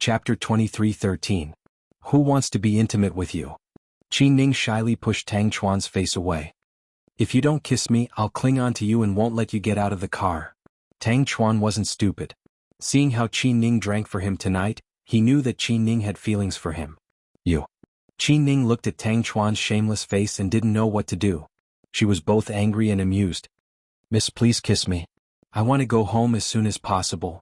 Chapter 23:13. Who wants to be intimate with you? Qi Ning shyly pushed Tang Chuan's face away. If you don't kiss me, I'll cling on to you and won't let you get out of the car. Tang Chuan wasn't stupid. Seeing how Qi Ning drank for him tonight, he knew that Qi Ning had feelings for him. You. Qi Ning looked at Tang Chuan's shameless face and didn't know what to do. She was both angry and amused. Miss, please kiss me. I want to go home as soon as possible.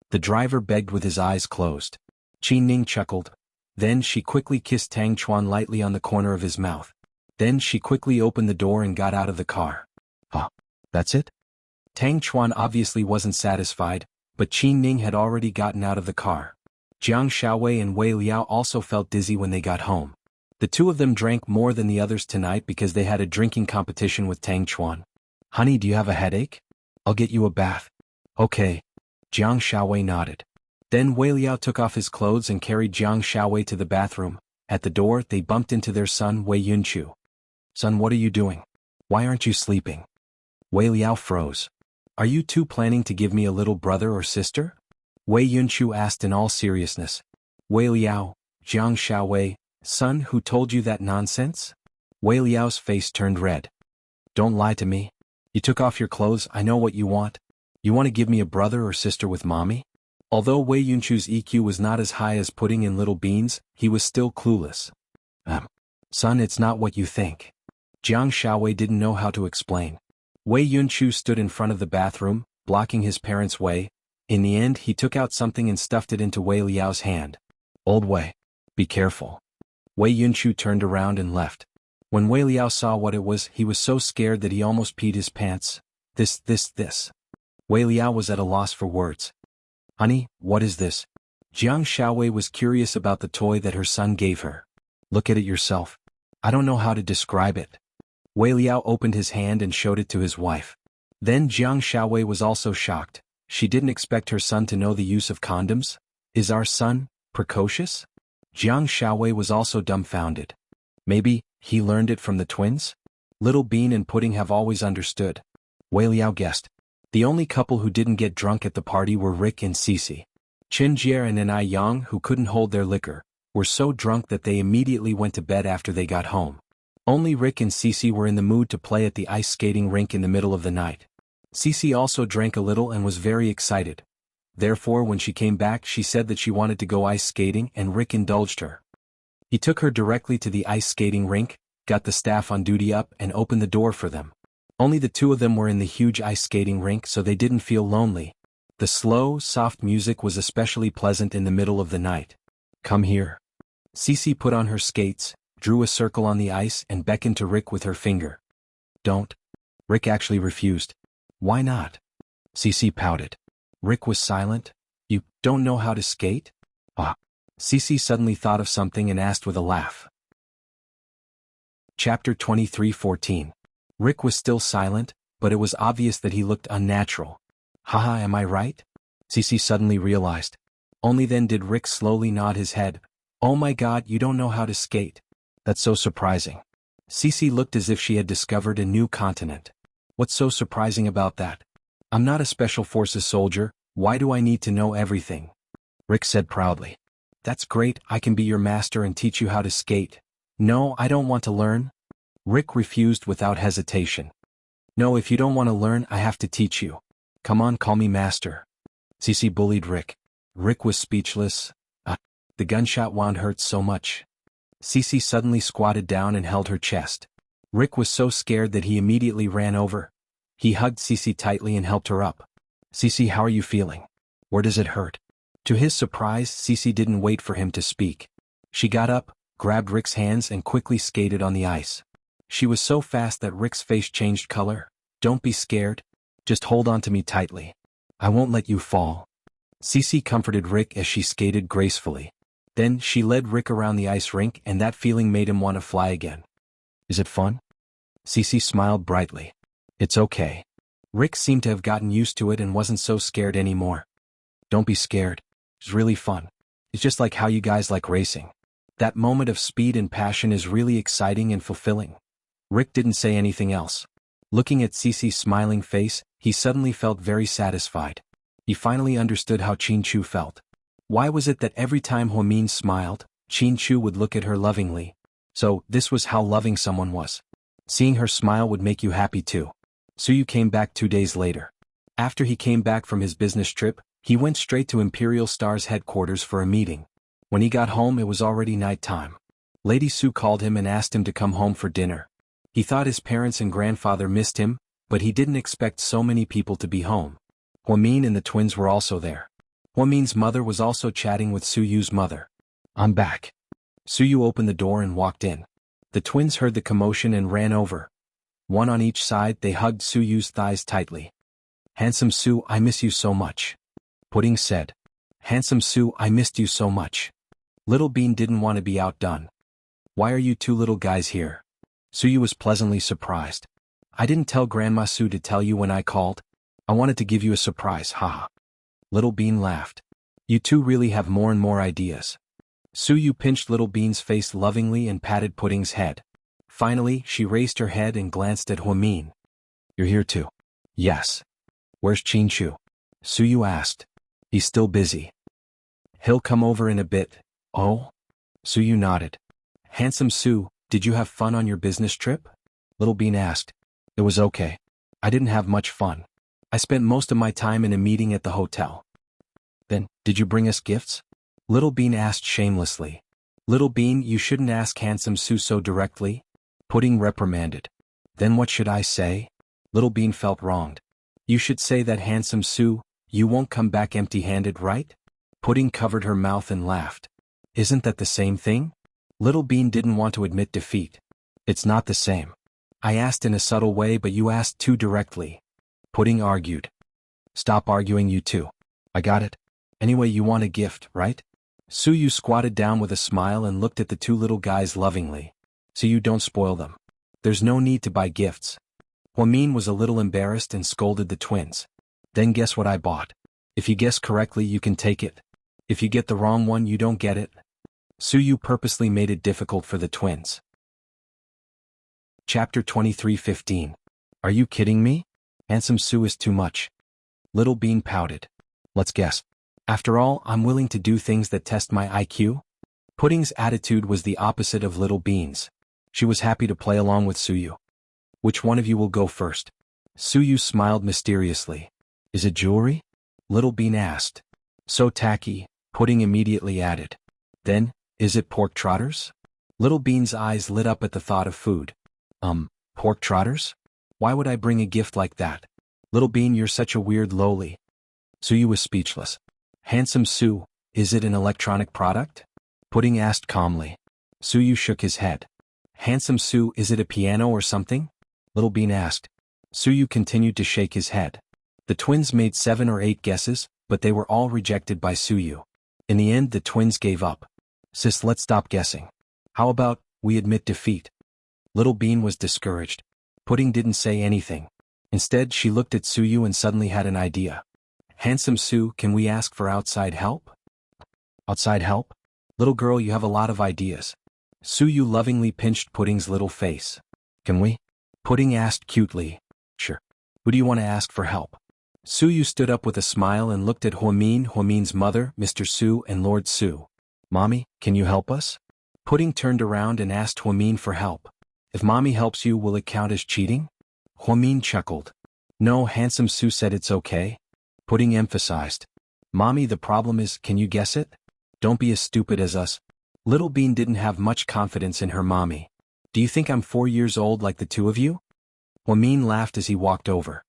The driver begged with his eyes closed. Qi Ning chuckled. Then she quickly kissed Tang Chuan lightly on the corner of his mouth. Then she quickly opened the door and got out of the car. Oh, that's it? Tang Chuan obviously wasn't satisfied, but Qi Ning had already gotten out of the car. Jiang Xiaowei and Wei Liao also felt dizzy when they got home. The two of them drank more than the others tonight because they had a drinking competition with Tang Chuan. Honey, do you have a headache? I'll get you a bath. Okay. Jiang Xiaowei nodded. Then Wei Liao took off his clothes and carried Jiang Xiaowei to the bathroom. At the door, they bumped into their son Wei Yunqiu. Son, what are you doing? Why aren't you sleeping? Wei Liao froze. Are you two planning to give me a little brother or sister? Wei Yunqiu asked in all seriousness. Wei Liao, Jiang Xiaowei, son, who told you that nonsense? Wei Liao's face turned red. Don't lie to me. You took off your clothes, I know what you want. You want to give me a brother or sister with mommy? Although Wei Yunqiu's EQ was not as high as pudding in little beans, he was still clueless. Son, it's not what you think. Jiang Xiaowei didn't know how to explain. Wei Yunqiu stood in front of the bathroom, blocking his parents' way. In the end, he took out something and stuffed it into Wei Liao's hand. Old Wei, be careful. Wei Yunqiu turned around and left. When Wei Liao saw what it was, he was so scared that he almost peed his pants. This. Wei Liao was at a loss for words. Honey, what is this? Jiang Xiaowei was curious about the toy that her son gave her. Look at it yourself. I don't know how to describe it. Wei Liao opened his hand and showed it to his wife. Then Jiang Xiaowei was also shocked. She didn't expect her son to know the use of condoms. Is our son precocious? Jiang Xiaowei was also dumbfounded. Maybe he learned it from the twins? Little Bean and Pudding have always understood. Wei Liao guessed. The only couple who didn't get drunk at the party were Rick and Cece. Qin Jie and Nai Yang, who couldn't hold their liquor, were so drunk that they immediately went to bed after they got home. Only Rick and Cece were in the mood to play at the ice skating rink in the middle of the night. Cece also drank a little and was very excited. Therefore, when she came back, she said that she wanted to go ice skating, and Rick indulged her. He took her directly to the ice skating rink, got the staff on duty up, and opened the door for them. Only the two of them were in the huge ice skating rink, so they didn't feel lonely. The slow, soft music was especially pleasant in the middle of the night. Come here. Cece put on her skates, drew a circle on the ice, and beckoned to Rick with her finger. Don't. Rick actually refused. Why not? Cece pouted. Rick was silent. You don't know how to skate? Ah. Cece suddenly thought of something and asked with a laugh. Chapter 23:14. Rick was still silent, but it was obvious that he looked unnatural. Haha, am I right? Cece suddenly realized. Only then did Rick slowly nod his head. Oh my god, you don't know how to skate. That's so surprising. Cece looked as if she had discovered a new continent. What's so surprising about that? I'm not a special forces soldier, why do I need to know everything? Rick said proudly. That's great, I can be your master and teach you how to skate. No, I don't want to learn. Rick refused without hesitation. No, if you don't want to learn, I have to teach you. Come on, call me master. Cece bullied Rick. Rick was speechless. The gunshot wound hurt so much. Cece suddenly squatted down and held her chest. Rick was so scared that he immediately ran over. He hugged Cece tightly and helped her up. Cece, how are you feeling? Where does it hurt? To his surprise, Cece didn't wait for him to speak. She got up, grabbed Rick's hands and quickly skated on the ice. She was so fast that Rick's face changed color. Don't be scared. Just hold on to me tightly. I won't let you fall. Cece comforted Rick as she skated gracefully. Then she led Rick around the ice rink and that feeling made him want to fly again. Is it fun? Cece smiled brightly. It's okay. Rick seemed to have gotten used to it and wasn't so scared anymore. Don't be scared. It's really fun. It's just like how you guys like racing. That moment of speed and passion is really exciting and fulfilling. Rick didn't say anything else. Looking at Cece's smiling face, he suddenly felt very satisfied. He finally understood how Qin Chu felt. Why was it that every time Huamin smiled, Chinchu would look at her lovingly? So, this was how loving someone was. Seeing her smile would make you happy too. Suyu came back 2 days later. After he came back from his business trip, he went straight to Imperial Star's headquarters for a meeting. When he got home it was already night time. Lady Su called him and asked him to come home for dinner. He thought his parents and grandfather missed him, but he didn't expect so many people to be home. Huamin and the twins were also there. Huamin's mother was also chatting with Suyu's mother. "I'm back." Suyu opened the door and walked in. The twins heard the commotion and ran over. One on each side, they hugged Suyu's thighs tightly. "Handsome Su, I miss you so much." Pudding said. "Handsome Su, I missed you so much." Little Bean didn't want to be outdone. "Why are you two little guys here?" Suyu was pleasantly surprised. "I didn't tell Grandma Su to tell you when I called. I wanted to give you a surprise, haha." Little Bean laughed. "You two really have more and more ideas." Suyu pinched Little Bean's face lovingly and patted Pudding's head. Finally, she raised her head and glanced at Huamin. "You're here too?" "Yes." "Where's Chinchu?" Suyu asked. "He's still busy." "He'll come over in a bit." "Oh?" Suyu nodded. "Handsome Su, did you have fun on your business trip?" Little Bean asked. "It was okay. I didn't have much fun. I spent most of my time in a meeting at the hotel." "Then, did you bring us gifts?" Little Bean asked shamelessly. "Little Bean, you shouldn't ask Handsome Su so directly." Pudding reprimanded. "Then what should I say?" Little Bean felt wronged. "You should say that, Handsome Su, you won't come back empty-handed, right?" Pudding covered her mouth and laughed. "Isn't that the same thing?" Little Bean didn't want to admit defeat. "It's not the same. I asked in a subtle way but you asked too directly." Pudding argued. "Stop arguing, you two. I got it. Anyway, you want a gift, right?" Suyu squatted down with a smile and looked at the two little guys lovingly. "So you don't spoil them. There's no need to buy gifts." Huamin was a little embarrassed and scolded the twins. "Then guess what I bought. If you guess correctly you can take it. If you get the wrong one you don't get it." Suyu purposely made it difficult for the twins. Chapter 23:15. Are you kidding me? Handsome Su is too much. Little Bean pouted. "Let's guess. After all, I'm willing to do things that test my IQ." Pudding's attitude was the opposite of Little Bean's. She was happy to play along with Suyu. "Which one of you will go first?" Suyu smiled mysteriously. "Is it jewelry?" Little Bean asked. "So tacky," Pudding immediately added. "Then, is it pork trotters?" Little Bean's eyes lit up at the thought of food. Pork trotters? Why would I bring a gift like that? Little Bean, you're such a weird lowly." Suyu was speechless. "Handsome Su, is it an electronic product?" Pudding asked calmly. Suyu shook his head. "Handsome Su, is it a piano or something?" Little Bean asked. Suyu continued to shake his head. The twins made 7 or 8 guesses, but they were all rejected by Suyu. In the end the twins gave up. "Sis, let's stop guessing. How about, we admit defeat?" Little Bean was discouraged. Pudding didn't say anything. Instead she looked at Suyu and suddenly had an idea. "Handsome Su, can we ask for outside help?" "Outside help?" "Little girl, you have a lot of ideas." Suyu lovingly pinched Pudding's little face. "Can we?" Pudding asked cutely. "Sure. Who do you want to ask for help?" Suyu stood up with a smile and looked at Huamin's mother, Mr. Su and Lord Su. "Mommy, can you help us?" Pudding turned around and asked Huamin for help. "If Mommy helps you, will it count as cheating?" Huamin chuckled. "No, Handsome Su said it's okay." Pudding emphasized. "Mommy, the problem is, can you guess it? Don't be as stupid as us." Little Bean didn't have much confidence in her mommy. "Do you think I'm 4 years old like the two of you?" Huamin laughed as he walked over.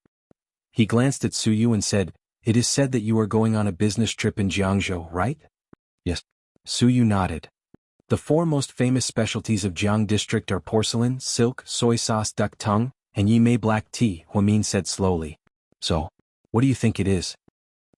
He glanced at Suyu and said, "It is said that you are going on a business trip in Jiangzhou, right?" "Yes." Suyu nodded. "The 4 most famous specialties of Jiang district are porcelain, silk, soy sauce, duck tongue, and Yimei black tea," Huamin said slowly. "So, what do you think it is?"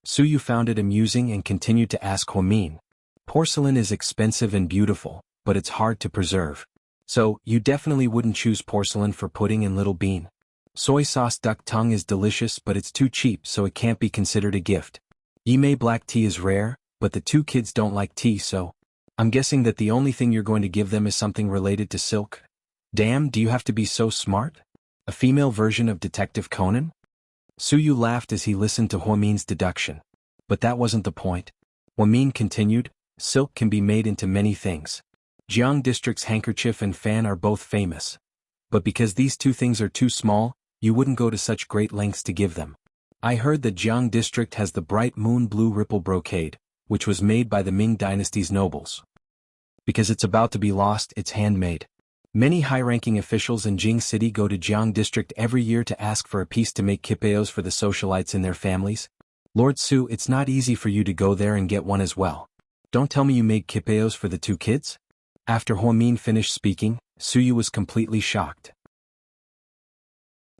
Suyu found it amusing and continued to ask Huamin. "Porcelain is expensive and beautiful, but it's hard to preserve. So, you definitely wouldn't choose porcelain for Pudding and Little Bean. Soy sauce duck tongue is delicious but it's too cheap so it can't be considered a gift. Yimei black tea is rare, but the 2 kids don't like tea so I'm guessing that the only thing you're going to give them is something related to silk. Damn, do you have to be so smart? A female version of Detective Conan?" Suyu laughed as he listened to Huamin's deduction. "But that wasn't the point." Huamin continued, silk can be made into many things. Jiang District's handkerchief and fan are both famous. But because these two things are too small, you wouldn't go to such great lengths to give them. I heard that Jiang District has the bright moon blue ripple brocade, which was made by the Ming dynasty's nobles. Because it's about to be lost, it's handmade. Many high-ranking officials in Jing City go to Jiang District every year to ask for a piece to make kipeos for the socialites in their families. Lord Su, it's not easy for you to go there and get one as well. Don't tell me you made kipeos for the two kids? After Huamin finished speaking, Suyu was completely shocked.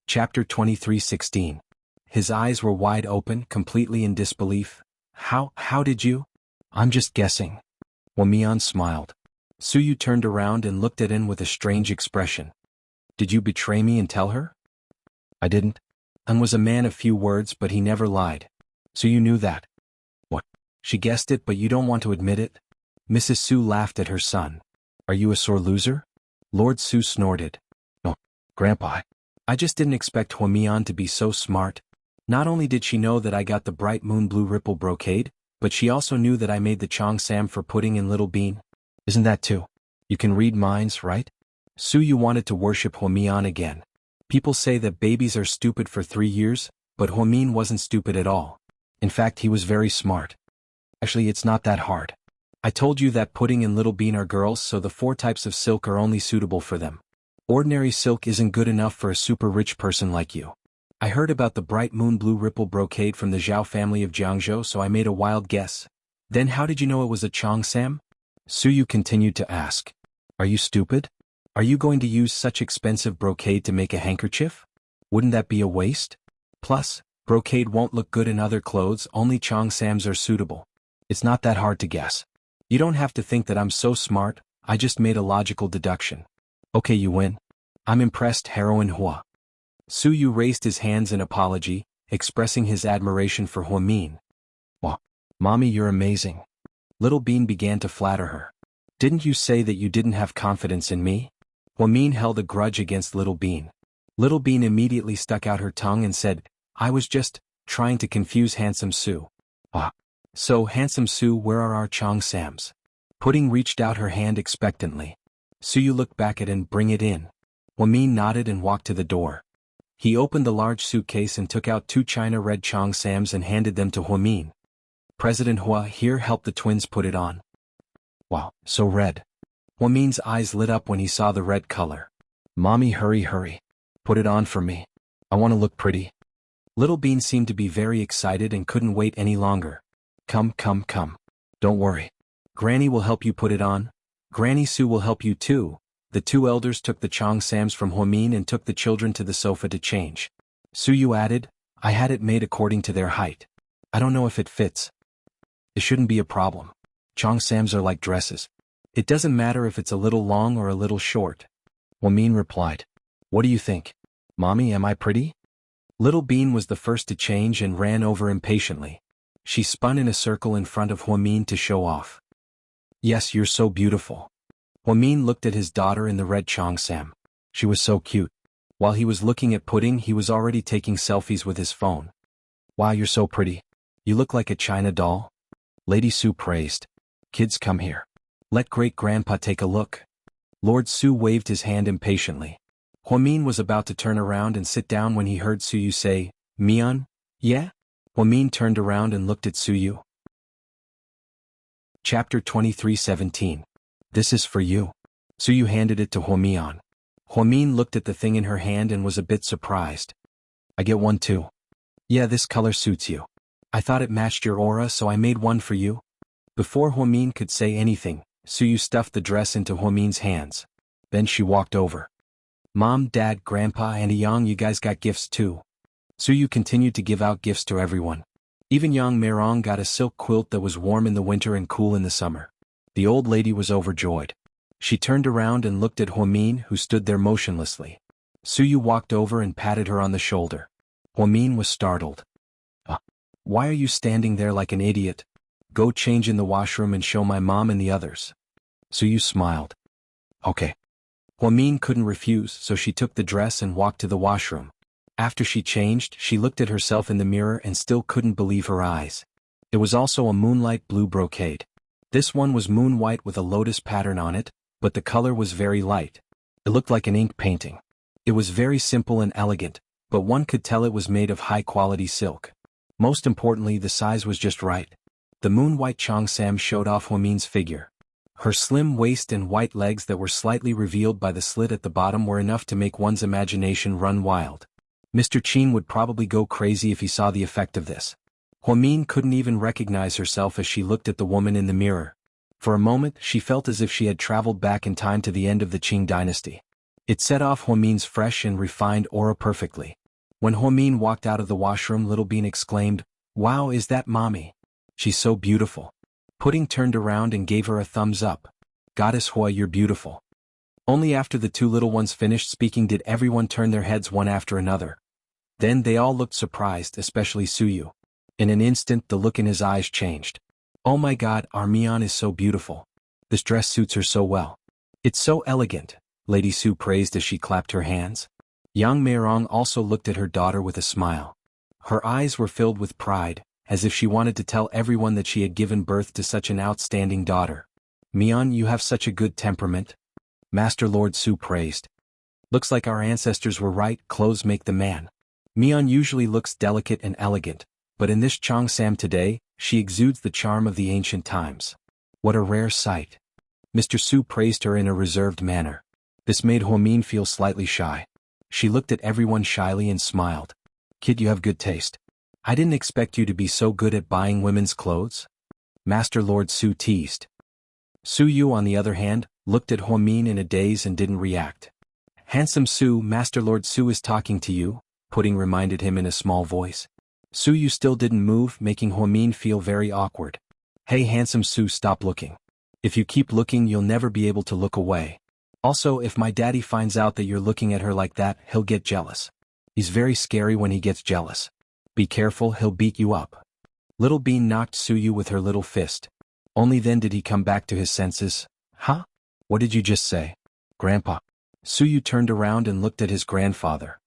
Chapter 23:16. His eyes were wide open, completely in disbelief. How did you? I'm just guessing. Huamian smiled. Suyu turned around and looked at him with a strange expression. Did you betray me and tell her? I didn't. An was a man of few words, but he never lied. So you knew that? What? She guessed it, but you don't want to admit it? Mrs. Su laughed at her son. Are you a sore loser? Lord Su snorted. No, Grandpa. I just didn't expect Huamian to be so smart. Not only did she know that I got the bright moon blue ripple brocade, but she also knew that I made the Chong Sam for pudding and Little Bean. Isn't that too? You can read minds, right? Suyu wanted to worship Huamian again. People say that babies are stupid for 3 years, but Huamin wasn't stupid at all. In fact, he was very smart. Actually, it's not that hard. I told you that pudding and Little Bean are girls, so the 4 types of silk are only suitable for them. Ordinary silk isn't good enough for a super rich person like you. I heard about the bright moon blue ripple brocade from the Zhao family of Jiangzhou, so I made a wild guess. Then how did you know it was a Chong Sam? Suyu continued to ask. Are you stupid? Are you going to use such expensive brocade to make a handkerchief? Wouldn't that be a waste? Plus, brocade won't look good in other clothes, only Chong Sams are suitable. It's not that hard to guess. You don't have to think that I'm so smart, I just made a logical deduction. Okay, you win. I'm impressed, Heroine Hua. Suyu raised his hands in apology, expressing his admiration for Huamin. Wow, Mommy, you're amazing. Little Bean began to flatter her. Didn't you say that you didn't have confidence in me? Huamin held a grudge against Little Bean. Little Bean immediately stuck out her tongue and said, I was just trying to confuse Handsome Su. Ah. So, Handsome Su, where are our Chong Sams? Pudding reached out her hand expectantly. Suyu looked back at and bring it in. Huamin nodded and walked to the door. He opened the large suitcase and took out 2 China red Chong Sams and handed them to Huamin. President Hua, here, help the twins put it on. Wow, so red. Huamin's eyes lit up when he saw the red color. Mommy, hurry. Put it on for me. I want to look pretty. Little Bean seemed to be very excited and couldn't wait any longer. Come. Don't worry. Granny will help you put it on. Granny Su will help you too. The 2 elders took the Chong Sams from Huamin and took the children to the sofa to change. Suyu added, I had it made according to their height. I don't know if it fits. It shouldn't be a problem. Chong Sams are like dresses. It doesn't matter if it's a little long or a little short. Huamin replied. What do you think? Mommy, am I pretty? Little Bean was the first to change and ran over impatiently. She spun in a circle in front of Huamin to show off. Yes, you're so beautiful. Huamin looked at his daughter in the red Chong Sam. She was so cute. While he was looking at Pudding, he was already taking selfies with his phone. Wow, you're so pretty. You look like a China doll. Lady Su praised. Kids, come here. Let great-grandpa take a look. Lord Su waved his hand impatiently. Huamin was about to turn around and sit down when he heard Suyu say, Mian? Yeah? Huamin turned around and looked at Suyu. Chapter 23:17. This is for you. Suyu handed it to Huamian. Huamin looked at the thing in her hand and was a bit surprised. I get one too. Yeah, this color suits you. I thought it matched your aura, so I made one for you. Before Huamin could say anything, Suyu stuffed the dress into Huamin's hands. Then she walked over. Mom, Dad, Grandpa, and Yang, you guys got gifts too. Suyu continued to give out gifts to everyone. Even Yang Meirong got a silk quilt that was warm in the winter and cool in the summer. The old lady was overjoyed. She turned around and looked at Huamin, who stood there motionlessly. Suyu walked over and patted her on the shoulder. Huamin was startled. Why are you standing there like an idiot? Go change in the washroom and show my mom and the others. Suyu smiled. Okay. Huamin couldn't refuse, so she took the dress and walked to the washroom. After she changed, she looked at herself in the mirror and still couldn't believe her eyes. It was also a moonlight blue brocade. This one was moon white with a lotus pattern on it, but the color was very light. It looked like an ink painting. It was very simple and elegant, but one could tell it was made of high-quality silk. Most importantly, the size was just right. The moon-white cheongsam showed off Huamin's figure. Her slim waist and white legs that were slightly revealed by the slit at the bottom were enough to make one's imagination run wild. Mr. Qin would probably go crazy if he saw the effect of this. Huamin couldn't even recognize herself as she looked at the woman in the mirror. For a moment, she felt as if she had traveled back in time to the end of the Qing dynasty. It set off Huamin's fresh and refined aura perfectly. When Huamin walked out of the washroom, Little Bean exclaimed, "Wow, is that mommy? She's so beautiful." Pudding turned around and gave her a thumbs up. "Goddess Hua, you're beautiful." Only after the two little ones finished speaking did everyone turn their heads one after another. Then they all looked surprised, especially Suyu. In an instant, the look in his eyes changed. "Oh my god, our Mian is so beautiful. This dress suits her so well. It's so elegant," Lady Su praised as she clapped her hands. Yang Meirong also looked at her daughter with a smile. Her eyes were filled with pride, as if she wanted to tell everyone that she had given birth to such an outstanding daughter. "Mian, you have such a good temperament," Master Lord Su praised. "Looks like our ancestors were right, clothes make the man." Mian usually looks delicate and elegant, but in this cheongsam today, she exudes the charm of the ancient times. What a rare sight. Mr. Su praised her in a reserved manner. This made Huamin feel slightly shy. She looked at everyone shyly and smiled. "Kid, you have good taste. I didn't expect you to be so good at buying women's clothes," Master Lord Su teased. Su Yu, on the other hand, looked at Huamin in a daze and didn't react. "Handsome Su, Master Lord Su is talking to you," Pudding reminded him in a small voice. Su Yu still didn't move, making Huamin feel very awkward. "Hey handsome Su, stop looking. If you keep looking, you'll never be able to look away. Also, if my daddy finds out that you're looking at her like that, he'll get jealous. He's very scary when he gets jealous. Be careful, he'll beat you up." Little Bean knocked Su Yu with her little fist. Only then did he come back to his senses. "Huh? What did you just say, Grandpa?" Su Yu turned around and looked at his grandfather.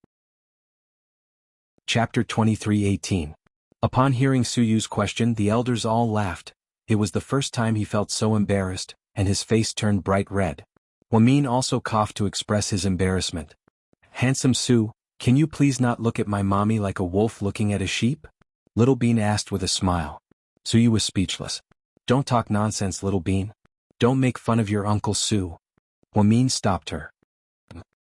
Chapter 23:18. Upon hearing Su Yu's question, the elders all laughed. It was the first time he felt so embarrassed, and his face turned bright red. Huamin also coughed to express his embarrassment. "Handsome Su, can you please not look at my mommy like a wolf looking at a sheep?" Little Bean asked with a smile. Su Yu was speechless. "Don't talk nonsense, Little Bean. Don't make fun of your Uncle Su." Huamin stopped her.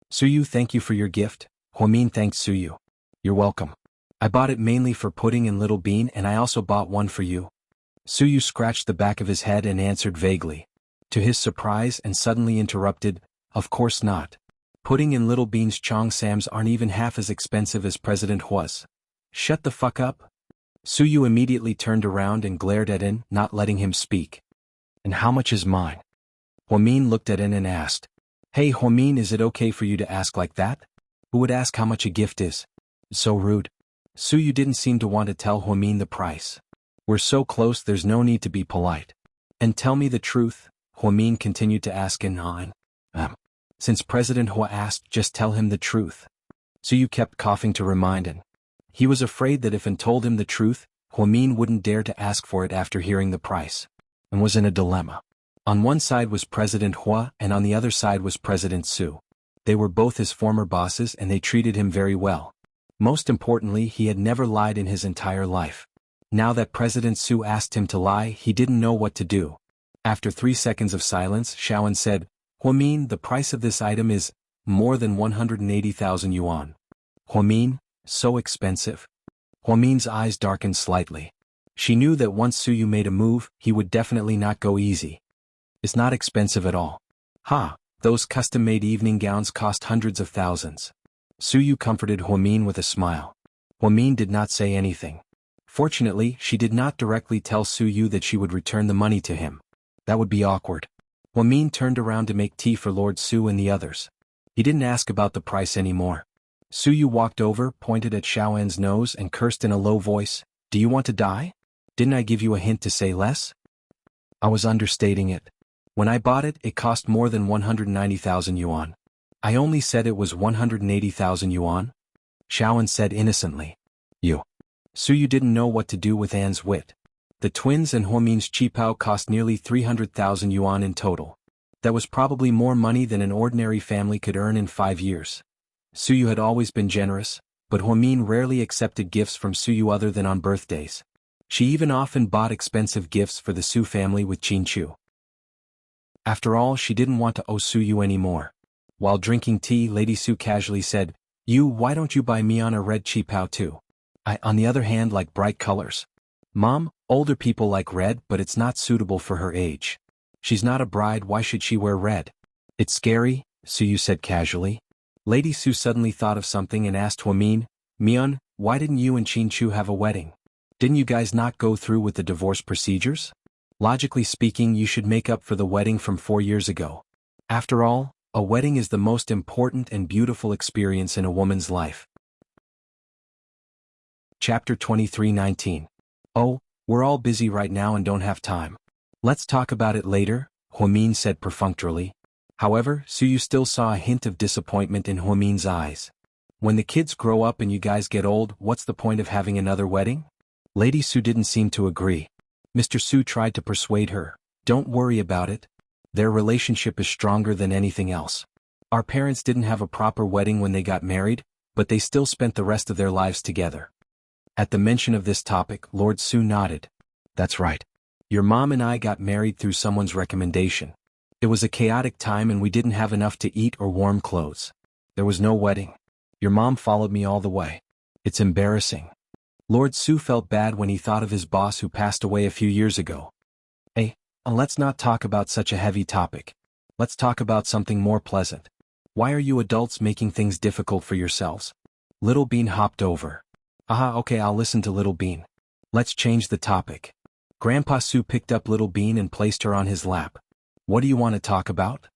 "Su Yu, thank you for your gift." Huamin thanked Su Yu. "You're welcome. I bought it mainly for Pudding and Little Bean, and I also bought one for you." Su Yu scratched the back of his head and answered vaguely. To his surprise and suddenly interrupted, "Of course not. Pudding and Little Bean's cheongsams aren't even half as expensive as President Hua's." "Shut the fuck up." Su Yu immediately turned around and glared at In, not letting him speak. "And how much is mine?" Huamin looked at In and asked. "Hey Huamin, is it okay for you to ask like that? Who would ask how much a gift is? So rude." Su Yu didn't seem to want to tell Huamin the price. "We're so close, there's no need to be polite." "And tell me the truth," Huamin continued to ask In on. Since President Hua asked, just tell him the truth." Su Yu kept coughing to remind In. He was afraid that if In told him the truth, Huamin wouldn't dare to ask for it after hearing the price, and was in a dilemma. On one side was President Hua and on the other side was President Su. They were both his former bosses and they treated him very well. Most importantly, he had never lied in his entire life. Now that President Su asked him to lie, he didn't know what to do. After 3 seconds of silence, Shaoan said, "Huamin, the price of this item is more than 180,000 yuan." "Huamin, so expensive?" Huamin's eyes darkened slightly. She knew that once Su Yu made a move, he would definitely not go easy. "It's not expensive at all." "Ha, those custom-made evening gowns cost hundreds of thousands." Su Yu comforted Huamin with a smile. Huamin did not say anything. Fortunately, she did not directly tell Su Yu that she would return the money to him. That would be awkward. Huamin turned around to make tea for Lord Su and the others. He didn't ask about the price anymore. Su Yu walked over, pointed at Shaoan's nose and cursed in a low voice, "Do you want to die? Didn't I give you a hint to say less?" "I was understating it. When I bought it, it cost more than 190,000 yuan. I only said it was 180,000 yuan." Shaoan said innocently. "You." Su Yu didn't know what to do with Anne's wit. The twins and Huomin's qipao cost nearly 300,000 yuan in total. That was probably more money than an ordinary family could earn in 5 years. Suyu had always been generous, but Huomin rarely accepted gifts from Suyu other than on birthdays. She even often bought expensive gifts for the Su family with Qinchu. After all, she didn't want to owe Suyu anymore. While drinking tea, Lady Su casually said, Why don't you buy Mian a red qipao too? I, on the other hand, like bright colors. Mom, older people like red, but it's not suitable for her age. She's not a bride, why should she wear red? It's scary, Suyu said casually. Lady Su suddenly thought of something and asked Huomin, Mian, why didn't you and Qinchu have a wedding? Didn't you guys not go through with the divorce procedures? Logically speaking, you should make up for the wedding from 4 years ago. After all, a wedding is the most important and beautiful experience in a woman's life. Chapter 23:19. Oh, we're all busy right now and don't have time. Let's talk about it later, Huomin said perfunctorily. However, Suyu still saw a hint of disappointment in Huomin's eyes. When the kids grow up and you guys get old, what's the point of having another wedding? Lady Su didn't seem to agree. Mr. Su tried to persuade her. Don't worry about it. Their relationship is stronger than anything else. Our parents didn't have a proper wedding when they got married, but they still spent the rest of their lives together. At the mention of this topic, Lord Su nodded. That's right. Your mom and I got married through someone's recommendation. It was a chaotic time and we didn't have enough to eat or warm clothes. There was no wedding. Your mom followed me all the way. It's embarrassing. Lord Su felt bad when he thought of his boss who passed away a few years ago. Hey, let's not talk about such a heavy topic. Let's talk about something more pleasant. Why are you adults making things difficult for yourselves? Little Bean hopped over. Okay, I'll listen to Little Bean. Let's change the topic. Grandpa Su picked up Little Bean and placed her on his lap. What do you want to talk about?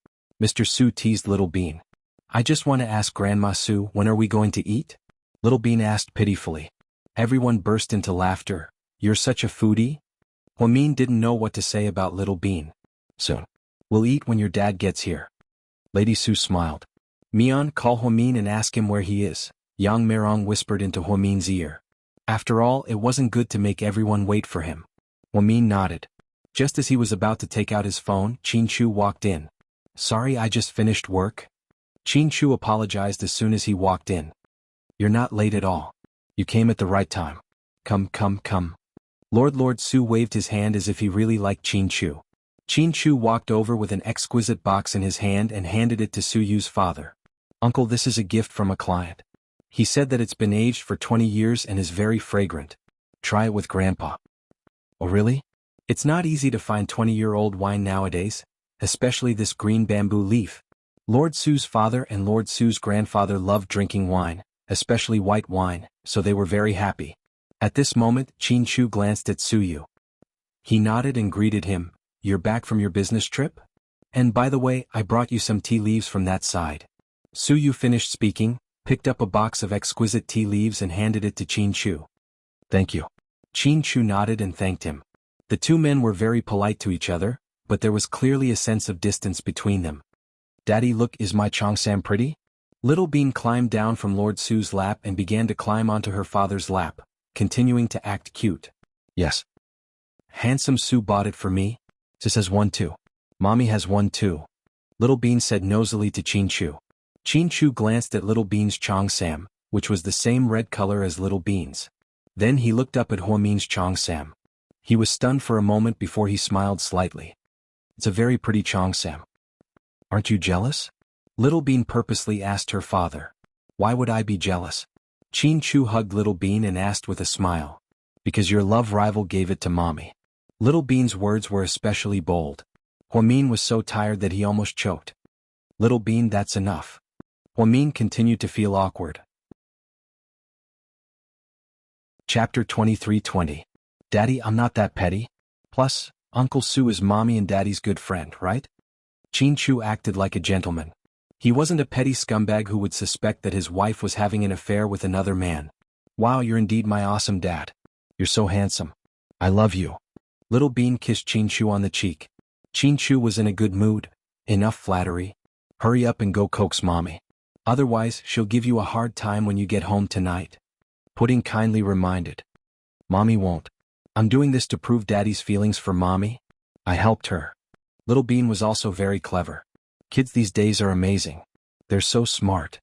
Mr. Su teased Little Bean. I just want to ask Grandma Su, when are we going to eat? Little Bean asked pitifully. Everyone burst into laughter. You're such a foodie? Huomin didn't know what to say about Little Bean. Soon. We'll eat when your dad gets here. Lady Su smiled. Mian, call Huomin and ask him where he is, Yang Merong whispered into Huomin's ear. After all, it wasn't good to make everyone wait for him. Huomin nodded. Just as he was about to take out his phone, Qinchu walked in. Sorry, I just finished work. Qinchu apologized as soon as he walked in. You're not late at all. You came at the right time. Come. Lord Su waved his hand as if he really liked Qinchu. Qinchu walked over with an exquisite box in his hand and handed it to Suyu's father. Uncle, this is a gift from a client. He said that it's been aged for 20 years and is very fragrant. Try it with Grandpa. Oh really? It's not easy to find 20-year-old wine nowadays, especially this green bamboo leaf. Lord Su's father and Lord Su's grandfather loved drinking wine, especially white wine, so they were very happy. At this moment, Qinchu glanced at Suyu. He nodded and greeted him. You're back from your business trip? And by the way, I brought you some tea leaves from that side. Suyu finished speaking, picked up a box of exquisite tea leaves and handed it to Qinchu. Thank you. Qinchu nodded and thanked him. The two men were very polite to each other, but there was clearly a sense of distance between them. Daddy, look, is my Cheongsam pretty? Little Bean climbed down from Lord Su's lap and began to climb onto her father's lap, continuing to act cute. Yes. Handsome Su bought it for me. Sis has one too. Mommy has one too. Little Bean said nosily to Qinchu. Qinchu glanced at Little Bean's Cheongsam, which was the same red color as Little Bean's. Then he looked up at Huomin's Cheongsam. He was stunned for a moment before he smiled slightly. It's a very pretty Cheongsam. Aren't you jealous? Little Bean purposely asked her father. Why would I be jealous? Qinchu hugged Little Bean and asked with a smile. Because your love rival gave it to Mommy. Little Bean's words were especially bold. Huomin was so tired that he almost choked. Little Bean, that's enough. Huomin continued to feel awkward. Chapter 23:20. Daddy, I'm not that petty. Plus, Uncle Su is Mommy and Daddy's good friend, right? Qinchu acted like a gentleman. He wasn't a petty scumbag who would suspect that his wife was having an affair with another man. Wow, you're indeed my awesome dad. You're so handsome. I love you. Little Bean kissed Qinchu on the cheek. Qinchu was in a good mood. Enough flattery. Hurry up and go coax Mommy. Otherwise, she'll give you a hard time when you get home tonight. Pudding kindly reminded. Mommy won't. I'm doing this to prove Daddy's feelings for Mommy. I helped her. Little Bean was also very clever. Kids these days are amazing. They're so smart.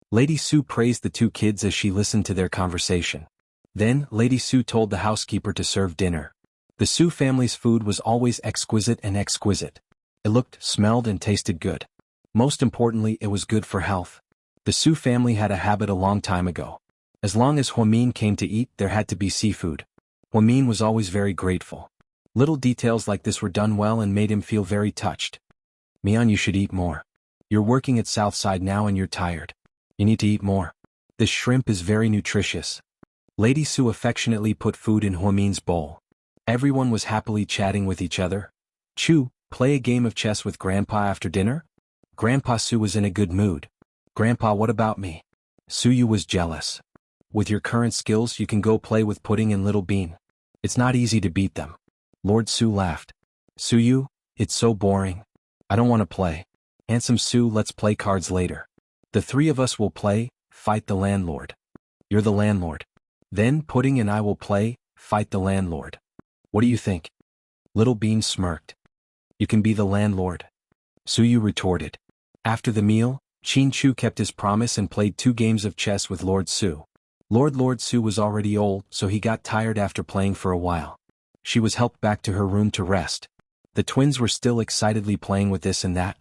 Lady Sue praised the two kids as she listened to their conversation. Then, Lady Sue told the housekeeper to serve dinner. The Sue family's food was always exquisite and exquisite. It looked, smelled, and tasted good. Most importantly, it was good for health. The Sue family had a habit a long time ago. As long as Huamin came to eat, there had to be seafood. Huamin was always very grateful. Little details like this were done well and made him feel very touched. Mian, you should eat more. You're working at Southside now and you're tired. You need to eat more. This shrimp is very nutritious. Lady Sue affectionately put food in Huamin's bowl. Everyone was happily chatting with each other. Chu, play a game of chess with Grandpa after dinner? Grandpa Sue was in a good mood. Grandpa, what about me? Suyu was jealous. With your current skills, you can go play with Pudding and Little Bean. It's not easy to beat them. Lord Sue laughed. Suyu, it's so boring. I don't want to play. Handsome Sue, let's play cards later. The three of us will play, fight the landlord. You're the landlord. Then Pudding and I will play, fight the landlord. What do you think? Little Bean smirked. You can be the landlord. Suyu retorted. After the meal, Chin Chu kept his promise and played 2 games of chess with Lord Sue. Lord Sue was already old, so he got tired after playing for a while. She was helped back to her room to rest. The twins were still excitedly playing with this and that.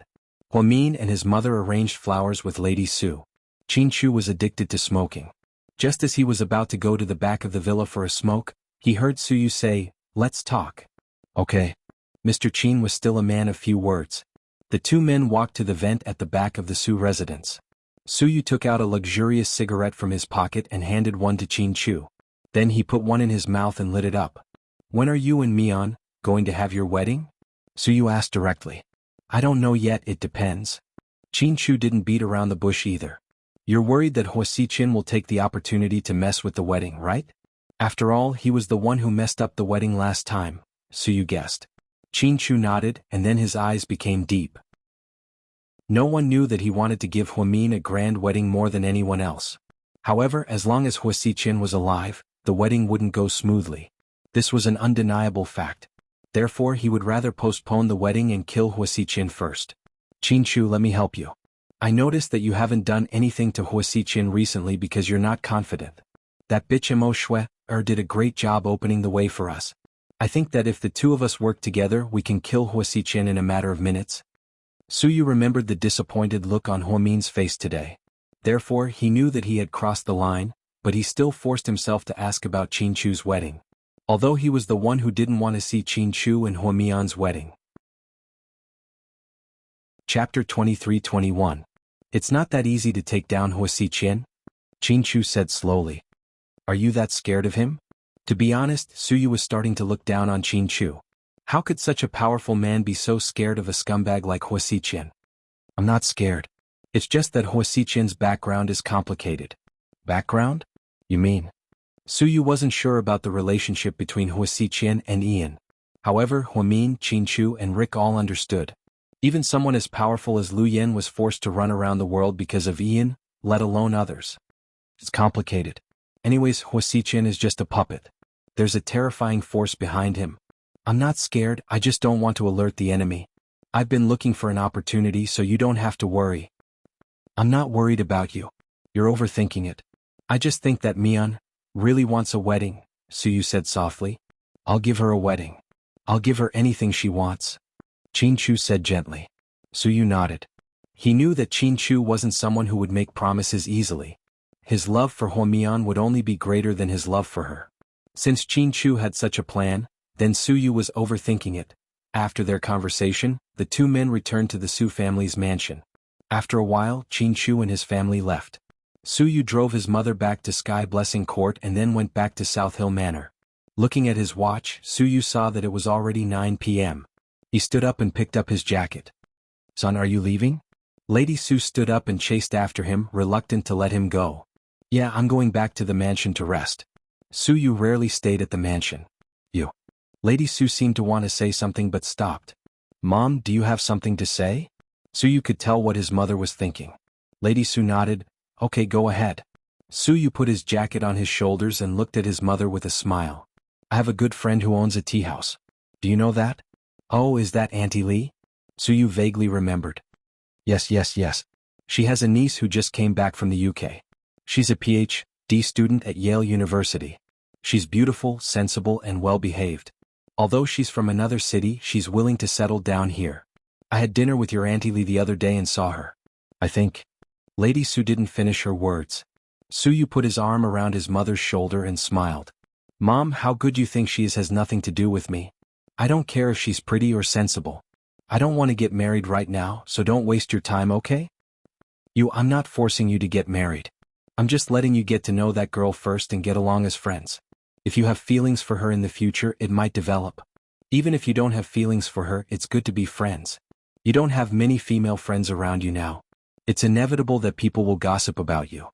Huamin and his mother arranged flowers with Lady Sue. Chin Chu was addicted to smoking. Just as he was about to go to the back of the villa for a smoke, he heard Suyu say, "Let's talk." Okay. Mr. Chin was still a man of few words. The 2 men walked to the vent at the back of the Sue residence. Suyu took out a luxurious cigarette from his pocket and handed one to Chin Chu. Then he put one in his mouth and lit it up. When are you and Mian going to have your wedding? Suyu asked directly. I don't know yet, it depends. Chin Chu didn't beat around the bush either. You're worried that Huasi Chin will take the opportunity to mess with the wedding, right? After all, he was the one who messed up the wedding last time, Suyu guessed. Chin Chu nodded, and then his eyes became deep. No one knew that he wanted to give Huamin a grand wedding more than anyone else. However, as long as Huasi Chin was alive, the wedding wouldn't go smoothly. This was an undeniable fact. Therefore, he would rather postpone the wedding and kill Huasi Chin first. Chin Chu, let me help you. I noticed that you haven't done anything to Huasi Chin recently because you're not confident. That bitch Mo Shue did a great job opening the way for us. I think that if the 2 of us work together, we can kill Huasi Chin in a matter of minutes. Suyu remembered the disappointed look on Huamin's face today. Therefore, he knew that he had crossed the line, but he still forced himself to ask about Chin Chu's wedding. Although he was the one who didn't want to see Chin Chu and Huamian's wedding. Chapter 23-21. It's not that easy to take down Huasi Chin? Chin Chu said slowly. Are you that scared of him? To be honest, Suyu was starting to look down on Chin Chu. How could such a powerful man be so scared of a scumbag like Huasi Chin? I'm not scared. It's just that Huasi Chin's background is complicated. Background? You mean? Suyu wasn't sure about the relationship between Huasi Chin and Ian. However, Huamin, Chin Chu, and Rick all understood. Even someone as powerful as Lu Yen was forced to run around the world because of Ian, let alone others. It's complicated. Anyways, Huasi Chin is just a puppet. There's a terrifying force behind him. I'm not scared, I just don't want to alert the enemy. I've been looking for an opportunity so you don't have to worry. I'm not worried about you. You're overthinking it. I just think that Mian really wants a wedding, Suyu said softly. I'll give her a wedding. I'll give her anything she wants. Chin Chu said gently. Suyu nodded. He knew that Chin Chu wasn't someone who would make promises easily. His love for Huamian would only be greater than his love for her. Since Chin Chu had such a plan, then Suyu was overthinking it. After their conversation, the 2 men returned to the Su family's mansion. After a while, Chin Chu and his family left. Suyu drove his mother back to Sky Blessing Court and then went back to South Hill Manor. Looking at his watch, Suyu saw that it was already 9 p.m. He stood up and picked up his jacket. Son, are you leaving? Lady Su stood up and chased after him, reluctant to let him go. Yeah, I'm going back to the mansion to rest. Suyu rarely stayed at the mansion. You. Lady Su seemed to want to say something but stopped. Mom, do you have something to say? Suyu could tell what his mother was thinking. Lady Su nodded. Okay, go ahead. Suyu put his jacket on his shoulders and looked at his mother with a smile. I have a good friend who owns a tea house. Do you know that? Oh, is that Auntie Lee? Suyu vaguely remembered. Yes. She has a niece who just came back from the UK. She's a PhD student at Yale University. She's beautiful, sensible, and well-behaved. Although she's from another city, she's willing to settle down here. I had dinner with your Auntie Lee the other day and saw her. I think. Lady Su didn't finish her words. Suyu put his arm around his mother's shoulder and smiled. Mom, how good you think she is has nothing to do with me. I don't care if she's pretty or sensible. I don't want to get married right now, so don't waste your time, okay? I'm not forcing you to get married. I'm just letting you get to know that girl first and get along as friends. If you have feelings for her in the future, it might develop. Even if you don't have feelings for her, it's good to be friends. You don't have many female friends around you now. It's inevitable that people will gossip about you.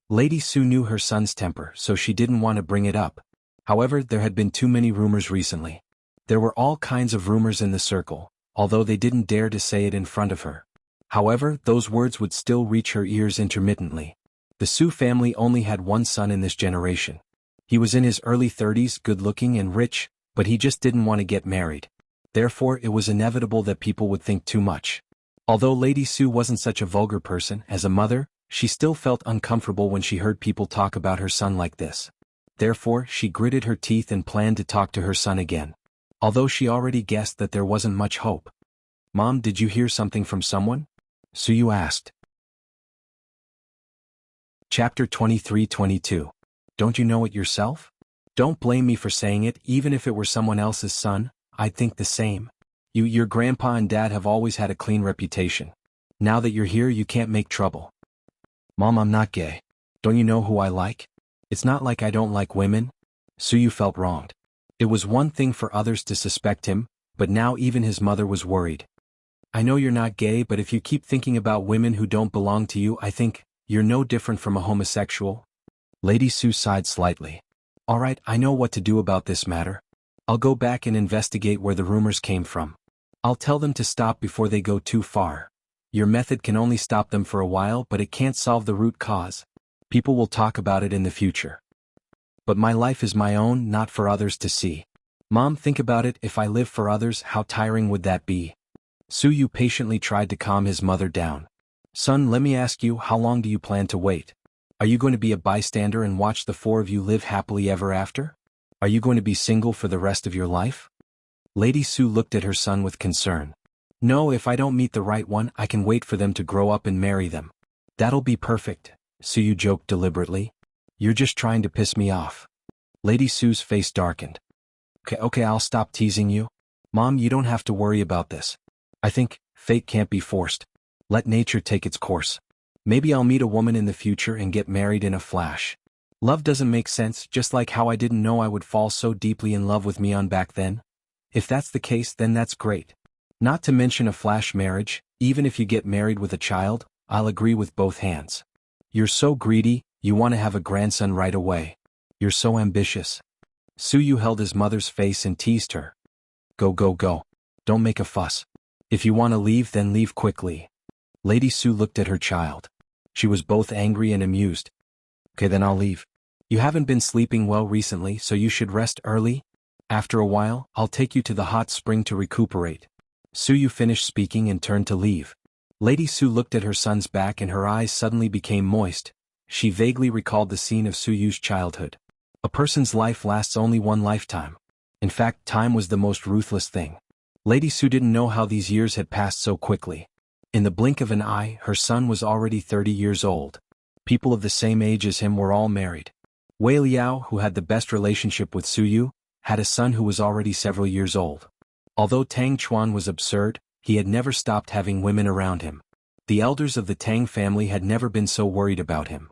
Lady Su knew her son's temper, so she didn't want to bring it up. However, there had been too many rumors recently. There were all kinds of rumors in the circle, although they didn't dare to say it in front of her. However, those words would still reach her ears intermittently. The Su family only had one son in this generation. He was in his early 30s, good-looking and rich, but he just didn't want to get married. Therefore, it was inevitable that people would think too much. Although Lady Su wasn't such a vulgar person, as a mother, she still felt uncomfortable when she heard people talk about her son like this. Therefore, she gritted her teeth and planned to talk to her son again. Although she already guessed that there wasn't much hope. Mom, did you hear something from someone? Suyu asked. Chapter 23-22. Don't you know it yourself? Don't blame me for saying it, even if it were someone else's son, I'd think the same. Your grandpa and dad have always had a clean reputation. Now that you're here, you can't make trouble. Mom, I'm not gay. Don't you know who I like? It's not like I don't like women. Suyu felt wronged. It was one thing for others to suspect him, but now even his mother was worried. I know you're not gay, but if you keep thinking about women who don't belong to you, I think you're no different from a homosexual. Lady Su sighed slightly. All right, I know what to do about this matter. I'll go back and investigate where the rumors came from. I'll tell them to stop before they go too far. Your method can only stop them for a while, but it can't solve the root cause. People will talk about it in the future. But my life is my own, not for others to see. Mom, think about it, if I live for others, how tiring would that be? Suyu patiently tried to calm his mother down. Son, let me ask you, how long do you plan to wait? Are you going to be a bystander and watch the four of you live happily ever after? Are you going to be single for the rest of your life? Lady Su looked at her son with concern. No, if I don't meet the right one, I can wait for them to grow up and marry them. That'll be perfect, Suyu joked deliberately. You're just trying to piss me off. Lady Su's face darkened. Okay, I'll stop teasing you. Mom, you don't have to worry about this. I think fate can't be forced. Let nature take its course. Maybe I'll meet a woman in the future and get married in a flash. Love doesn't make sense, just like how I didn't know I would fall so deeply in love with Mion back then. If that's the case, then that's great. Not to mention a flash marriage, even if you get married with a child, I'll agree with both hands. You're so greedy, you want to have a grandson right away. You're so ambitious. Suyu held his mother's face and teased her. Go. Don't make a fuss. If you want to leave, then leave quickly. Lady Su looked at her child. She was both angry and amused. Okay, then I'll leave. You haven't been sleeping well recently, so you should rest early. After a while, I'll take you to the hot spring to recuperate. Suyu finished speaking and turned to leave. Lady Su looked at her son's back and her eyes suddenly became moist. She vaguely recalled the scene of Suyu's childhood. A person's life lasts only one lifetime. In fact, time was the most ruthless thing. Lady Su didn't know how these years had passed so quickly. In the blink of an eye, her son was already 30 years old. People of the same age as him were all married. Wei Liao, who had the best relationship with Suyu, had a son who was already several years old. Although Tang Chuan was absurd, he had never stopped having women around him. The elders of the Tang family had never been so worried about him.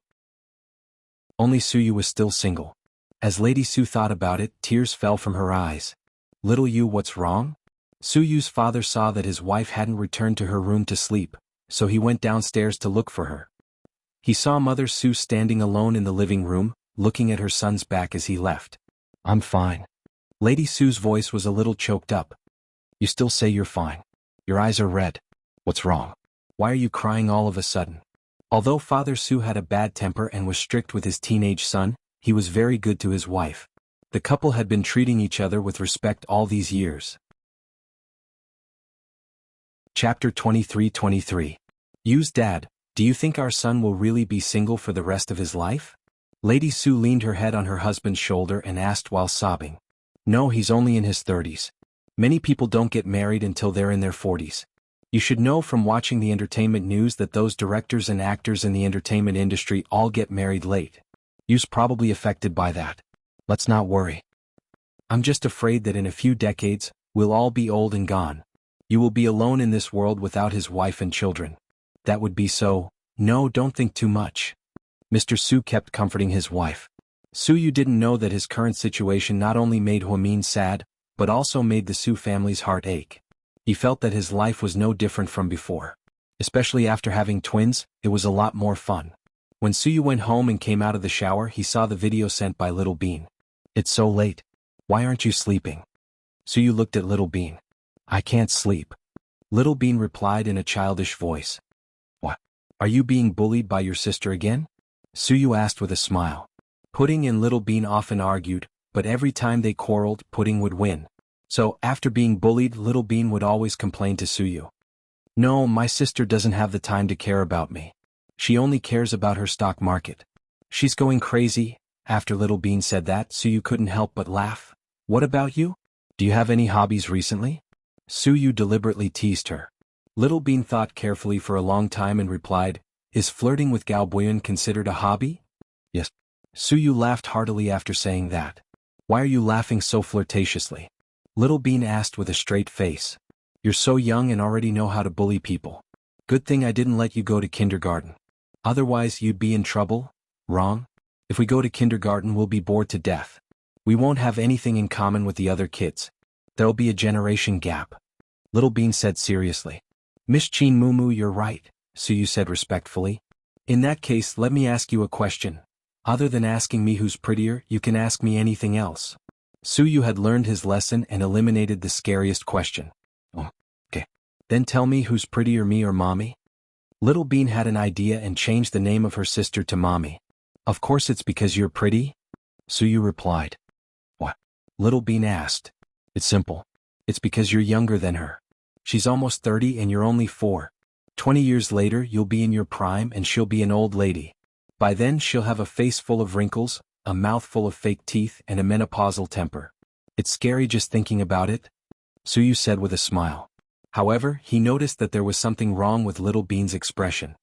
Only Suyu was still single. As Lady Su thought about it, tears fell from her eyes. Little Yu, what's wrong? Suyu's father saw that his wife hadn't returned to her room to sleep, so he went downstairs to look for her. He saw Mother Su standing alone in the living room, looking at her son's back as he left. I'm fine. Lady Su's voice was a little choked up. You still say you're fine. Your eyes are red. What's wrong? Why are you crying all of a sudden? Although Father Su had a bad temper and was strict with his teenage son, he was very good to his wife. The couple had been treating each other with respect all these years. Chapter 23:23. Yu's dad, do you think our son will really be single for the rest of his life? Lady Su leaned her head on her husband's shoulder and asked while sobbing. No, he's only in his 30s. Many people don't get married until they're in their 40s. You should know from watching the entertainment news that those directors and actors in the entertainment industry all get married late. Yu's probably affected by that. Let's not worry. I'm just afraid that in a few decades, we'll all be old and gone. You will be alone in this world without his wife and children. That would be so. No, don't think too much. Mr. Su kept comforting his wife. Su didn't know that his current situation not only made Huamin sad, but also made the Su family's heart ache. He felt that his life was no different from before. Especially after having twins, it was a lot more fun. When Su went home and came out of the shower, he saw the video sent by Little Bean. It's so late. Why aren't you sleeping? Su looked at Little Bean. I can't sleep. Little Bean replied in a childish voice. What? Are you being bullied by your sister again? Su asked with a smile. Pudding and Little Bean often argued, but every time they quarreled, Pudding would win. So, after being bullied, Little Bean would always complain to Su. No, my sister doesn't have the time to care about me. She only cares about her stock market. She's going crazy. After Little Bean said that, Su couldn't help but laugh. What about you? Do you have any hobbies recently? Su deliberately teased her. Little Bean thought carefully for a long time and replied, Is flirting with Gao Buyan considered a hobby? Yes. Su laughed heartily after saying that. Why are you laughing so flirtatiously? Little Bean asked with a straight face. You're so young and already know how to bully people. Good thing I didn't let you go to kindergarten. Otherwise you'd be in trouble. Wrong? If we go to kindergarten we'll be bored to death. We won't have anything in common with the other kids. There'll be a generation gap. Little Bean said seriously. Miss Chin Mumu, you're right, Su said respectfully. In that case, let me ask you a question. Other than asking me who's prettier, you can ask me anything else. Su had learned his lesson and eliminated the scariest question. Oh, okay. Then tell me who's prettier, me or Mommy? Little Bean had an idea and changed the name of her sister to Mommy. Of course it's because you're pretty? Su replied. What? Little Bean asked. It's simple. It's because you're younger than her. She's almost 30 and you're only 4. 20 years later you'll be in your prime and she'll be an old lady. By then she'll have a face full of wrinkles, a mouth full of fake teeth and a menopausal temper. It's scary just thinking about it, Su said with a smile. However, he noticed that there was something wrong with Little Bean's expression.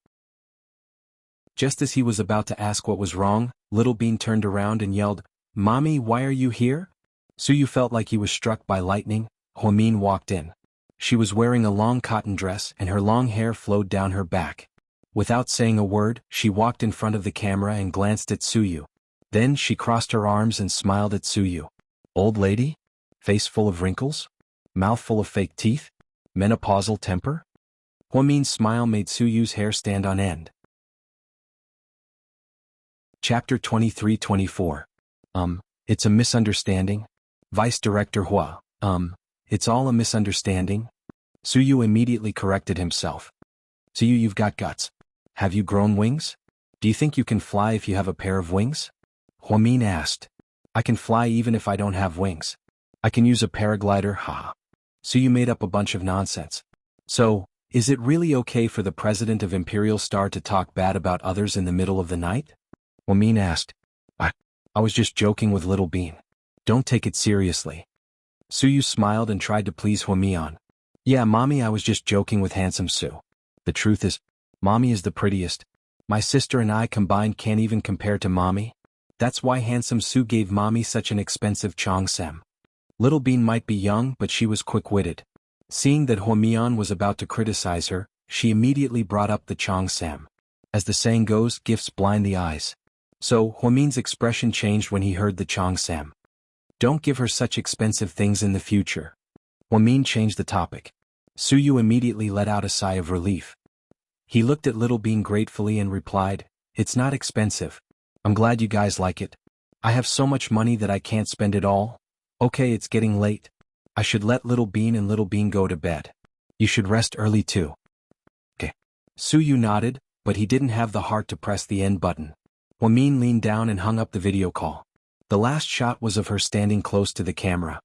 Just as he was about to ask what was wrong, Little Bean turned around and yelled, Mommy, why are you here? Su felt like he was struck by lightning. Huamin walked in. She was wearing a long cotton dress and her long hair flowed down her back. Without saying a word, she walked in front of the camera and glanced at Su. Then she crossed her arms and smiled at Su. Old lady? Face full of wrinkles? Mouth full of fake teeth? Menopausal temper? Huamin's smile made Su's hair stand on end. Chapter 23:24. It's a misunderstanding? Vice Director Hua, it's all a misunderstanding? Su immediately corrected himself. Su, you've got guts. Have you grown wings? Do you think you can fly if you have a pair of wings? Huamin asked. I can fly even if I don't have wings. I can use a paraglider, ha. Su made up a bunch of nonsense. So, is it really okay for the president of Imperial Star to talk bad about others in the middle of the night? Huamin asked. I was just joking with Little Bean. Don't take it seriously. Su smiled and tried to please Huamian. Yeah, Mommy, I was just joking with handsome Su. The truth is, Mommy is the prettiest. My sister and I combined can't even compare to Mommy. That's why handsome Su gave Mommy such an expensive cheongsam. Little Bean might be young, but she was quick-witted. Seeing that Huamian was about to criticize her, she immediately brought up the cheongsam. As the saying goes, gifts blind the eyes. So, Huamin's expression changed when he heard the cheongsam. Don't give her such expensive things in the future. Huamin changed the topic. Su immediately let out a sigh of relief. He looked at Little Bean gratefully and replied, It's not expensive. I'm glad you guys like it. I have so much money that I can't spend it all. Okay, it's getting late. I should let Little Bean and Little Bean go to bed. You should rest early too. Okay. Su nodded, but he didn't have the heart to press the end button. Huamin leaned down and hung up the video call. The last shot was of her standing close to the camera.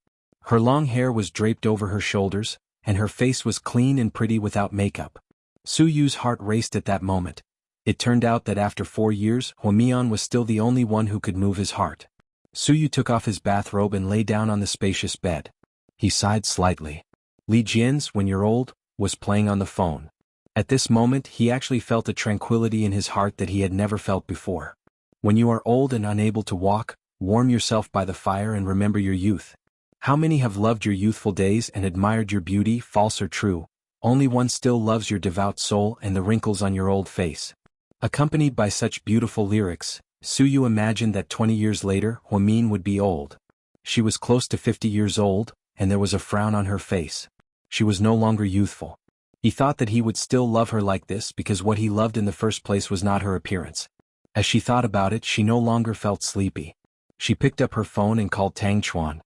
Her long hair was draped over her shoulders, and her face was clean and pretty without makeup. Suyu's heart raced at that moment. It turned out that after 4 years, Hwamian was still the only one who could move his heart. Suyu took off his bathrobe and lay down on the spacious bed. He sighed slightly. Li Jian's When You're Old was playing on the phone. At this moment he actually felt a tranquility in his heart that he had never felt before. When you are old and unable to walk, warm yourself by the fire and remember your youth. How many have loved your youthful days and admired your beauty, false or true? Only one still loves your devout soul and the wrinkles on your old face. Accompanied by such beautiful lyrics, Suyu imagined that 20 years later Hwamin would be old. She was close to 50 years old, and there was a frown on her face. She was no longer youthful. He thought that he would still love her like this because what he loved in the first place was not her appearance. As she thought about it, she no longer felt sleepy. She picked up her phone and called Tang Chuan.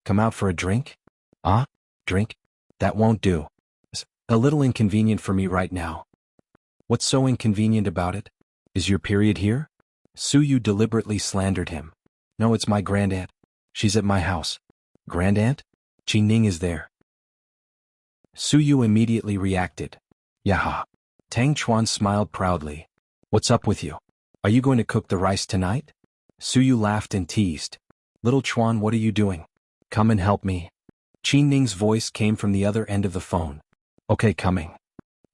Come out for a drink? Drink? That won't do. It's a little inconvenient for me right now. What's so inconvenient about it? Is your period here? Suyu deliberately slandered him. No, it's my grandaunt. She's at my house. Grandaunt? Qi Ning is there. Suyu immediately reacted. Yaha. Tang Chuan smiled proudly. What's up with you? Are you going to cook the rice tonight? Suyu laughed and teased. Little Chuan, what are you doing? Come and help me. Qi Ning's voice came from the other end of the phone. Okay, coming.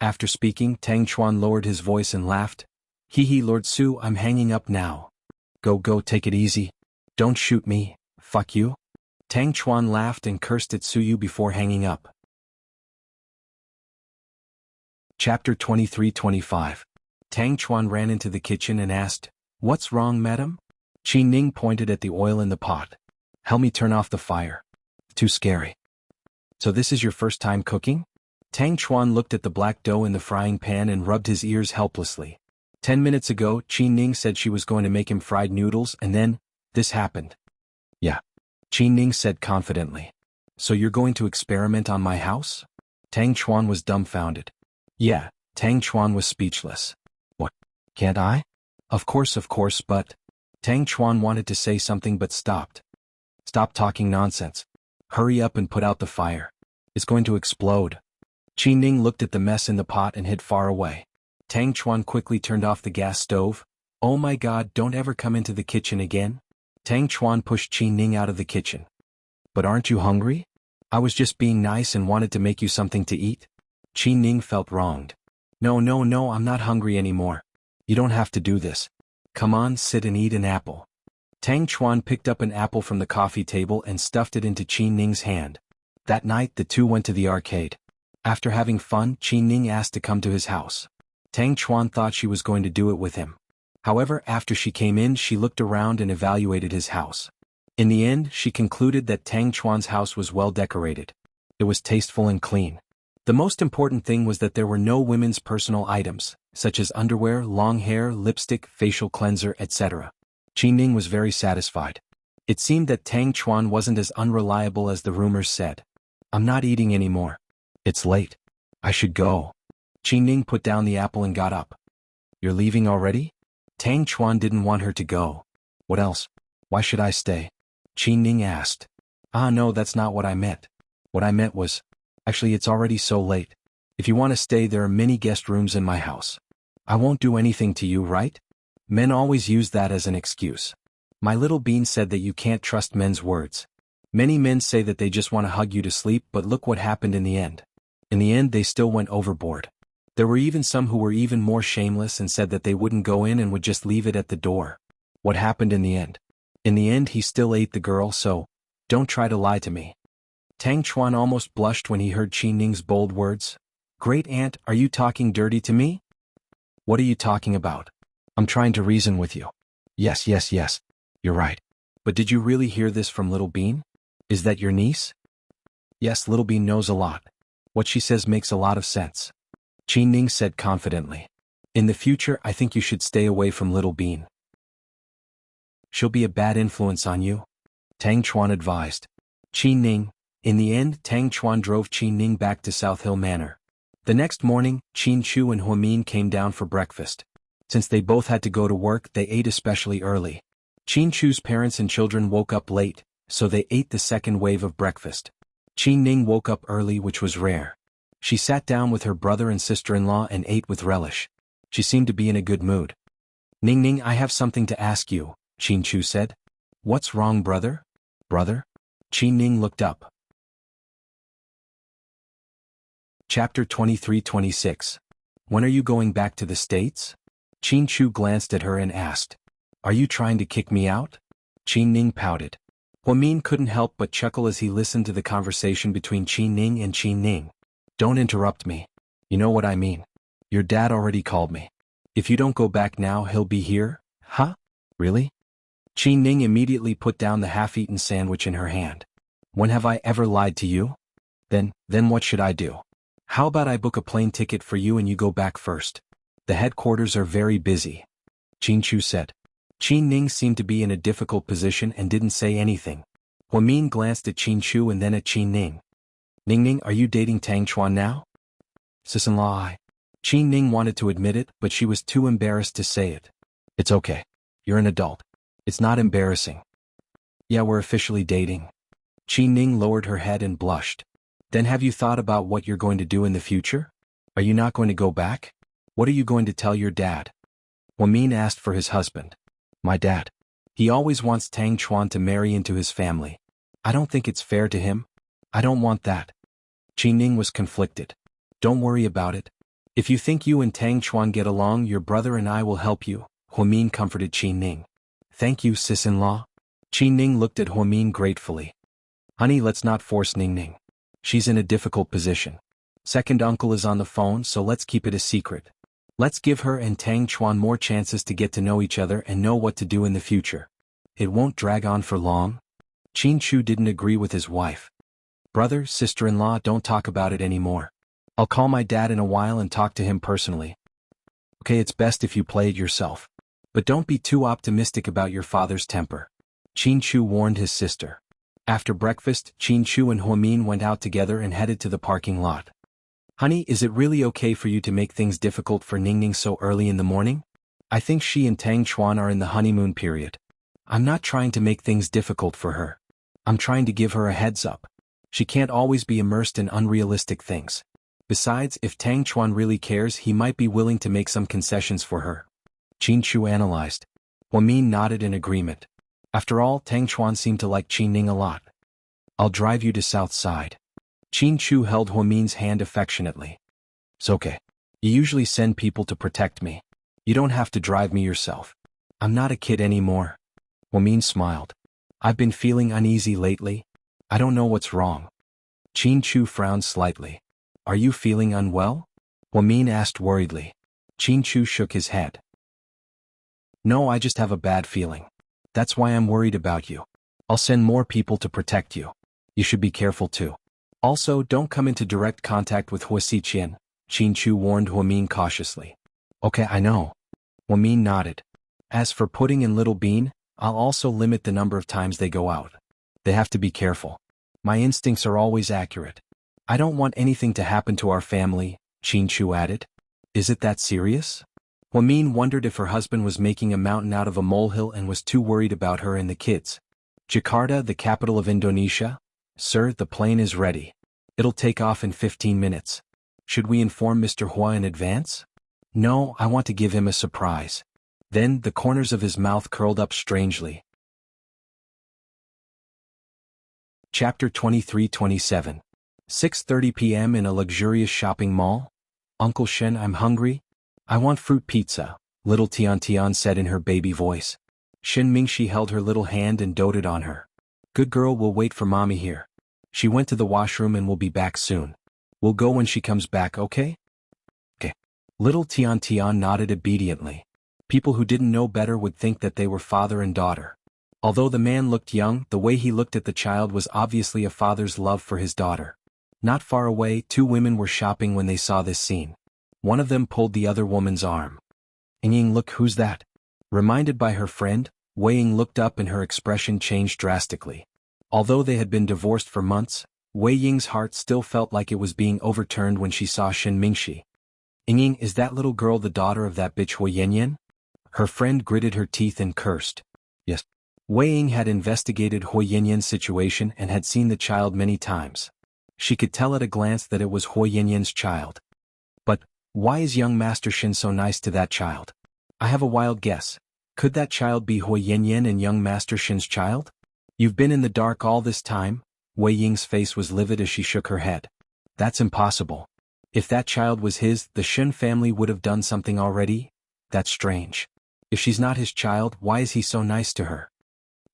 After speaking, Tang Chuan lowered his voice and laughed. Hee Lord Su, I'm hanging up now. Go, take it easy. Don't shoot me, fuck you. Tang Chuan laughed and cursed at Suyu before hanging up. Chapter 23-25. Tang Chuan ran into the kitchen and asked, What's wrong, madam? Qi Ning pointed at the oil in the pot. Help me turn off the fire. Too scary. So this is your first time cooking? Tang Chuan looked at the black dough in the frying pan and rubbed his ears helplessly. 10 minutes ago, Qi Ning said she was going to make him fried noodles and then, this happened. Yeah. Qi Ning said confidently. So you're going to experiment on my house? Tang Chuan was dumbfounded. Yeah, Tang Chuan was speechless. What? Can't I? Of course, but... Tang Chuan wanted to say something but stopped. Stop talking nonsense. Hurry up and put out the fire. It's going to explode. Qi Ning looked at the mess in the pot and hid far away. Tang Chuan quickly turned off the gas stove. Oh my god, don't ever come into the kitchen again. Tang Chuan pushed Qi Ning out of the kitchen. But aren't you hungry? I was just being nice and wanted to make you something to eat. Qi Ning felt wronged. No, I'm not hungry anymore. You don't have to do this. Come on, sit and eat an apple. Tang Chuan picked up an apple from the coffee table and stuffed it into Qi Ning's hand. That night the two went to the arcade. After having fun, Qi Ning asked to come to his house. Tang Chuan thought she was going to do it with him. However, after she came in, she looked around and evaluated his house. In the end, she concluded that Tang Chuan's house was well decorated. It was tasteful and clean. The most important thing was that there were no women's personal items, such as underwear, long hair, lipstick, facial cleanser, etc. Qi Ning was very satisfied. It seemed that Tang Chuan wasn't as unreliable as the rumors said. I'm not eating anymore. It's late. I should go. Qi Ning put down the apple and got up. You're leaving already? Tang Chuan didn't want her to go. What else? Why should I stay? Qi Ning asked. No, that's not what I meant. What I meant was, actually it's already so late. If you want to stay, there are many guest rooms in my house. I won't do anything to you, right? Men always use that as an excuse. My little bean said that you can't trust men's words. Many men say that they just want to hug you to sleep, but look what happened in the end. In the end, they still went overboard. There were even some who were even more shameless and said that they wouldn't go in and would just leave it at the door. What happened in the end? In the end, he still ate the girl, so don't try to lie to me. Tang Chuan almost blushed when he heard Qi Ning's bold words. Great aunt, are you talking dirty to me? What are you talking about? I'm trying to reason with you. Yes. You're right. But did you really hear this from Little Bean? Is that your niece? Yes, Little Bean knows a lot. What she says makes a lot of sense. Qi Ning said confidently. In the future, I think you should stay away from Little Bean. She'll be a bad influence on you. Tang Chuan advised. Qi Ning. In the end, Tang Chuan drove Qi Ning back to South Hill Manor. The next morning, Qin Chu and Huamin came down for breakfast. Since they both had to go to work, they ate especially early. Qin Chu's parents and children woke up late, so they ate the second wave of breakfast. Qin Ning woke up early, which was rare. She sat down with her brother and sister-in-law and ate with relish. She seemed to be in a good mood. Ning Ning, I have something to ask you, Qin Chu said. What's wrong, brother? Brother? Qin Ning looked up. Chapter 23-26. When are you going back to the States? Qin Chu glanced at her and asked. Are you trying to kick me out? Qin Ning pouted. Huamin couldn't help but chuckle as he listened to the conversation between Qin Ning and Qin Ning. Don't interrupt me. You know what I mean. Your dad already called me. If you don't go back now, he'll be here? Huh? Really? Qin Ning immediately put down the half-eaten sandwich in her hand. When have I ever lied to you? Then what should I do? How about I book a plane ticket for you and you go back first? The headquarters are very busy, Qin Chu said. Qin Ning seemed to be in a difficult position and didn't say anything. Huamin glanced at Qin Chu and then at Qin Ning. Ning Ning, are you dating Tang Chuan now? Sis-in-law, Qin Ning wanted to admit it, but she was too embarrassed to say it. It's okay. You're an adult. It's not embarrassing. Yeah, we're officially dating. Qin Ning lowered her head and blushed. Then have you thought about what you're going to do in the future? Are you not going to go back? What are you going to tell your dad? Huamin asked for his husband. My dad. He always wants Tang Chuan to marry into his family. I don't think it's fair to him. I don't want that. Qin Ning was conflicted. Don't worry about it. If you think you and Tang Chuan get along, your brother and I will help you, Huamin comforted Qin Ning. Thank you, sis-in-law. Qin Ning looked at Huamin gratefully. Honey, let's not force Ning Ning. She's in a difficult position. Second uncle is on the phone, so let's keep it a secret. Let's give her and Tang Chuan more chances to get to know each other and know what to do in the future. It won't drag on for long. Qin Chu didn't agree with his wife. Brother, sister-in-law, don't talk about it anymore. I'll call my dad in a while and talk to him personally. Okay, it's best if you play it yourself. But don't be too optimistic about your father's temper. Qin Chu warned his sister. After breakfast, Qin Chu and Huamin went out together and headed to the parking lot. Honey, is it really okay for you to make things difficult for Ning Ning so early in the morning? I think she and Tang Chuan are in the honeymoon period. I'm not trying to make things difficult for her. I'm trying to give her a heads up. She can't always be immersed in unrealistic things. Besides, if Tang Chuan really cares, he might be willing to make some concessions for her. Qin Chu analyzed. Huamin nodded in agreement. After all, Tang Chuan seemed to like Qin Ning a lot. I'll drive you to South Side. Qin Chu held Huamin's hand affectionately. It's okay. You usually send people to protect me. You don't have to drive me yourself. I'm not a kid anymore. Huamin smiled. I've been feeling uneasy lately. I don't know what's wrong. Qin Chu frowned slightly. Are you feeling unwell? Huamin asked worriedly. Qin Chu shook his head. No, I just have a bad feeling. That's why I'm worried about you. I'll send more people to protect you. You should be careful too. Also, don't come into direct contact with Hua Xiqian, Qin Chu warned Huamin cautiously. Okay, I know. Huamin nodded. As for Pudding and Little Bean, I'll also limit the number of times they go out. They have to be careful. My instincts are always accurate. I don't want anything to happen to our family, Qin Chu added. Is it that serious? Huamin wondered if her husband was making a mountain out of a molehill and was too worried about her and the kids. Jakarta, the capital of Indonesia? Sir, the plane is ready. It'll take off in 15 minutes. Should we inform Mr. Hua in advance? No, I want to give him a surprise. Then, the corners of his mouth curled up strangely. Chapter 23-27. 6:30 p.m. in a luxurious shopping mall? Uncle Shen, I'm hungry. I want fruit pizza, little Tian Tian said in her baby voice. Shen Mingxi held her little hand and doted on her. Good girl, we'll wait for mommy here. She went to the washroom and will be back soon. We'll go when she comes back, okay? Okay. Little Tian Tian nodded obediently. People who didn't know better would think that they were father and daughter. Although the man looked young, the way he looked at the child was obviously a father's love for his daughter. Not far away, two women were shopping when they saw this scene. One of them pulled the other woman's arm. Ying, look, who's that? Reminded by her friend, Wei Ying looked up and her expression changed drastically. Although they had been divorced for months, Wei Ying's heart still felt like it was being overturned when she saw Shen Mingxi. Ying, is that little girl the daughter of that bitch Hua Yanyan? Her friend gritted her teeth and cursed. Yes. Wei Ying had investigated Hui Yanyan's situation and had seen the child many times. She could tell at a glance that it was Hui Yanyan's child. But, why is young Master Shin so nice to that child? I have a wild guess. Could that child be Hui Yanyan and young Master Shin's child? You've been in the dark all this time? Wei Ying's face was livid as she shook her head. That's impossible. If that child was his, the Shin family would have done something already? That's strange. If she's not his child, why is he so nice to her?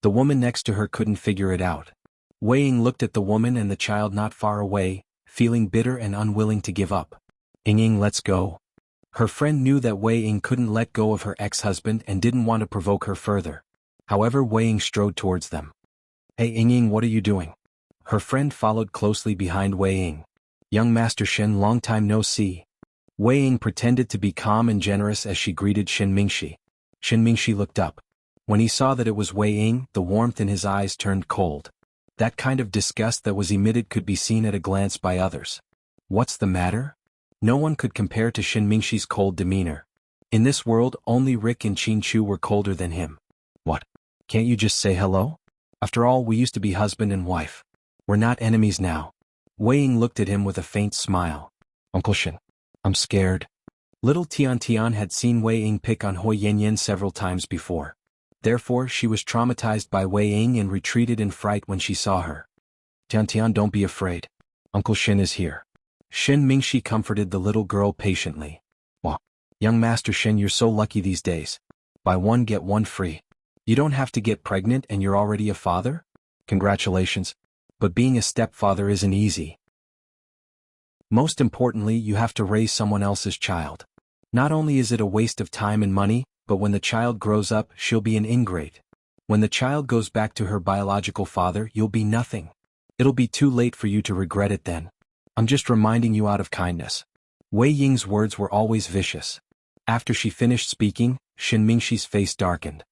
The woman next to her couldn't figure it out. Wei Ying looked at the woman and the child not far away, feeling bitter and unwilling to give up. Ying, let's go. Her friend knew that Wei Ying couldn't let go of her ex-husband and didn't want to provoke her further. However, Wei Ying strode towards them. Hey Ying, what are you doing? Her friend followed closely behind Wei Ying. Young Master Shin, long time no see. Wei Ying pretended to be calm and generous as she greeted Shin Mingxi. Shin Mingxi looked up. When he saw that it was Wei Ying, the warmth in his eyes turned cold. That kind of disgust that was emitted could be seen at a glance by others. What's the matter? No one could compare to Shin Mingxi's cold demeanor. In this world, only Rick and Qin Chu were colder than him. What? Can't you just say hello? After all, we used to be husband and wife. We're not enemies now. Wei Ying looked at him with a faint smile. Uncle Shin, I'm scared. Little Tian Tian had seen Wei Ying pick on Hui Yanyan several times before. Therefore, she was traumatized by Wei Ying and retreated in fright when she saw her. Tian Tian, don't be afraid. Uncle Shin is here. Shin Mingxi comforted the little girl patiently. Wow. Young Master Shin, you're so lucky these days. Buy one get one free. You don't have to get pregnant and you're already a father? Congratulations. But being a stepfather isn't easy. Most importantly, you have to raise someone else's child. Not only is it a waste of time and money, but when the child grows up, she'll be an ingrate. When the child goes back to her biological father, you'll be nothing. It'll be too late for you to regret it then. I'm just reminding you out of kindness. Wei Ying's words were always vicious. After she finished speaking, Shin Mingxi's face darkened.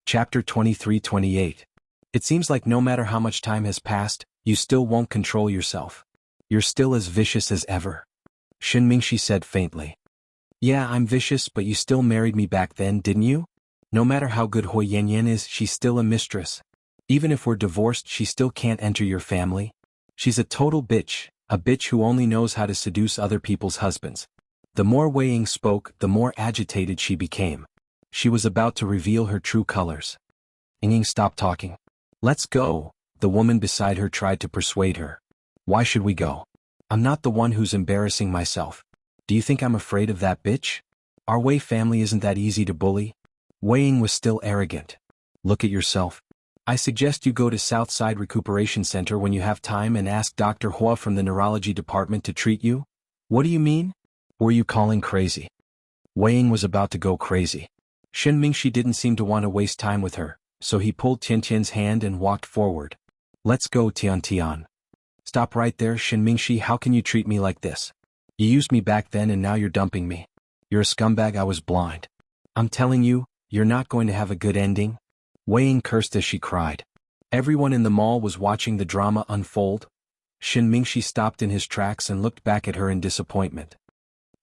Chapter 23-28. It seems like no matter how much time has passed, you still won't control yourself. You're still as vicious as ever. Shin Mingxi said faintly. Yeah, I'm vicious, but you still married me back then, didn't you? No matter how good Hui Yanyan is, she's still a mistress. Even if we're divorced, she still can't enter your family. She's a total bitch, a bitch who only knows how to seduce other people's husbands. The more Wei Ying spoke, the more agitated she became. She was about to reveal her true colors. Ying, stop talking. Let's go, the woman beside her tried to persuade her. Why should we go? I'm not the one who's embarrassing myself. Do you think I'm afraid of that bitch? Our Wei family isn't that easy to bully. Wei Ying was still arrogant. Look at yourself. I suggest you go to Southside Recuperation Center when you have time and ask Dr. Hua from the neurology department to treat you. What do you mean? Were you calling crazy? Wei Ying was about to go crazy. Shin Mingxi didn't seem to want to waste time with her, so he pulled Tian Tian's hand and walked forward. Let's go, Tian Tian. Stop right there, Shin Mingxi, how can you treat me like this? You used me back then and now you're dumping me. You're a scumbag, I was blind. I'm telling you, you're not going to have a good ending. Wei Ying cursed as she cried. Everyone in the mall was watching the drama unfold. Shin Mingxi stopped in his tracks and looked back at her in disappointment.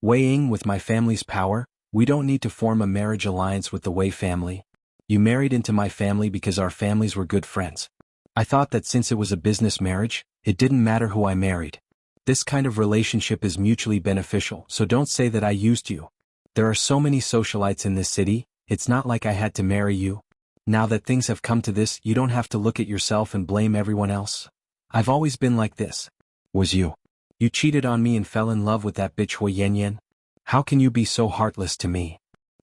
Wei Ying, with my family's power, we don't need to form a marriage alliance with the Wei family. You married into my family because our families were good friends. I thought that since it was a business marriage, it didn't matter who I married. This kind of relationship is mutually beneficial, so don't say that I used you. There are so many socialites in this city, it's not like I had to marry you. Now that things have come to this, you don't have to look at yourself and blame everyone else. I've always been like this. Was you? You cheated on me and fell in love with that bitch Hui Yanyan? How can you be so heartless to me?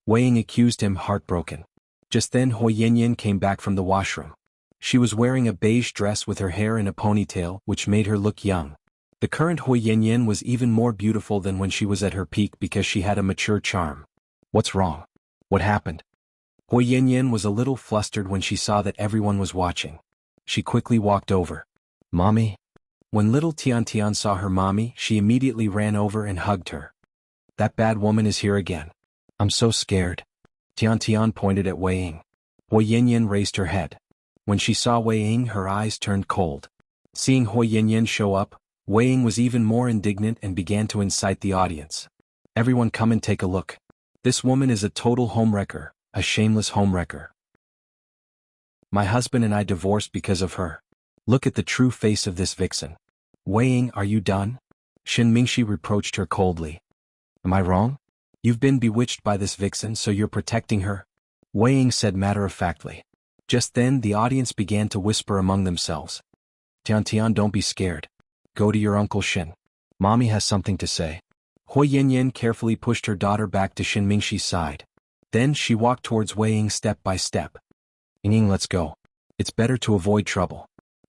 Wei Ying accused him, heartbroken. Just then Hui Yanyan came back from the washroom. She was wearing a beige dress with her hair in a ponytail, which made her look young. The current Hui Yanyan was even more beautiful than when she was at her peak because she had a mature charm. What's wrong? What happened? Hui Yanyan was a little flustered when she saw that everyone was watching. She quickly walked over. Mommy? When little Tian Tian saw her mommy, she immediately ran over and hugged her. That bad woman is here again. I'm so scared. Tian Tian pointed at Wei Ying. Hui Yanyan raised her head. When she saw Wei Ying, her eyes turned cold. Seeing Hui Yanyan show up, Wei Ying was even more indignant and began to incite the audience. Everyone come and take a look. This woman is a total homewrecker. A shameless homewrecker. My husband and I divorced because of her. Look at the true face of this vixen. Wei Ying, are you done? Shen Mingxi reproached her coldly. Am I wrong? You've been bewitched by this vixen, so you're protecting her? Wei Ying said matter-of-factly. Just then the audience began to whisper among themselves. Tian, don't be scared. Go to your Uncle Shen. Mommy has something to say. Hui Yanyan carefully pushed her daughter back to Shen Mingxi's side. Then she walked towards Wei Ying step by step. Ying, let's go. It's better to avoid trouble.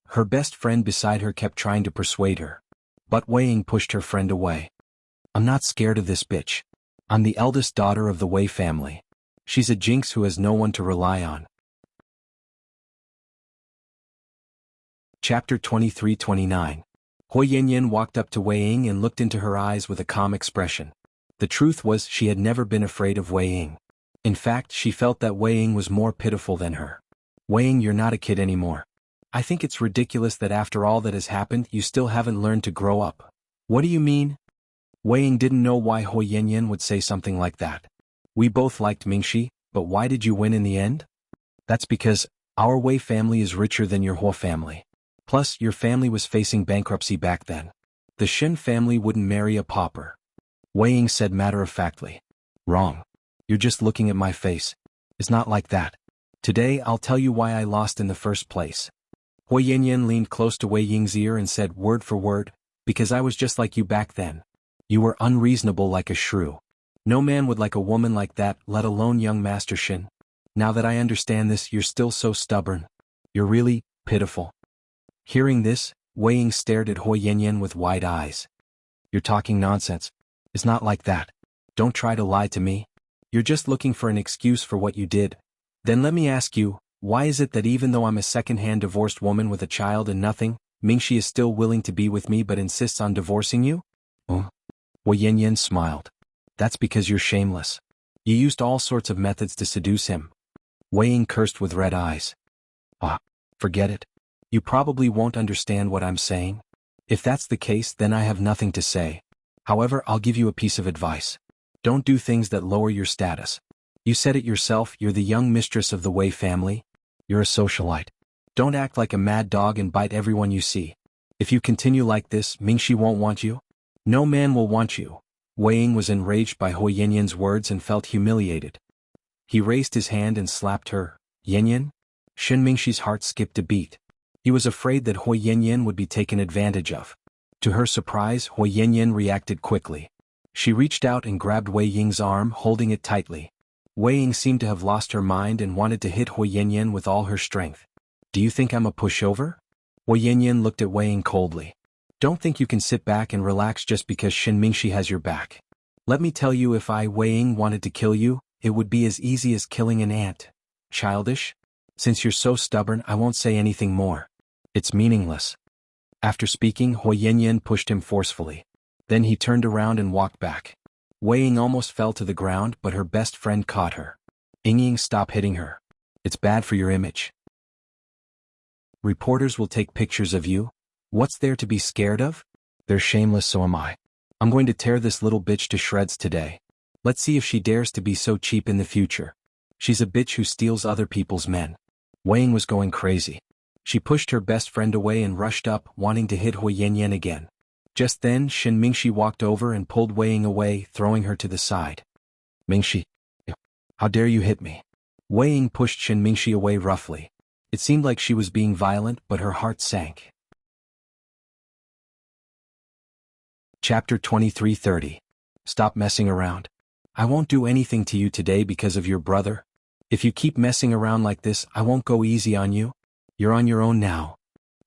Her best friend beside her kept trying to persuade her. But Wei Ying pushed her friend away. I'm not scared of this bitch. I'm the eldest daughter of the Wei family. She's a jinx who has no one to rely on. Chapter 23-29. Hui Yanyan walked up to Wei Ying and looked into her eyes with a calm expression. The truth was she had never been afraid of Wei Ying. In fact, she felt that Wei Ying was more pitiful than her. Wei Ying, you're not a kid anymore. I think it's ridiculous that after all that has happened, you still haven't learned to grow up. What do you mean? Wei Ying didn't know why Hui Yanyan would say something like that. We both liked Mingxi, but why did you win in the end? That's because our Wei family is richer than your Huo family. Plus, your family was facing bankruptcy back then. The Shen family wouldn't marry a pauper. Wei Ying said matter-of-factly. Wrong. You're just looking at my face. It's not like that. Today I'll tell you why I lost in the first place. Hui Yanyan leaned close to Wei Ying's ear and said word for word, because I was just like you back then. You were unreasonable like a shrew. No man would like a woman like that, let alone young Master Shen. Now that I understand this, you're still so stubborn. You're really pitiful. Hearing this, Wei Ying stared at Hui Yanyan with wide eyes. You're talking nonsense. It's not like that. Don't try to lie to me. You're just looking for an excuse for what you did. Then let me ask you, why is it that even though I'm a second-hand divorced woman with a child and nothing, Mingxi is still willing to be with me but insists on divorcing you? Oh. Hui Yanyan smiled. That's because you're shameless. You used all sorts of methods to seduce him. Wei Ying cursed with red eyes. Forget it. You probably won't understand what I'm saying. If that's the case, then I have nothing to say. However, I'll give you a piece of advice. Don't do things that lower your status. You said it yourself, you're the young mistress of the Wei family. You're a socialite. Don't act like a mad dog and bite everyone you see. If you continue like this, Mingxi won't want you. No man will want you. Wei Ying was enraged by Hui Yanyan's words and felt humiliated. He raised his hand and slapped her. Yanyan? Shen Mingxi's heart skipped a beat. He was afraid that Hui Yanyan would be taken advantage of. To her surprise, Hui Yanyan reacted quickly. She reached out and grabbed Wei Ying's arm, holding it tightly. Wei Ying seemed to have lost her mind and wanted to hit Hui Yanyan with all her strength. Do you think I'm a pushover? Hui Yanyan looked at Wei Ying coldly. Don't think you can sit back and relax just because Shen Mingxi has your back. Let me tell you, if I, Wei Ying, wanted to kill you, it would be as easy as killing an ant. Childish? Since you're so stubborn, I won't say anything more. It's meaningless. After speaking, Hui Yanyan pushed him forcefully. Then he turned around and walked back. Wei Ying almost fell to the ground, but her best friend caught her. Ying, stop hitting her. It's bad for your image. Reporters will take pictures of you. What's there to be scared of? They're shameless, so am I. I'm going to tear this little bitch to shreds today. Let's see if she dares to be so cheap in the future. She's a bitch who steals other people's men. Wei Ying was going crazy. She pushed her best friend away and rushed up, wanting to hit Hui Yanyan again. Just then, Shen Mingxi walked over and pulled Wei Ying away, throwing her to the side. Mingxi, how dare you hit me? Wei Ying pushed Shen Mingxi away roughly. It seemed like she was being violent, but her heart sank. Chapter 23-30. Stop messing around. I won't do anything to you today because of your brother. If you keep messing around like this, I won't go easy on you. You're on your own now.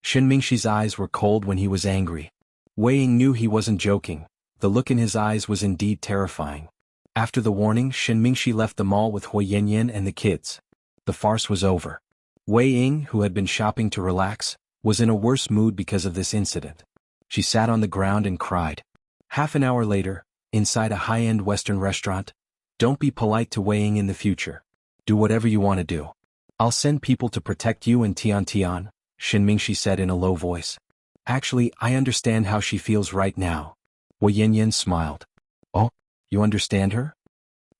Shen Mingxi's eyes were cold when he was angry. Wei Ying knew he wasn't joking. The look in his eyes was indeed terrifying. After the warning, Shen Mingxi left the mall with Hui Yanyan and the kids. The farce was over. Wei Ying, who had been shopping to relax, was in a worse mood because of this incident. She sat on the ground and cried. Half an hour later, inside a high-end Western restaurant. Don't be polite to Wei Ying in the future. Do whatever you want to do. I'll send people to protect you and Tian, Shen Mingxi said in a low voice. Actually, I understand how she feels right now. Hui Yanyan smiled. Oh, you understand her?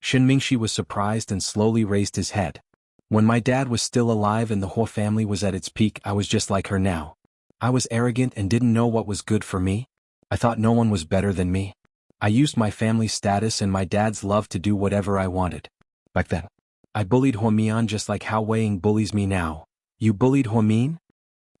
Shen Mingshi was surprised and slowly raised his head. When my dad was still alive and the Huo family was at its peak, I was just like her now. I was arrogant and didn't know what was good for me. I thought no one was better than me. I used my family's status and my dad's love to do whatever I wanted. Back then, I bullied Huomian just like how Wei Ying bullies me now. You bullied Huomin?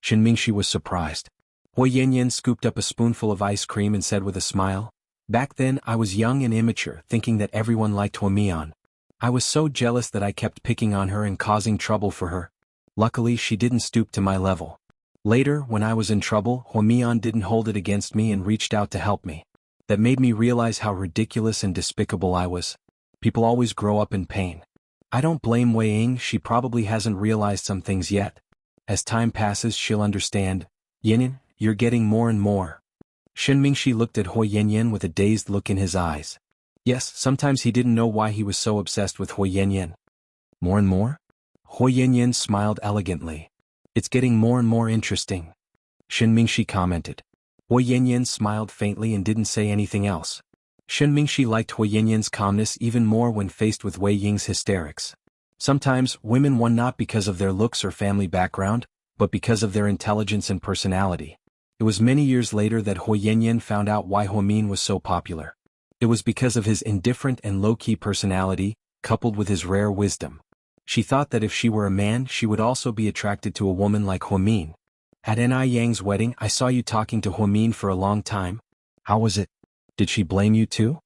Shen Mingshi was surprised. Huo Yanyan scooped up a spoonful of ice cream and said with a smile, "Back then I was young and immature, thinking that everyone liked Huomian. I was so jealous that I kept picking on her and causing trouble for her. Luckily she didn't stoop to my level. Later, when I was in trouble, Huomian didn't hold it against me and reached out to help me. That made me realize how ridiculous and despicable I was. People always grow up in pain. I don't blame Wei Ying, she probably hasn't realized some things yet. As time passes she'll understand. Yanyan, you're getting more and more." Shen Mingshi looked at Huo Yanyan with a dazed look in his eyes. Yes, sometimes he didn't know why he was so obsessed with Huo Yanyan. More and more? Huo Yanyan smiled elegantly. "It's getting more and more interesting," Shen Mingshi commented. Huo Yanyan smiled faintly and didn't say anything else. Shen Mingshi liked Huo Yanyan's calmness even more when faced with Wei Ying's hysterics. Sometimes, women won not because of their looks or family background, but because of their intelligence and personality. It was many years later that Huo Yanyan found out why Huomin was so popular. It was because of his indifferent and low-key personality, coupled with his rare wisdom. She thought that if she were a man she would also be attracted to a woman like Huomin. "At Ni Yang's wedding I saw you talking to Huomin for a long time. How was it? Did she blame you too?"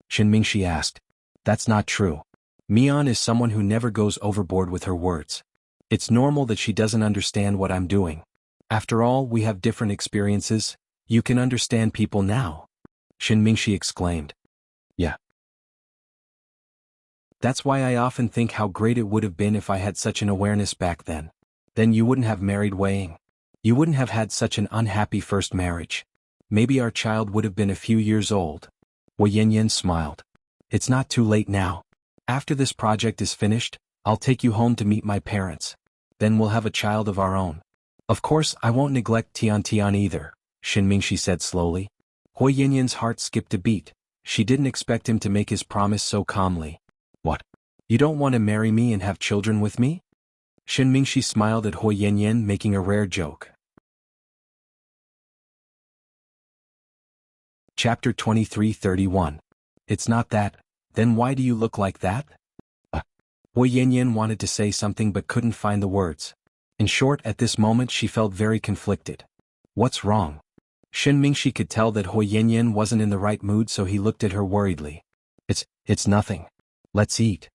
Shen Mingshi asked. "That's not true. Mian is someone who never goes overboard with her words. It's normal that she doesn't understand what I'm doing. After all, we have different experiences. You can understand people now," Shen Mingshi exclaimed. "Yeah. That's why I often think how great it would have been if I had such an awareness back then. Then you wouldn't have married Wei Ying. You wouldn't have had such an unhappy first marriage. Maybe our child would have been a few years old." Huo Yanyan smiled. "It's not too late now. After this project is finished, I'll take you home to meet my parents. Then we'll have a child of our own. Of course I won't neglect Tian Tian either," Shen Mingshi said slowly. Huo Yanyan's heart skipped a beat. She didn't expect him to make his promise so calmly. "What? You don't want to marry me and have children with me?" Shen Mingshi smiled at Huo Yanyan, making a rare joke. Chapter 23:31. "It's not that. Then why do you look like that?" Huo Yanyan wanted to say something but couldn't find the words. In short, at this moment she felt very conflicted. What's wrong? Shen Mingshi could tell that Huo Yanyan wasn't in the right mood, so he looked at her worriedly. It's nothing. Let's eat."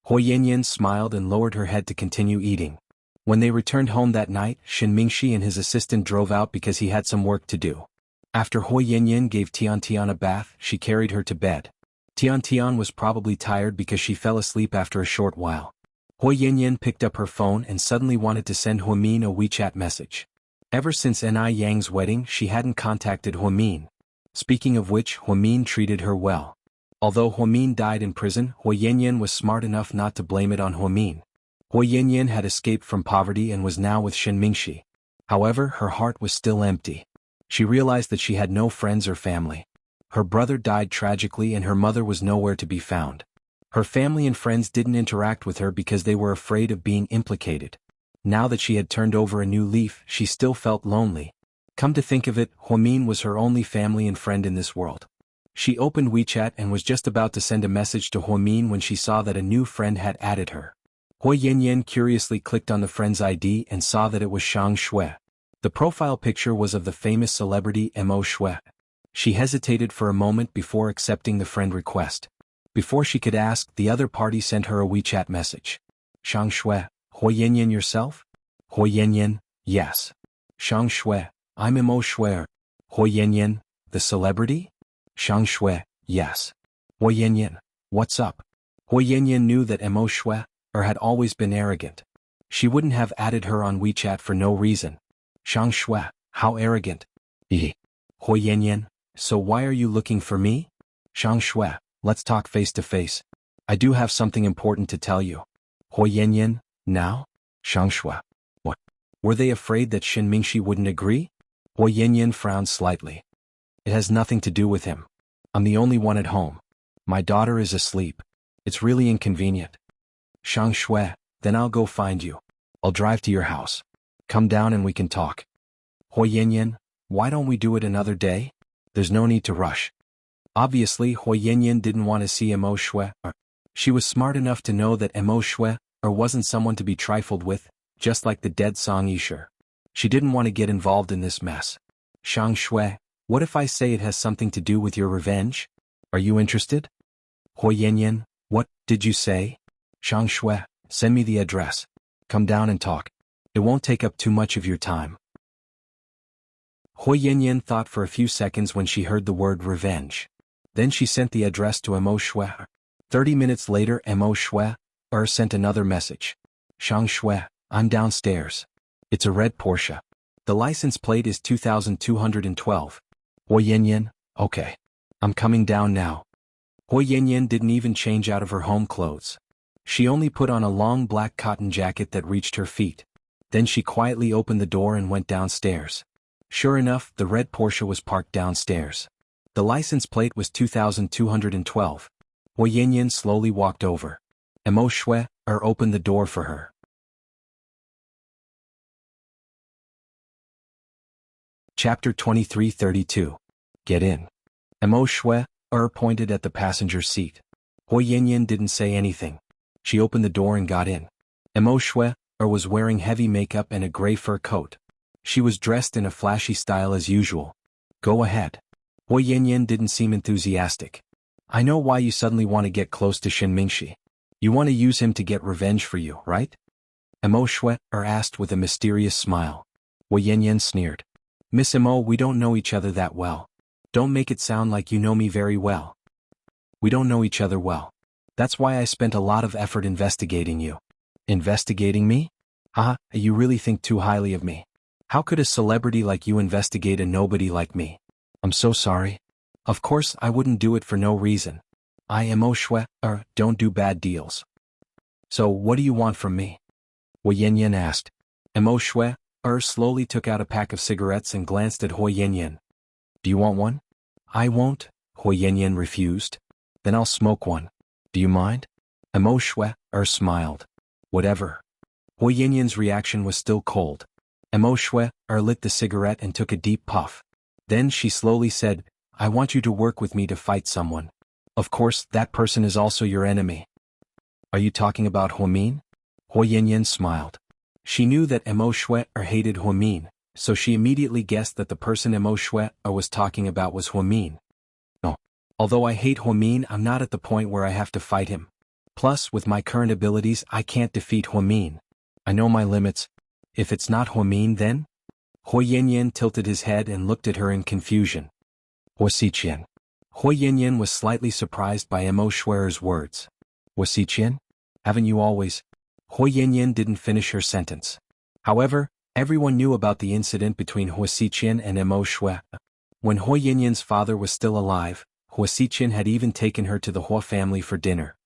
Huo Yanyan smiled and lowered her head to continue eating. When they returned home that night, Shen Mingshi and his assistant drove out because he had some work to do. After Huo Yanyan gave Tian Tian a bath, she carried her to bed. Tian Tian was probably tired because she fell asleep after a short while. Huo Yanyan picked up her phone and suddenly wanted to send Huomin a WeChat message. Ever since Ni Yang's wedding she hadn't contacted Huomin. Speaking of which, Huomin treated her well. Although Huomin died in prison, Huo Yanyan was smart enough not to blame it on Huomin. Huo Yanyan had escaped from poverty and was now with Shen Mingshi. However, her heart was still empty. She realized that she had no friends or family. Her brother died tragically and her mother was nowhere to be found. Her family and friends didn't interact with her because they were afraid of being implicated. Now that she had turned over a new leaf, she still felt lonely. Come to think of it, Huomin was her only family and friend in this world. She opened WeChat and was just about to send a message to Huomin when she saw that a new friend had added her. Huo Yanyan curiously clicked on the friend's ID and saw that it was Shang Shui. The profile picture was of the famous celebrity Mo Shui. She hesitated for a moment before accepting the friend request. Before she could ask, the other party sent her a WeChat message. "Shang Shui, Huo Yanyan yourself?" Huo Yanyan, "Yes." "Shang Shui, I'm Mo Shui." Huo Yanyan, "The celebrity?" Shang Shui, "Yes." Huo Yanyan, "What's up?" Huo Yanyan knew that Mo Shui had always been arrogant. She wouldn't have added her on WeChat for no reason. Shang Shui, "How arrogant?" Huo Yanyan, "So why are you looking for me?" Shang Shui, "Let's talk face to face. I do have something important to tell you." Huo Yanyan, "Now?" Shang Shui, "What? Were they afraid that Shen Mingshi wouldn't agree?" Huo Yanyan frowned slightly. "It has nothing to do with him. I'm the only one at home. My daughter is asleep. It's really inconvenient. Shang Shui, then I'll go find you. I'll drive to your house. Come down and we can talk. Hui Yanyan, why don't we do it another day? There's no need to rush. Obviously, Hui Yanyan didn't want to see Mo Shui. She was smart enough to know that Mo Shui wasn't someone to be trifled with, just like the dead Song Yisher. She didn't want to get involved in this mess. Shang Shui, what if I say it has something to do with your revenge? Are you interested? Hui Yanyan, what did you say? Shang Shui, send me the address. Come down and talk. It won't take up too much of your time. Hui Yanyan thought for a few seconds when she heard the word revenge. Then she sent the address to Mo Shui. 30 minutes later, Mo Shui sent another message. Shang Shui, I'm downstairs. It's a red Porsche. The license plate is 2212. Hui Yanyan, okay. I'm coming down now. Hui Yanyan didn't even change out of her home clothes. She only put on a long black cotton jacket that reached her feet. Then she quietly opened the door and went downstairs. Sure enough, the red Porsche was parked downstairs. The license plate was 2212. Hui Yanyan slowly walked over. Mo Shui opened the door for her. Chapter 2332. Get in. Mo Shui pointed at the passenger seat. Hui Yanyan didn't say anything. She opened the door and got in. Mo Shui was wearing heavy makeup and a gray fur coat. She was dressed in a flashy style as usual. Go ahead. Hui Yanyan didn't seem enthusiastic. I know why you suddenly want to get close to Shin Mingxi. You want to use him to get revenge for you, right? Mo Shui asked with a mysterious smile. Hui Yanyan sneered. Miss Mo, we don't know each other that well. Don't make it sound like you know me very well. We don't know each other well. That's why I spent a lot of effort investigating you. Investigating me? You really think too highly of me. How could a celebrity like you investigate a nobody like me? I'm so sorry. Of course I wouldn't do it for no reason. I am Mo Shui, don't do bad deals. So what do you want from me? Hui Yanyan asked. Mo Shui slowly took out a pack of cigarettes and glanced at Hui Yanyan. Do you want one? I won't, Hui Yanyan refused. Then I'll smoke one. Do you mind? Mo Shui smiled. Whatever. Hui Yanyan's reaction was still cold. Mo Shui lit the cigarette and took a deep puff. Then she slowly said, I want you to work with me to fight someone. Of course, that person is also your enemy. Are you talking about Huamin? Hui Yanyan smiled. She knew that Mo Shui hated Huamin, so she immediately guessed that the person Mo Shui was talking about was Huamin. No. Although I hate Huamin, I'm not at the point where I have to fight him. Plus, with my current abilities, I can't defeat Huamin. I know my limits. If it's not Huamin, then? Hui Yanyan tilted his head and looked at her in confusion. Huasiqian. Hui Yanyan was slightly surprised by Mo Shui's words. Huasiqian? Haven't you always? Hui Yanyan didn't finish her sentence. However, everyone knew about the incident between Huasiqian and Mo Shui. When Hui Yanyan's father was still alive, Huasiqian had even taken her to the Hua family for dinner.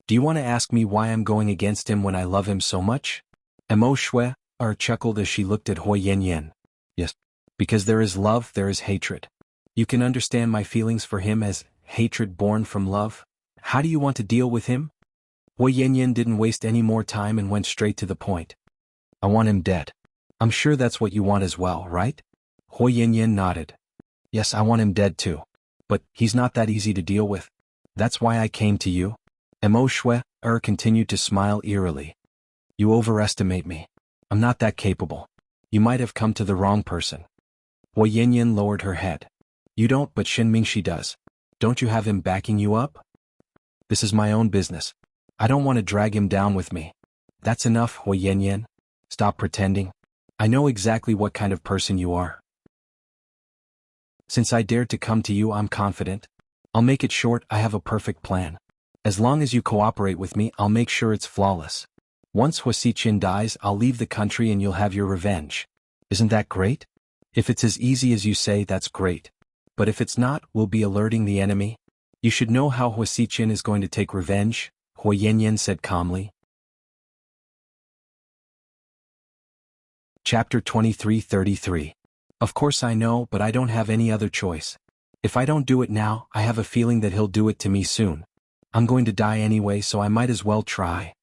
Do you want to ask me why I'm going against him when I love him so much? Mo Shui chuckled as she looked at Hui Yanyan. Yes. Because there is love, there is hatred. You can understand my feelings for him as hatred born from love. How do you want to deal with him? Hui Yanyan didn't waste any more time and went straight to the point. I want him dead. I'm sure that's what you want as well, right? Hui Yanyan nodded. Yes, I want him dead too. But he's not that easy to deal with. That's why I came to you. Mo Shui continued to smile eerily. You overestimate me. I'm not that capable. You might have come to the wrong person. Hui Yanyan lowered her head. You don't, but Shin Mingxi does. Don't you have him backing you up? This is my own business. I don't want to drag him down with me. That's enough, Hui Yanyan. Stop pretending. I know exactly what kind of person you are. Since I dared to come to you, I'm confident. I'll make it short, I have a perfect plan. As long as you cooperate with me, I'll make sure it's flawless. Once Huasiqian dies, I'll leave the country and you'll have your revenge. Isn't that great? If it's as easy as you say, that's great. But if it's not, we'll be alerting the enemy. You should know how Huasiqian is going to take revenge, Hui Yanyan said calmly. Chapter 2333. Of course I know, but I don't have any other choice. If I don't do it now, I have a feeling that he'll do it to me soon. I'm going to die anyway, so I might as well try.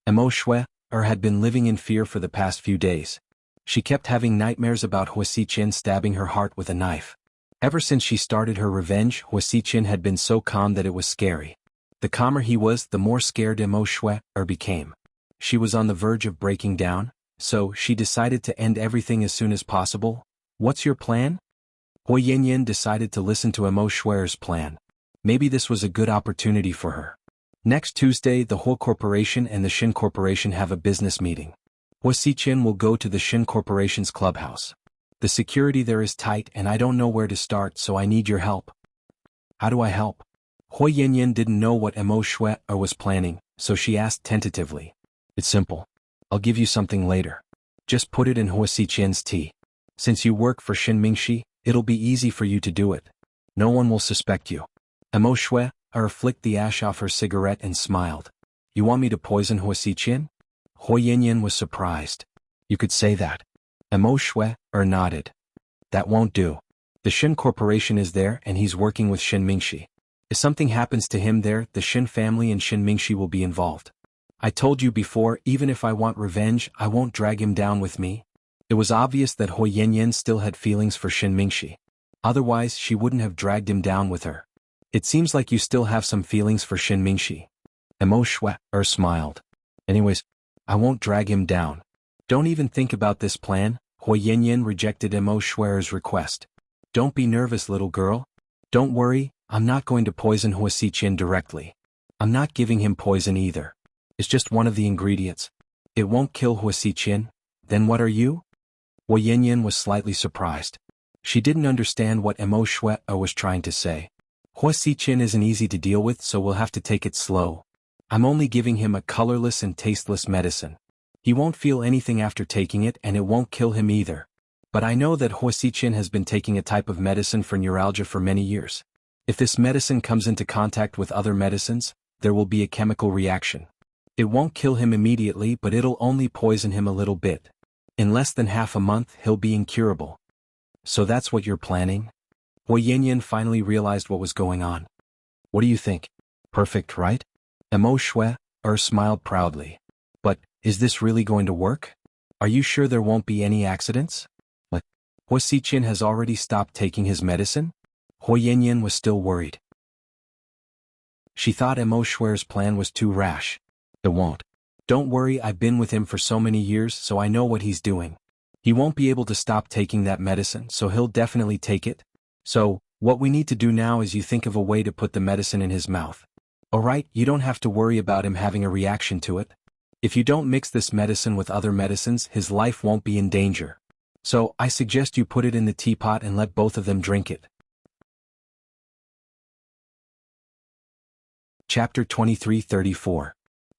Immerse had been living in fear for the past few days. She kept having nightmares about Hua Xiqin stabbing her heart with a knife. Ever since she started her revenge, Hua Xiqin had been so calm that it was scary. The calmer he was, the more scared Immerse became. She was on the verge of breaking down, so she decided to end everything as soon as possible. What's your plan? Hua Yanyan decided to listen to Immerse's plan. Maybe this was a good opportunity for her. Next Tuesday, the Hua Corporation and the Shin Corporation have a business meeting. Hua Xiqin will go to the Shin Corporation's clubhouse. The security there is tight and I don't know where to start, so I need your help. How do I help? Hua Yanyan didn't know what Immerse was planning, so she asked tentatively. It's simple. I'll give you something later. Just put it in Hua Xiqin's tea. Since you work for Shin Mingxi, it'll be easy for you to do it. No one will suspect you. Immerse flicked the ash off her cigarette and smiled. You want me to poison Hua Xiqin? Hua Yanyan was surprised. You could say that. Immerse nodded. That won't do. The Shin Corporation is there and he's working with Shin Mingxi. If something happens to him there, the Shin family and Shin Mingxi will be involved. I told you before, even if I want revenge, I won't drag him down with me. It was obvious that Hua Yanyan still had feelings for Shin Mingxi. Otherwise, she wouldn't have dragged him down with her. It seems like you still have some feelings for Shin Mingxi. Immerse smiled. Anyways, I won't drag him down. Don't even think about this plan. Hua Yanyan rejected Immerse's request. Don't be nervous, little girl. Don't worry, I'm not going to poison Hua Xiqin directly. I'm not giving him poison either. It's just one of the ingredients. It won't kill Hua Xiqin. Then what are you? Hua Yanyan was slightly surprised. She didn't understand what Immerse was trying to say. Hua Xiqin isn't easy to deal with, so we'll have to take it slow. I'm only giving him a colorless and tasteless medicine. He won't feel anything after taking it and it won't kill him either. But I know that Hua Xiqin has been taking a type of medicine for neuralgia for many years. If this medicine comes into contact with other medicines, there will be a chemical reaction. It won't kill him immediately, but it'll only poison him a little bit. In less than half a month, he'll be incurable. So that's what you're planning? Hua Yanyan finally realized what was going on. What do you think? Perfect, right? Immerse smiled proudly. But, is this really going to work? Are you sure there won't be any accidents? What? Hua Xiqin has already stopped taking his medicine? Hua Yanyan was still worried. She thought Immerse's plan was too rash. It won't. Don't worry, I've been with him for so many years, so I know what he's doing. He won't be able to stop taking that medicine, so he'll definitely take it. So, what we need to do now is you think of a way to put the medicine in his mouth. Alright, you don't have to worry about him having a reaction to it. If you don't mix this medicine with other medicines, his life won't be in danger. So, I suggest you put it in the teapot and let both of them drink it. Chapter 23:34.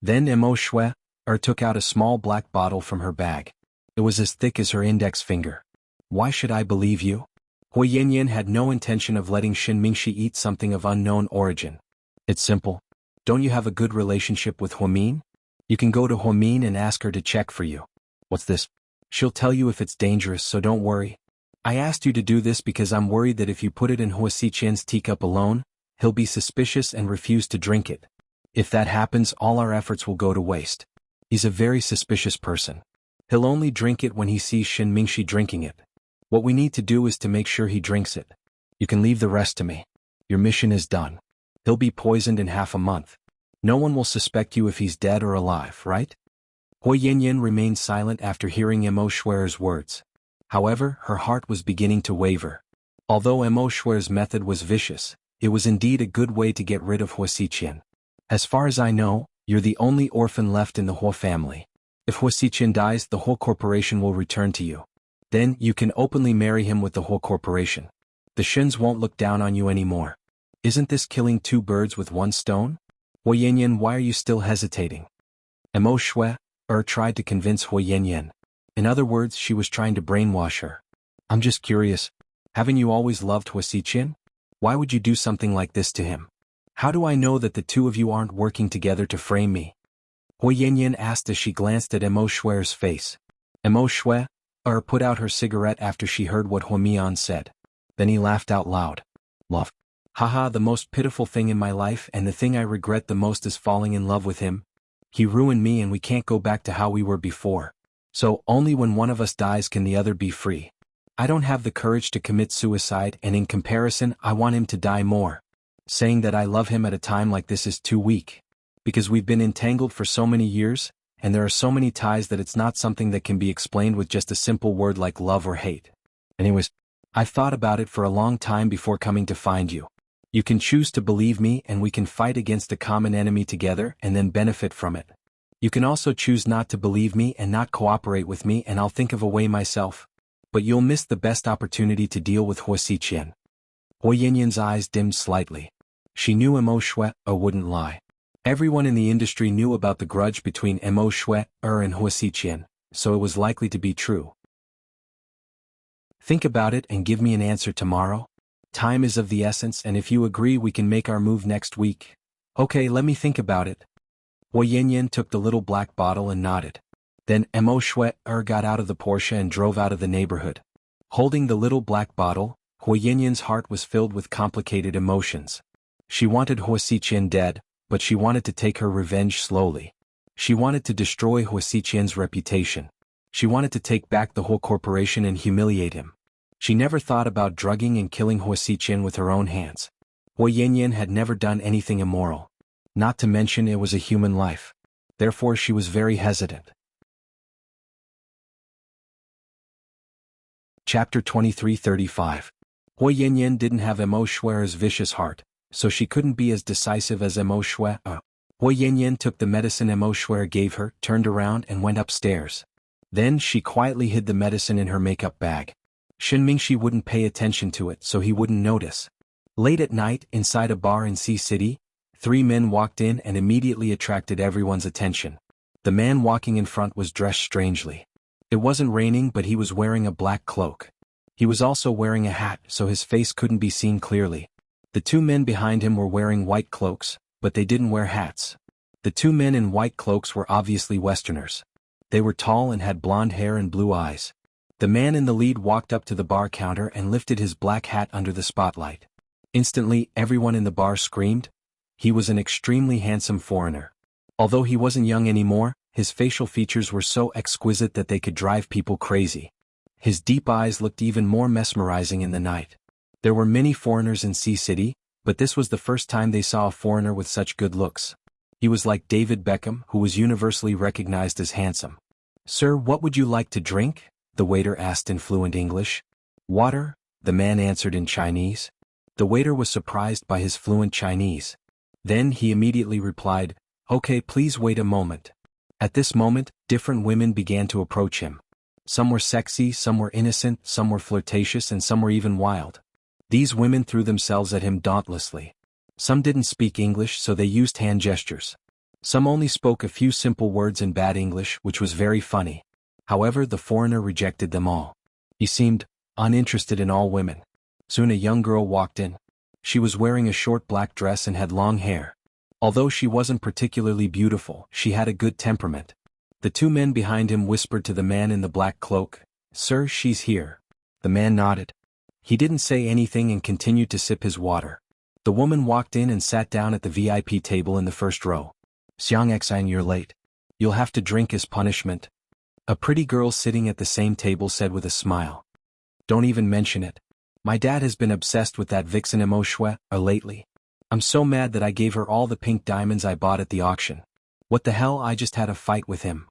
Then Immerse took out a small black bottle from her bag. It was as thick as her index finger. Why should I believe you? Hua Yanyan had no intention of letting Shin Mingxi eat something of unknown origin. It's simple. Don't you have a good relationship with Huamin? You can go to Huamin and ask her to check for you. What's this? She'll tell you if it's dangerous, so don't worry. I asked you to do this because I'm worried that if you put it in Hua Xiqin's teacup alone, he'll be suspicious and refuse to drink it. If that happens, all our efforts will go to waste. He's a very suspicious person. He'll only drink it when he sees Shin Mingxi drinking it. What we need to do is to make sure he drinks it. You can leave the rest to me. Your mission is done. He'll be poisoned in half a month. No one will suspect you if he's dead or alive, right? Hua Yanyan remained silent after hearing Immerse's words. However, her heart was beginning to waver. Although Immerse's method was vicious, it was indeed a good way to get rid of Hua Xiqin. As far as I know, you're the only orphan left in the Hua family. If Hua Xiqin dies, the Hua Corporation will return to you. Then, you can openly marry him with the Hua Corporation. The Shins won't look down on you anymore. Isn't this killing two birds with one stone? Hua Yanyan, why are you still hesitating? Immerse tried to convince Hua Yanyan. In other words, she was trying to brainwash her. I'm just curious. Haven't you always loved Hua Xiqin? Why would you do something like this to him? How do I know that the two of you aren't working together to frame me? Hua Yanyan asked as she glanced at Immerse's face. Immerse put out her cigarette after she heard what Hua Mian said. Then he laughed out loud. Love. Haha, the most pitiful thing in my life and the thing I regret the most is falling in love with him. He ruined me and we can't go back to how we were before. So, only when one of us dies can the other be free. I don't have the courage to commit suicide and in comparison I want him to die more. Saying that I love him at a time like this is too weak. Because we've been entangled for so many years, and there are so many ties that it's not something that can be explained with just a simple word like love or hate. Anyways, I've thought about it for a long time before coming to find you. You can choose to believe me and we can fight against a common enemy together and then benefit from it. You can also choose not to believe me and not cooperate with me and I'll think of a way myself. But you'll miss the best opportunity to deal with Hua Xiqian. Hua Yinyan's eyes dimmed slightly. She knew Mo Shui wouldn't lie. Everyone in the industry knew about the grudge between Mo Shui and Hua Xiqian, so it was likely to be true. Think about it and give me an answer tomorrow. Time is of the essence and if you agree we can make our move next week. Okay, let me think about it. Hua Yinyan took the little black bottle and nodded. Then Mo Shui got out of the Porsche and drove out of the neighborhood. Holding the little black bottle, Hua Yinyan's heart was filled with complicated emotions. She wanted Hua Xiqian dead, but she wanted to take her revenge slowly. She wanted to destroy Hua Xiqian's reputation. She wanted to take back the whole corporation and humiliate him. She never thought about drugging and killing Hua Xiqian with her own hands. Hua Yinyan had never done anything immoral. Not to mention it was a human life. Therefore she was very hesitant. Chapter 23:35. Hua Yinyan didn't have Mo Shui's vicious heart, so she couldn't be as decisive as Mo Shui. Hua Yinyan took the medicine Mo Shui gave her, turned around and went upstairs. Then she quietly hid the medicine in her makeup bag. Shen Mingshi wouldn't pay attention to it so he wouldn't notice. Late at night, inside a bar in Sea City, 3 men walked in and immediately attracted everyone's attention. The man walking in front was dressed strangely. It wasn't raining but he was wearing a black cloak. He was also wearing a hat so his face couldn't be seen clearly. The 2 men behind him were wearing white cloaks, but they didn't wear hats. The 2 men in white cloaks were obviously Westerners. They were tall and had blonde hair and blue eyes. The man in the lead walked up to the bar counter and lifted his black hat under the spotlight. Instantly, everyone in the bar screamed. He was an extremely handsome foreigner. Although he wasn't young anymore, his facial features were so exquisite that they could drive people crazy. His deep eyes looked even more mesmerizing in the night. There were many foreigners in Sea City, but this was the first time they saw a foreigner with such good looks. He was like David Beckham, who was universally recognized as handsome. "Sir, what would you like to drink?" the waiter asked in fluent English. "Water," the man answered in Chinese. The waiter was surprised by his fluent Chinese. Then he immediately replied, "Okay, please wait a moment." At this moment, different women began to approach him. Some were sexy, some were innocent, some were flirtatious and some were even wild. These women threw themselves at him dauntlessly. Some didn't speak English so they used hand gestures. Some only spoke a few simple words in bad English, which was very funny. However, the foreigner rejected them all. He seemed uninterested in all women. Soon a young girl walked in. She was wearing a short black dress and had long hair. Although she wasn't particularly beautiful, she had a good temperament. The 2 men behind him whispered to the man in the black cloak, "Sir, she's here." The man nodded. He didn't say anything and continued to sip his water. The woman walked in and sat down at the VIP table in the first row. "Xiang Xang, you're late. You'll have to drink as punishment." A pretty girl sitting at the same table said with a smile. "Don't even mention it. My dad has been obsessed with that vixen Mo Shui lately. I'm so mad that I gave her all the pink diamonds I bought at the auction. What the hell, I just had a fight with him."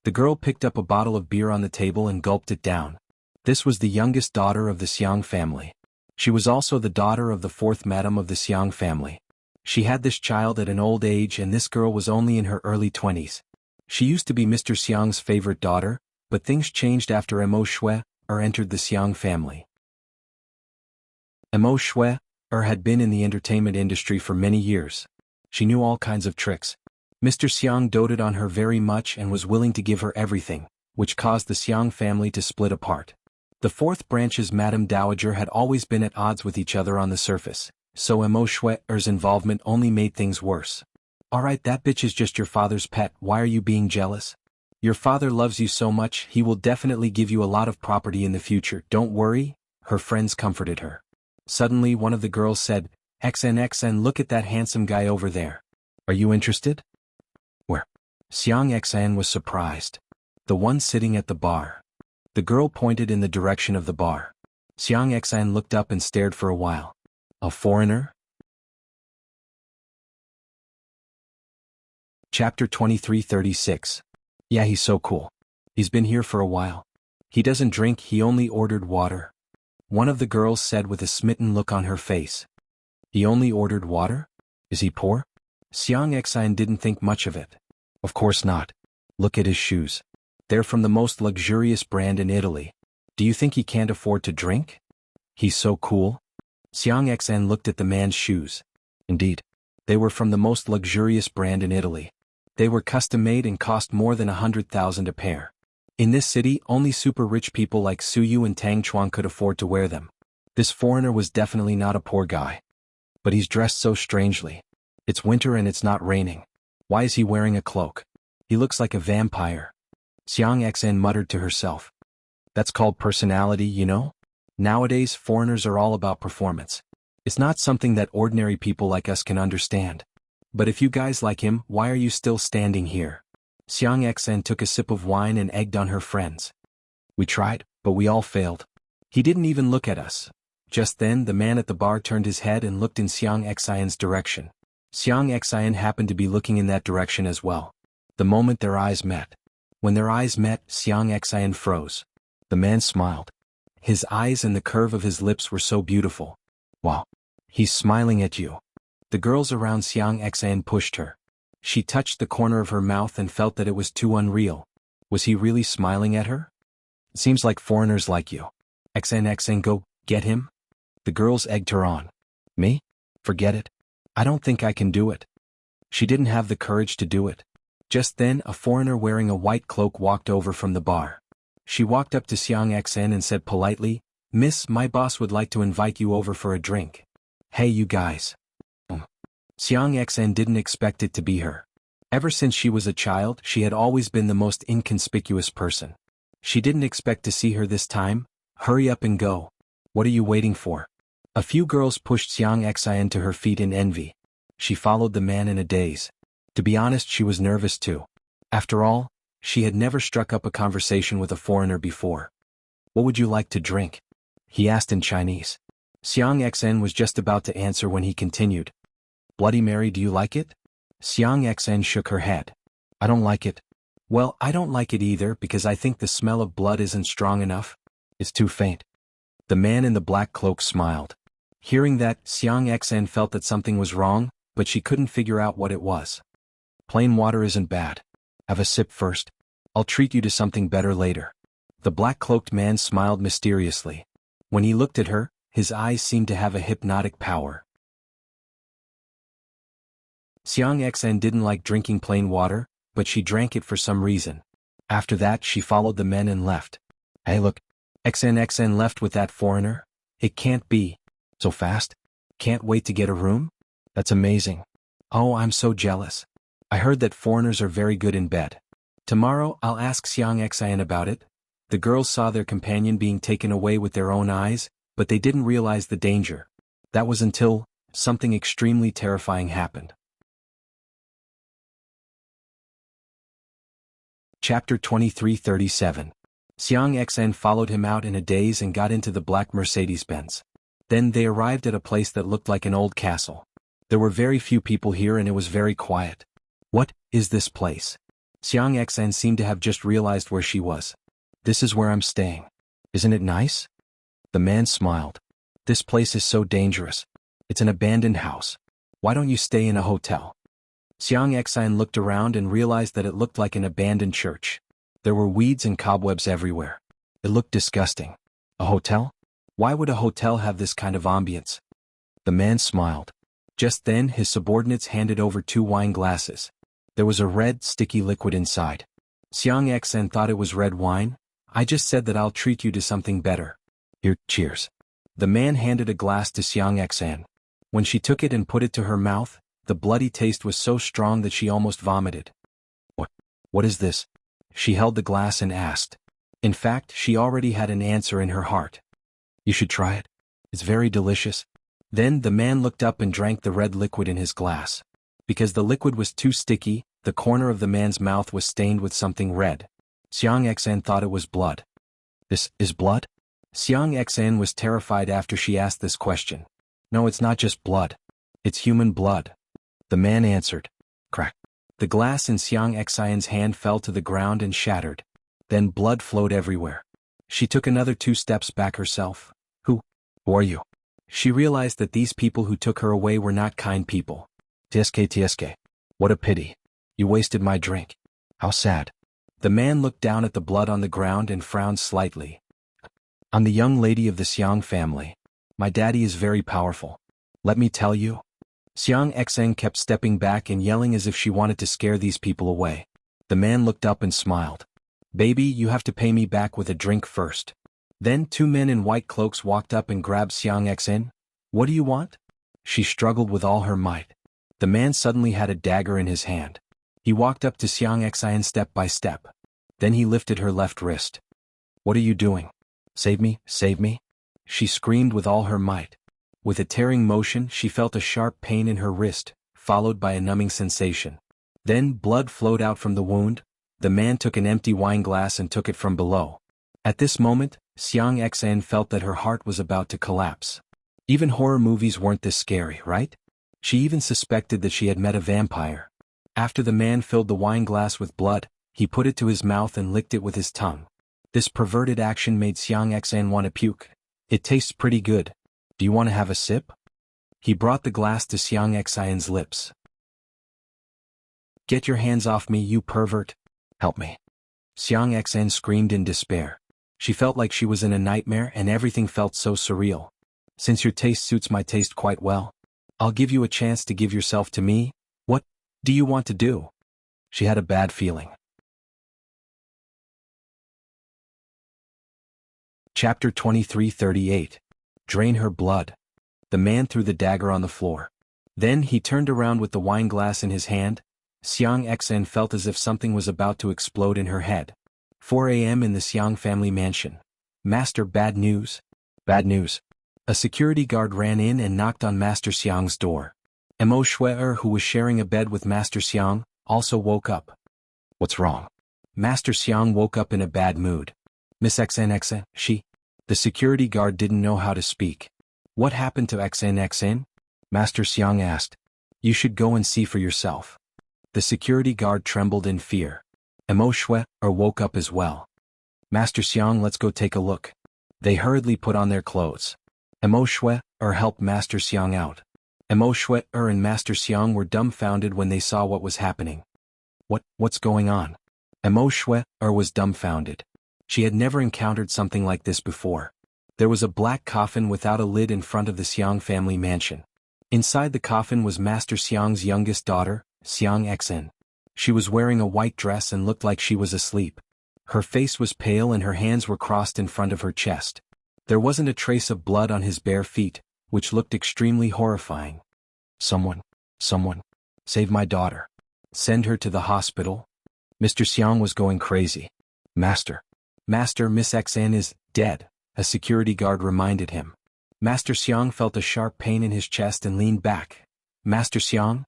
The girl picked up a bottle of beer on the table and gulped it down. This was the youngest daughter of the Xiang family. She was also the daughter of the 4th madam of the Xiang family. She had this child at an old age and this girl was only in her early 20s. She used to be Mr. Xiang's favorite daughter, but things changed after Mo Shui entered the Xiang family. Mo Shui had been in the entertainment industry for many years. She knew all kinds of tricks. Mr. Xiang doted on her very much and was willing to give her everything, which caused the Xiang family to split apart. The 4th branch's Madame Dowager had always been at odds with each other on the surface, so Mo Shui's involvement only made things worse. "Alright, that bitch is just your father's pet, why are you being jealous? Your father loves you so much, he will definitely give you a lot of property in the future, don't worry," her friends comforted her. Suddenly one of the girls said, XNXN, look at that handsome guy over there. Are you interested? Where? Xiang Xan was surprised. The one sitting at the bar. The girl pointed in the direction of the bar. Xiang Xan looked up and stared for a while. A foreigner? Chapter 23:36. Yeah, he's so cool. He's been here for a while. He doesn't drink, he only ordered water. One of the girls said with a smitten look on her face. He only ordered water? Is he poor? Xiang Xan didn't think much of it. Of course not. Look at his shoes. They're from the most luxurious brand in Italy. Do you think he can't afford to drink? He's so cool. Xiang Xan looked at the man's shoes. Indeed. They were from the most luxurious brand in Italy. They were custom-made and cost more than 100,000 a pair. In this city, only super rich people like Su Yu and Tang Chuan could afford to wear them. This foreigner was definitely not a poor guy. But he's dressed so strangely. It's winter and it's not raining. Why is he wearing a cloak? He looks like a vampire. Xiang Xan muttered to herself. That's called personality, you know? Nowadays, foreigners are all about performance. It's not something that ordinary people like us can understand. But if you guys like him, why are you still standing here? Xiang Xan took a sip of wine and egged on her friends. We tried, but we all failed. He didn't even look at us. Just then, the man at the bar turned his head and looked in Xiang Xian's direction. Xiang Xian happened to be looking in that direction as well. The moment their eyes met. When their eyes met, Xiang Xian froze. The man smiled. His eyes and the curve of his lips were so beautiful. Wow. He's smiling at you. The girls around Xiang Xan pushed her. She touched the corner of her mouth and felt that it was too unreal. Was he really smiling at her? It seems like foreigners like you. XN go, get him? The girls egged her on. Me? Forget it. I don't think I can do it. She didn't have the courage to do it. Just then, a foreigner wearing a white cloak walked over from the bar. She walked up to Xiang Xan and said politely, Miss, my boss would like to invite you over for a drink. Hey you guys. Xiang Xan didn't expect it to be her. Ever since she was a child, she had always been the most inconspicuous person. She didn't expect to see her this time. Hurry up and go. What are you waiting for? A few girls pushed Xiang Xan to her feet in envy. She followed the man in a daze. To be honest, she was nervous too. After all, she had never struck up a conversation with a foreigner before. What would you like to drink? He asked in Chinese. Xiang Xan was just about to answer when he continued. Bloody Mary, do you like it? Xiang Xan shook her head. I don't like it. Well, I don't like it either because I think the smell of blood isn't strong enough. It's too faint. The man in the black cloak smiled. Hearing that, Xiang Xan felt that something was wrong, but she couldn't figure out what it was. Plain water isn't bad. Have a sip first. I'll treat you to something better later. The black-cloaked man smiled mysteriously. When he looked at her, his eyes seemed to have a hypnotic power. Xiang Xan didn't like drinking plain water, but she drank it for some reason. After that, she followed the men and left. Hey look, XN left with that foreigner? It can't be. So fast? Can't wait to get a room? That's amazing. Oh, I'm so jealous. I heard that foreigners are very good in bed. Tomorrow, I'll ask Xiang Xan about it. The girls saw their companion being taken away with their own eyes, but they didn't realize the danger. That was until something extremely terrifying happened. Chapter 23:37. Xiang Xan followed him out in a daze and got into the black Mercedes-Benz. Then they arrived at a place that looked like an old castle. There were very few people here and it was very quiet. What is this place? Xiang Xan seemed to have just realized where she was. This is where I'm staying. Isn't it nice? The man smiled. This place is so dangerous. It's an abandoned house. Why don't you stay in a hotel? Xiang Xan looked around and realized that it looked like an abandoned church. There were weeds and cobwebs everywhere. It looked disgusting. A hotel? Why would a hotel have this kind of ambience? The man smiled. Just then, his subordinates handed over 2 wine glasses. There was a red, sticky liquid inside. Xiang Xan thought it was red wine. I just said that I'll treat you to something better. Here, cheers. The man handed a glass to Xiang Xan. When she took it and put it to her mouth, the bloody taste was so strong that she almost vomited. What is this? She held the glass and asked. In fact, she already had an answer in her heart. You should try it. It's very delicious. Then the man looked up and drank the red liquid in his glass. Because the liquid was too sticky, the corner of the man's mouth was stained with something red. Xiang Xan thought it was blood. This is blood? Xiang Xan was terrified after she asked this question. No, it's not just blood. It's human blood. The man answered. Crack. The glass in Xiang Xan's hand fell to the ground and shattered. Then blood flowed everywhere. She took another 2 steps back herself. Who are you? She realized that these people who took her away were not kind people. TSK. What a pity. You wasted my drink. How sad. The man looked down at the blood on the ground and frowned slightly. I'm the young lady of the Xiang family. My daddy is very powerful. Let me tell you. Xiang Xen kept stepping back and yelling as if she wanted to scare these people away. The man looked up and smiled. Baby, you have to pay me back with a drink first. Then 2 men in white cloaks walked up and grabbed Xiang Xen. What do you want? She struggled with all her might. The man suddenly had a dagger in his hand. He walked up to Xiang Xen step by step. Then he lifted her left wrist. What are you doing? Save me, save me. She screamed with all her might. With a tearing motion, she felt a sharp pain in her wrist, followed by a numbing sensation. Then blood flowed out from the wound. The man took an empty wine glass and took it from below. At this moment, Xiang Xan felt that her heart was about to collapse. Even horror movies weren't this scary, right? She even suspected that she had met a vampire. After the man filled the wine glass with blood, he put it to his mouth and licked it with his tongue. This perverted action made Xiang Xan want to puke. It tastes pretty good. Do you want to have a sip? He brought the glass to Xiang Xan's lips. Get your hands off me, you pervert. Help me. Xiang Xan screamed in despair. She felt like she was in a nightmare and everything felt so surreal. Since your taste suits my taste quite well, I'll give you a chance to give yourself to me. What do you want to do? She had a bad feeling. Chapter 23:38. Drain her blood. The man threw the dagger on the floor. Then he turned around with the wine glass in his hand. Xiang Xen felt as if something was about to explode in her head. 4 a.m. in the Xiang family mansion. Master, bad news. Bad news. A security guard ran in and knocked on Master Xiang's door. Mo Shuer, who was sharing a bed with Master Xiang, also woke up. What's wrong? Master Xiang woke up in a bad mood. Miss Xen, she. The security guard didn't know how to speak. What happened to Xen? Master Xiang asked. You should go and see for yourself. The security guard trembled in fear. Mo Shuer woke up as well. Master Xiang, let's go take a look. They hurriedly put on their clothes. Mo Shuer helped Master Xiang out. Mo Shuer and Master Xiang were dumbfounded when they saw what was happening. What's going on? Mo Shuer was dumbfounded. She had never encountered something like this before. There was a black coffin without a lid in front of the Xiang family mansion. Inside the coffin was Master Xiang's youngest daughter, Xiang Xen. She was wearing a white dress and looked like she was asleep. Her face was pale and her hands were crossed in front of her chest. There wasn't a trace of blood on his bare feet, which looked extremely horrifying. Someone, save my daughter. Send her to the hospital. Mr. Xiang was going crazy. Master, Miss Xen is dead, a security guard reminded him. Master Xiang felt a sharp pain in his chest and leaned back. Master Xiang,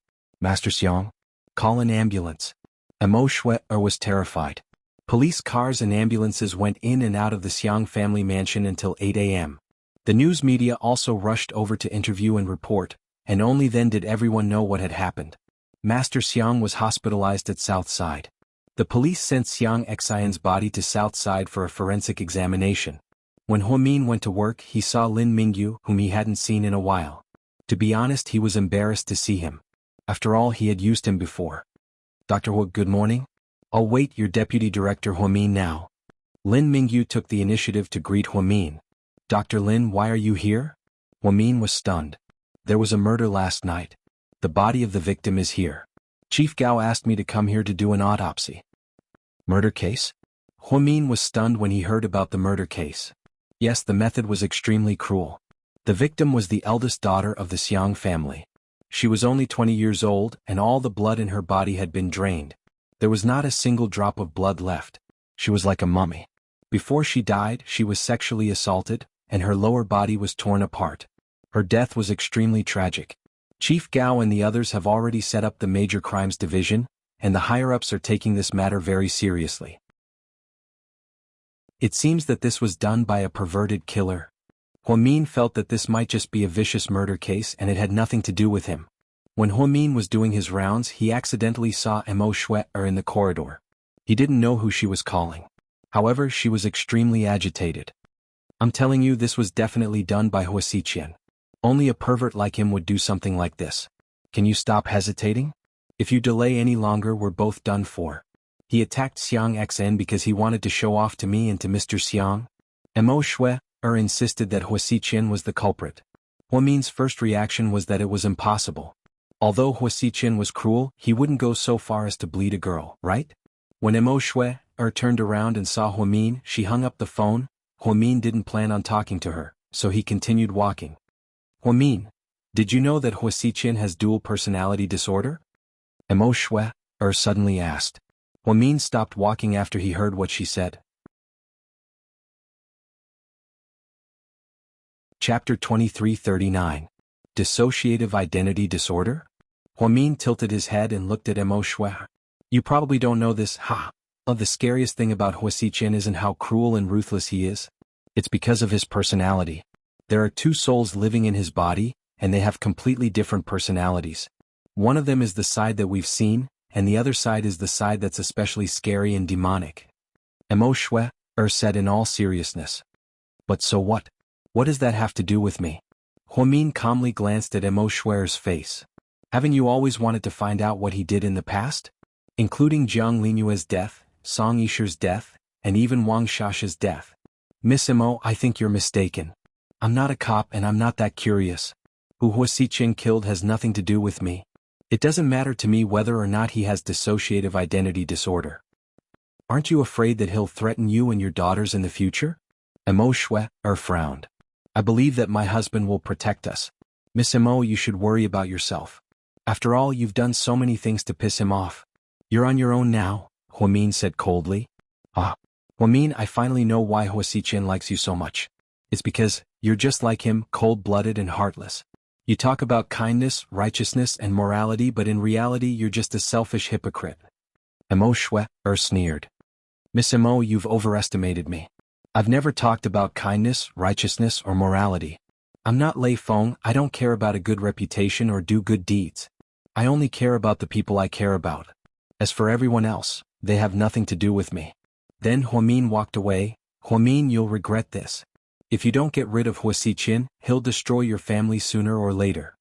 call an ambulance. Mo Shuer was terrified. Police cars and ambulances went in and out of the Xiang family mansion until 8 a.m. The news media also rushed over to interview and report, and only then did everyone know what had happened. Master Xiang was hospitalized at Southside. The police sent Xiang Xin's body to Southside for a forensic examination. When Huamin went to work, he saw Lin Mingyu, whom he hadn't seen in a while. To be honest, he was embarrassed to see him. After all, he had used him before. Dr. Hu, good morning. I'll wait your deputy director Huamin now. Lin Mingyu took the initiative to greet Huamin. Dr. Lin, why are you here? Huamin was stunned. There was a murder last night. The body of the victim is here. Chief Gao asked me to come here to do an autopsy. Murder case? Huamin was stunned when he heard about the murder case. Yes, the method was extremely cruel. The victim was the eldest daughter of the Xiang family. She was only 20 years old and all the blood in her body had been drained. There was not a single drop of blood left. She was like a mummy. Before she died, she was sexually assaulted, and her lower body was torn apart. Her death was extremely tragic. Chief Gao and the others have already set up the Major Crimes Division, and the higher-ups are taking this matter very seriously. It seems that this was done by a perverted killer. Huamin felt that this might just be a vicious murder case and it had nothing to do with him. When Huamin was doing his rounds, he accidentally saw Immerse in the corridor. He didn't know who she was calling. However, she was extremely agitated. I'm telling you, this was definitely done by Huasiqian. Only a pervert like him would do something like this. Can you stop hesitating? If you delay any longer, we're both done for. He attacked Xiang Xn because he wanted to show off to me and to Mr. Xiang. Immerse insisted that Huasiqian was the culprit. Huamin's first reaction was that it was impossible. Although Huasiqian was cruel, he wouldn't go so far as to bleed a girl, right? When Immerse turned around and saw Huamin, she hung up the phone. Huamin didn't plan on talking to her, so he continued walking. Huamin, did you know that Huasiqian has dual personality disorder? Immerse suddenly asked. Huamin stopped walking after he heard what she said. Chapter 2339. Dissociative Identity Disorder? Huamin tilted his head and looked at Immerse. You probably don't know this, ha! The scariest thing about Huasiqian isn't how cruel and ruthless he is. It's because of his personality. There are two souls living in his body, and they have completely different personalities. One of them is the side that we've seen, and the other side is the side that's especially scary and demonic. Immerse said in all seriousness. But so what? What does that have to do with me? Huamin calmly glanced at Immerse's face. Haven't you always wanted to find out what he did in the past? Including Jiang Linyue's death, Song Yishi's death, and even Wang Shasha's death. Miss Imo, I think you're mistaken. I'm not a cop and I'm not that curious. Who Huasiqian killed has nothing to do with me. It doesn't matter to me whether or not he has dissociative identity disorder. Aren't you afraid that he'll threaten you and your daughters in the future? Immerse frowned. I believe that my husband will protect us. Miss Imo, you should worry about yourself. After all, you've done so many things to piss him off. You're on your own now, Huamin said coldly. Ah, Huamin, I finally know why Huasiqian likes you so much. It's because you're just like him, cold-blooded and heartless. You talk about kindness, righteousness, and morality, but in reality you're just a selfish hypocrite. Immerse sneered. Miss Imo, you've overestimated me. I've never talked about kindness, righteousness, or morality. I'm not Lei Feng, I don't care about a good reputation or do good deeds. I only care about the people I care about. As for everyone else, they have nothing to do with me. Then Huamin walked away. Huamin, you'll regret this. If you don't get rid of Huasiqian, he'll destroy your family sooner or later.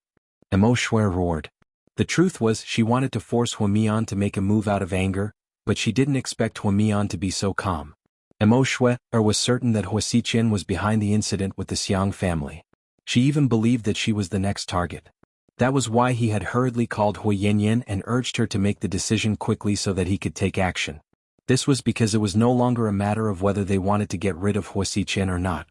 Immerse roared. The truth was, she wanted to force Huamian to make a move out of anger, but she didn't expect Huamian to be so calm. Immerse was certain that Huasiqian was behind the incident with the Xiang family. She even believed that she was the next target. That was why he had hurriedly called Hui Yanyan and urged her to make the decision quickly so that he could take action. This was because it was no longer a matter of whether they wanted to get rid of Huasiqian or not.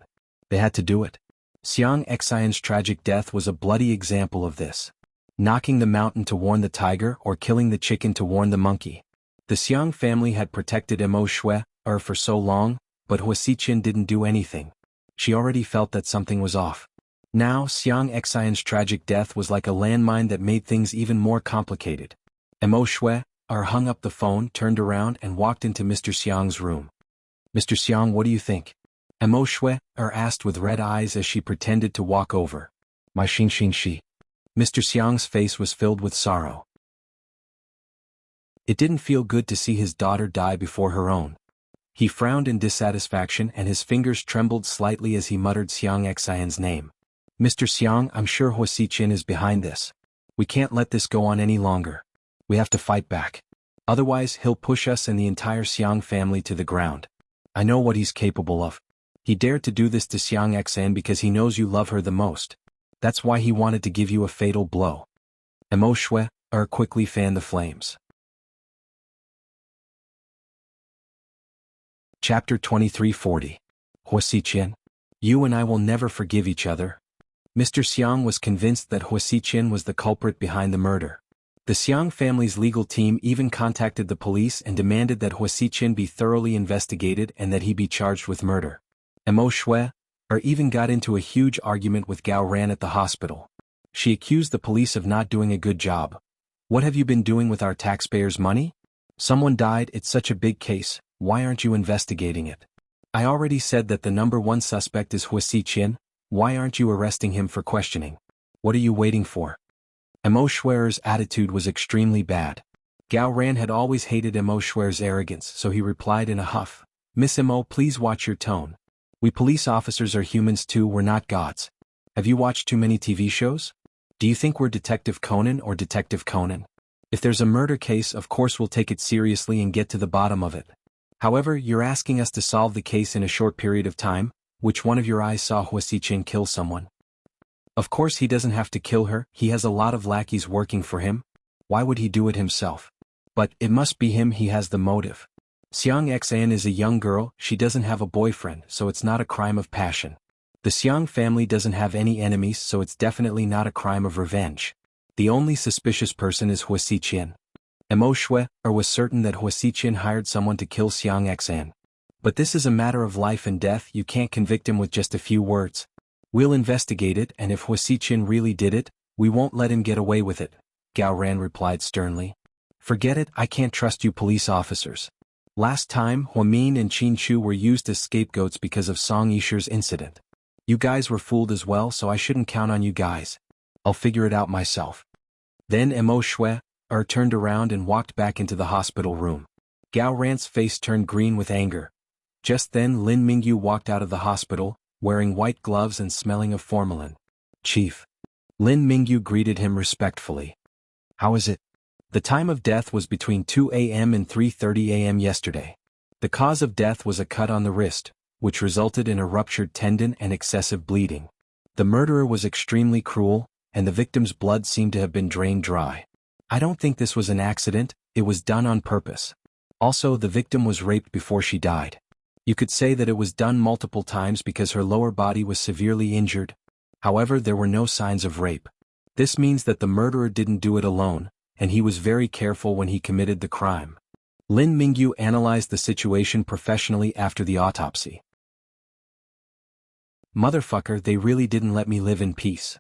They had to do it. Xiang Xian's tragic death was a bloody example of this. Knocking the mountain to warn the tiger or killing the chicken to warn the monkey. The Xiang family had protected Immerse for so long, but Huasiqian didn't do anything. She already felt that something was off. Now Xiang Xian's tragic death was like a landmine that made things even more complicated. Immerse hung up the phone, turned around and walked into Mr. Xiang's room. Mr. Xiang, what do you think? Immerse asked with red eyes as she pretended to walk over. My Xin Shi. Mr. Xiang's face was filled with sorrow. It didn't feel good to see his daughter die before her own. He frowned in dissatisfaction and his fingers trembled slightly as he muttered Xiang Xian's name. Mr. Xiang, I'm sure Huasiqian is behind this. We can't let this go on any longer. We have to fight back. Otherwise, he'll push us and the entire Xiang family to the ground. I know what he's capable of. He dared to do this to Xiang Xan because he knows you love her the most. That's why he wanted to give you a fatal blow. Immerse quickly fanned the flames. Chapter 2340. Huasiqian. You and I will never forgive each other. Mr. Xiang was convinced that Huasiqian was the culprit behind the murder. The Xiang family's legal team even contacted the police and demanded that Huasiqian be thoroughly investigated and that he be charged with murder. Immerse or even got into a huge argument with Gao Ran at the hospital. She accused the police of not doing a good job. What have you been doing with our taxpayers' money? Someone died, it's such a big case, why aren't you investigating it? I already said that the number one suspect is Hua Xiqin, why aren't you arresting him for questioning? What are you waiting for? Emo Schwerer's attitude was extremely bad. Gao Ran had always hated Emo Schwerer's arrogance, so he replied in a huff, Miss Emo, please watch your tone. We police officers are humans too, we're not gods. Have you watched too many TV shows? Do you think we're Detective Conan or Detective Conan? If there's a murder case, of course we'll take it seriously and get to the bottom of it. However, you're asking us to solve the case in a short period of time. Which one of your eyes saw Hua Xiqin kill someone? Of course he doesn't have to kill her, he has a lot of lackeys working for him. Why would he do it himself? But it must be him, he has the motive. Xiang Xan is a young girl, she doesn't have a boyfriend, so it's not a crime of passion. The Xiang family doesn't have any enemies, so it's definitely not a crime of revenge. The only suspicious person is Hua Xiqin. Emo Shui was certain that Hua Xiqin hired someone to kill Xiang Xan. But this is a matter of life and death, you can't convict him with just a few words. We'll investigate it, and if Hua Xiqin really did it, we won't let him get away with it, Gao Ran replied sternly. Forget it, I can't trust you police officers. Last time, Huamin and Qin Chu were used as scapegoats because of Song Yishi's incident. You guys were fooled as well, so I shouldn't count on you guys. I'll figure it out myself. Then Emo Shui turned around and walked back into the hospital room. Gao Ran's face turned green with anger. Just then Lin Mingyu walked out of the hospital, wearing white gloves and smelling of formalin. Chief. Lin Mingyu greeted him respectfully. How is it? The time of death was between 2 a.m. and 3:30 a.m. yesterday. The cause of death was a cut on the wrist, which resulted in a ruptured tendon and excessive bleeding. The murderer was extremely cruel, and the victim's blood seemed to have been drained dry. I don't think this was an accident, it was done on purpose. Also, the victim was raped before she died. You could say that it was done multiple times because her lower body was severely injured. However, there were no signs of rape. This means that the murderer didn't do it alone, and he was very careful when he committed the crime. Lin Mingyu analyzed the situation professionally after the autopsy. Motherfucker, they really didn't let me live in peace.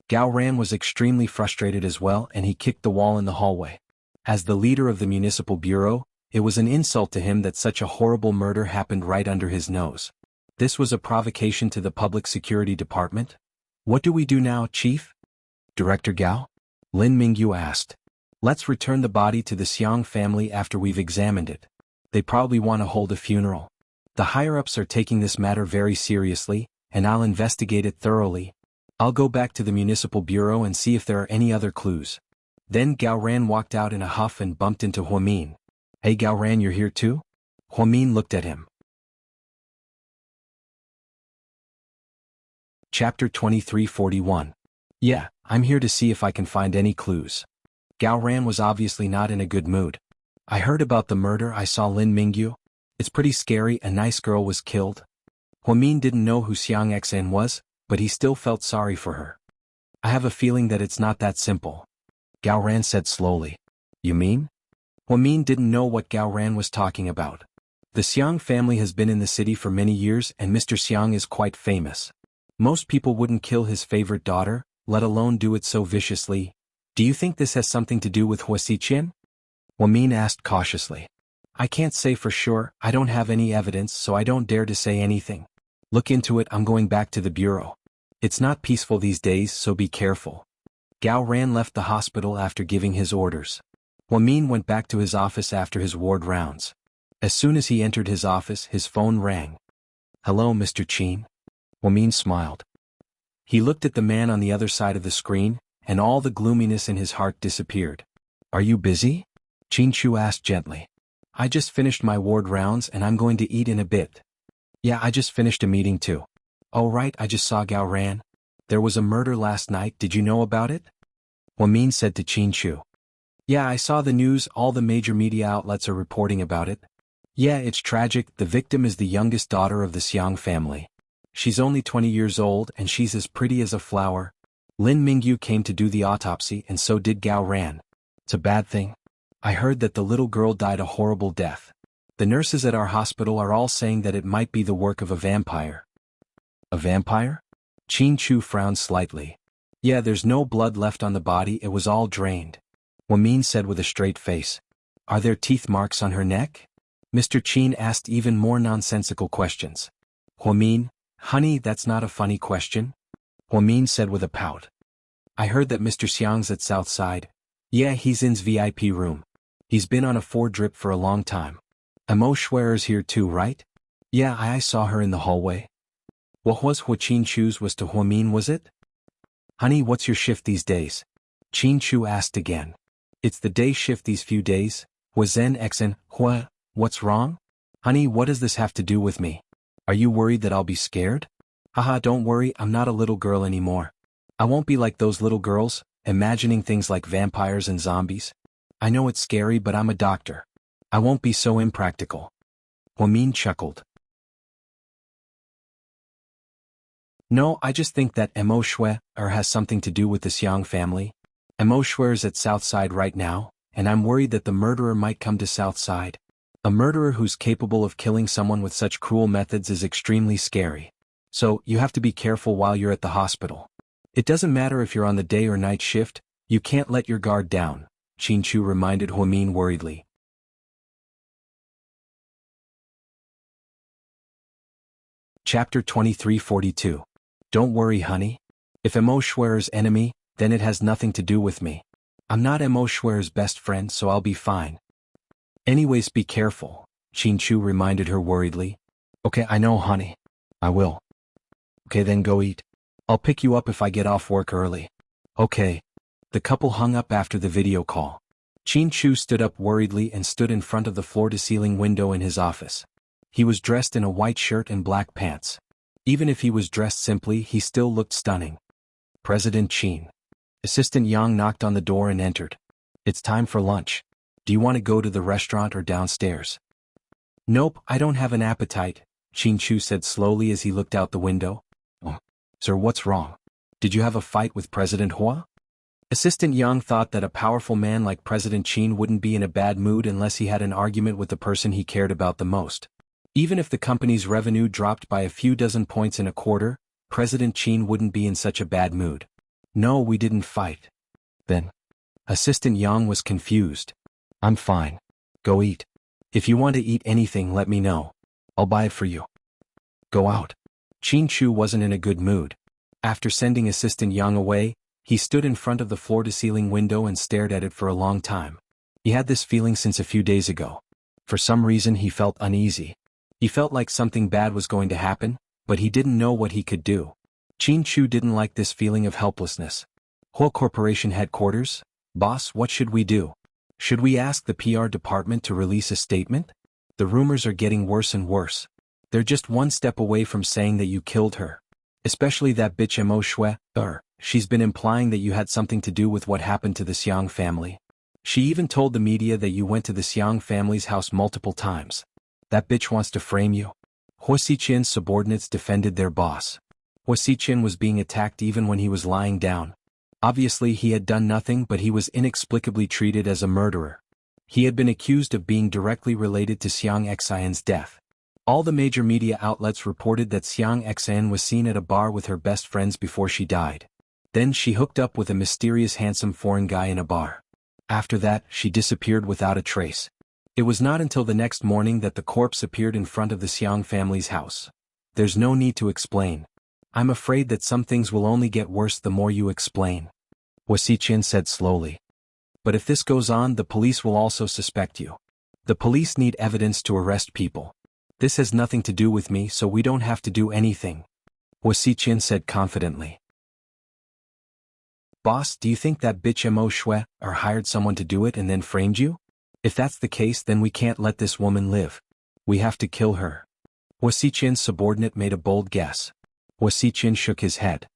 Gao Ran was extremely frustrated as well, and he kicked the wall in the hallway. As the leader of the municipal bureau, it was an insult to him that such a horrible murder happened right under his nose. This was a provocation to the public security department? What do we do now, Chief? Director Gao? Lin Mingyu asked. Let's return the body to the Xiang family after we've examined it. They probably want to hold a funeral. The higher-ups are taking this matter very seriously, and I'll investigate it thoroughly. I'll go back to the municipal bureau and see if there are any other clues. Then Gao Ran walked out in a huff and bumped into Huamin. Hey Gao Ran, you're here too? Huamin looked at him. Chapter 2341. Yeah, I'm here to see if I can find any clues. Gao Ran was obviously not in a good mood. I heard about the murder, I saw Lin Mingyu. It's pretty scary, a nice girl was killed. Huamin didn't know who Xiang Xan was, but he still felt sorry for her. I have a feeling that it's not that simple. Gao Ran said slowly. You mean? Huamin didn't know what Gao Ran was talking about. The Xiang family has been in the city for many years and Mr. Xiang is quite famous. Most people wouldn't kill his favorite daughter, let alone do it so viciously. Do you think this has something to do with Hua Xiqin? Huamin asked cautiously. I can't say for sure, I don't have any evidence so I don't dare to say anything. Look into it, I'm going back to the bureau. It's not peaceful these days, so be careful. Gao Ran left the hospital after giving his orders. Huamin went back to his office after his ward rounds. As soon as he entered his office, his phone rang. Hello, Mr. Qin. Huamin smiled. He looked at the man on the other side of the screen, and all the gloominess in his heart disappeared. Are you busy? Qin Chu asked gently. I just finished my ward rounds and I'm going to eat in a bit. Yeah, I just finished a meeting too. Oh right, I just saw Gao Ran. There was a murder last night, did you know about it? Huamin said to Qin Chu. Yeah, I saw the news, all the major media outlets are reporting about it. Yeah, it's tragic, the victim is the youngest daughter of the Xiang family. She's only 20 years old and she's as pretty as a flower. Lin Mingyu came to do the autopsy and so did Gao Ran. It's a bad thing. I heard that the little girl died a horrible death. The nurses at our hospital are all saying that it might be the work of a vampire. A vampire? Qin Chu frowned slightly. Yeah, there's no blood left on the body, it was all drained. Huamin said with a straight face. Are there teeth marks on her neck? Mr. Qin asked even more nonsensical questions. Huamin, honey, that's not a funny question. Huamin said with a pout. I heard that Mr. Xiang's at Southside. Yeah, he's in's VIP room. He's been on a 4-drip for a long time. Amo Schwerer's here too, right? Yeah, I saw her in the hallway. What was Qin Chu's was to Huamin, was it? Honey, what's your shift these days? Qin Chu asked again. It's the day shift these few days. Zen Xen, what's wrong? Honey, what does this have to do with me? Are you worried that I'll be scared? Haha, don't worry, I'm not a little girl anymore. I won't be like those little girls, imagining things like vampires and zombies. I know it's scary, but I'm a doctor. I won't be so impractical. Huamin chuckled. No, I just think that Mo Shui has something to do with the Xiang family. Mo Shui's at Southside right now, and I'm worried that the murderer might come to Southside. A murderer who's capable of killing someone with such cruel methods is extremely scary. So, you have to be careful while you're at the hospital. It doesn't matter if you're on the day or night shift, you can't let your guard down, Qin Chu reminded Huamin worriedly. Chapter 2342. Don't worry, honey. If Mo Shui's enemy, then it has nothing to do with me. I'm not Mo Shui's best friend, so I'll be fine. Anyways, be careful, Qin Chu reminded her worriedly. Okay, I know, honey. I will. Okay, then go eat. I'll pick you up if I get off work early. Okay. The couple hung up after the video call. Qin Chu stood up worriedly and stood in front of the floor-to-ceiling window in his office. He was dressed in a white shirt and black pants. Even if he was dressed simply, he still looked stunning. President Qin. Assistant Yang knocked on the door and entered. It's time for lunch. Do you want to go to the restaurant or downstairs? Nope, I don't have an appetite, Qin Chu said slowly as he looked out the window. Oh, sir, what's wrong? Did you have a fight with President Hua? Assistant Yang thought that a powerful man like President Qin wouldn't be in a bad mood unless he had an argument with the person he cared about the most. Even if the company's revenue dropped by a few dozen points in a quarter, President Qin wouldn't be in such a bad mood. No, we didn't fight. Then. Assistant Yang was confused. I'm fine. Go eat. If you want to eat anything, let me know. I'll buy it for you. Go out. Qin Chu wasn't in a good mood. After sending Assistant Yang away, he stood in front of the floor-to-ceiling window and stared at it for a long time. He had this feeling since a few days ago. For some reason he felt uneasy. He felt like something bad was going to happen, but he didn't know what he could do. Qin Chu didn't like this feeling of helplessness. Whole corporation headquarters? Boss, what should we do? Should we ask the PR department to release a statement? The rumors are getting worse and worse. They're just one step away from saying that you killed her. Especially that bitch Mo Shui. She's been implying that you had something to do with what happened to the Xiang family. She even told the media that you went to the Xiang family's house multiple times. That bitch wants to frame you. Hua Xiqian's subordinates defended their boss. Hua Xiqian was being attacked even when he was lying down. Obviously he had done nothing, but he was inexplicably treated as a murderer. He had been accused of being directly related to Xiang Xian's death. All the major media outlets reported that Xiang Xian was seen at a bar with her best friends before she died. Then she hooked up with a mysterious handsome foreign guy in a bar. After that, she disappeared without a trace. It was not until the next morning that the corpse appeared in front of the Xiang family's house. There's no need to explain. I'm afraid that some things will only get worse the more you explain. Hua Xiqian said slowly. But if this goes on, the police will also suspect you. The police need evidence to arrest people. This has nothing to do with me, so we don't have to do anything. Hua Xiqian said confidently. Boss, do you think that bitch Mo Shui hired someone to do it and then framed you? If that's the case, then we can't let this woman live. We have to kill her. Hua Xiqian's subordinate made a bold guess. Hua Xiqian shook his head.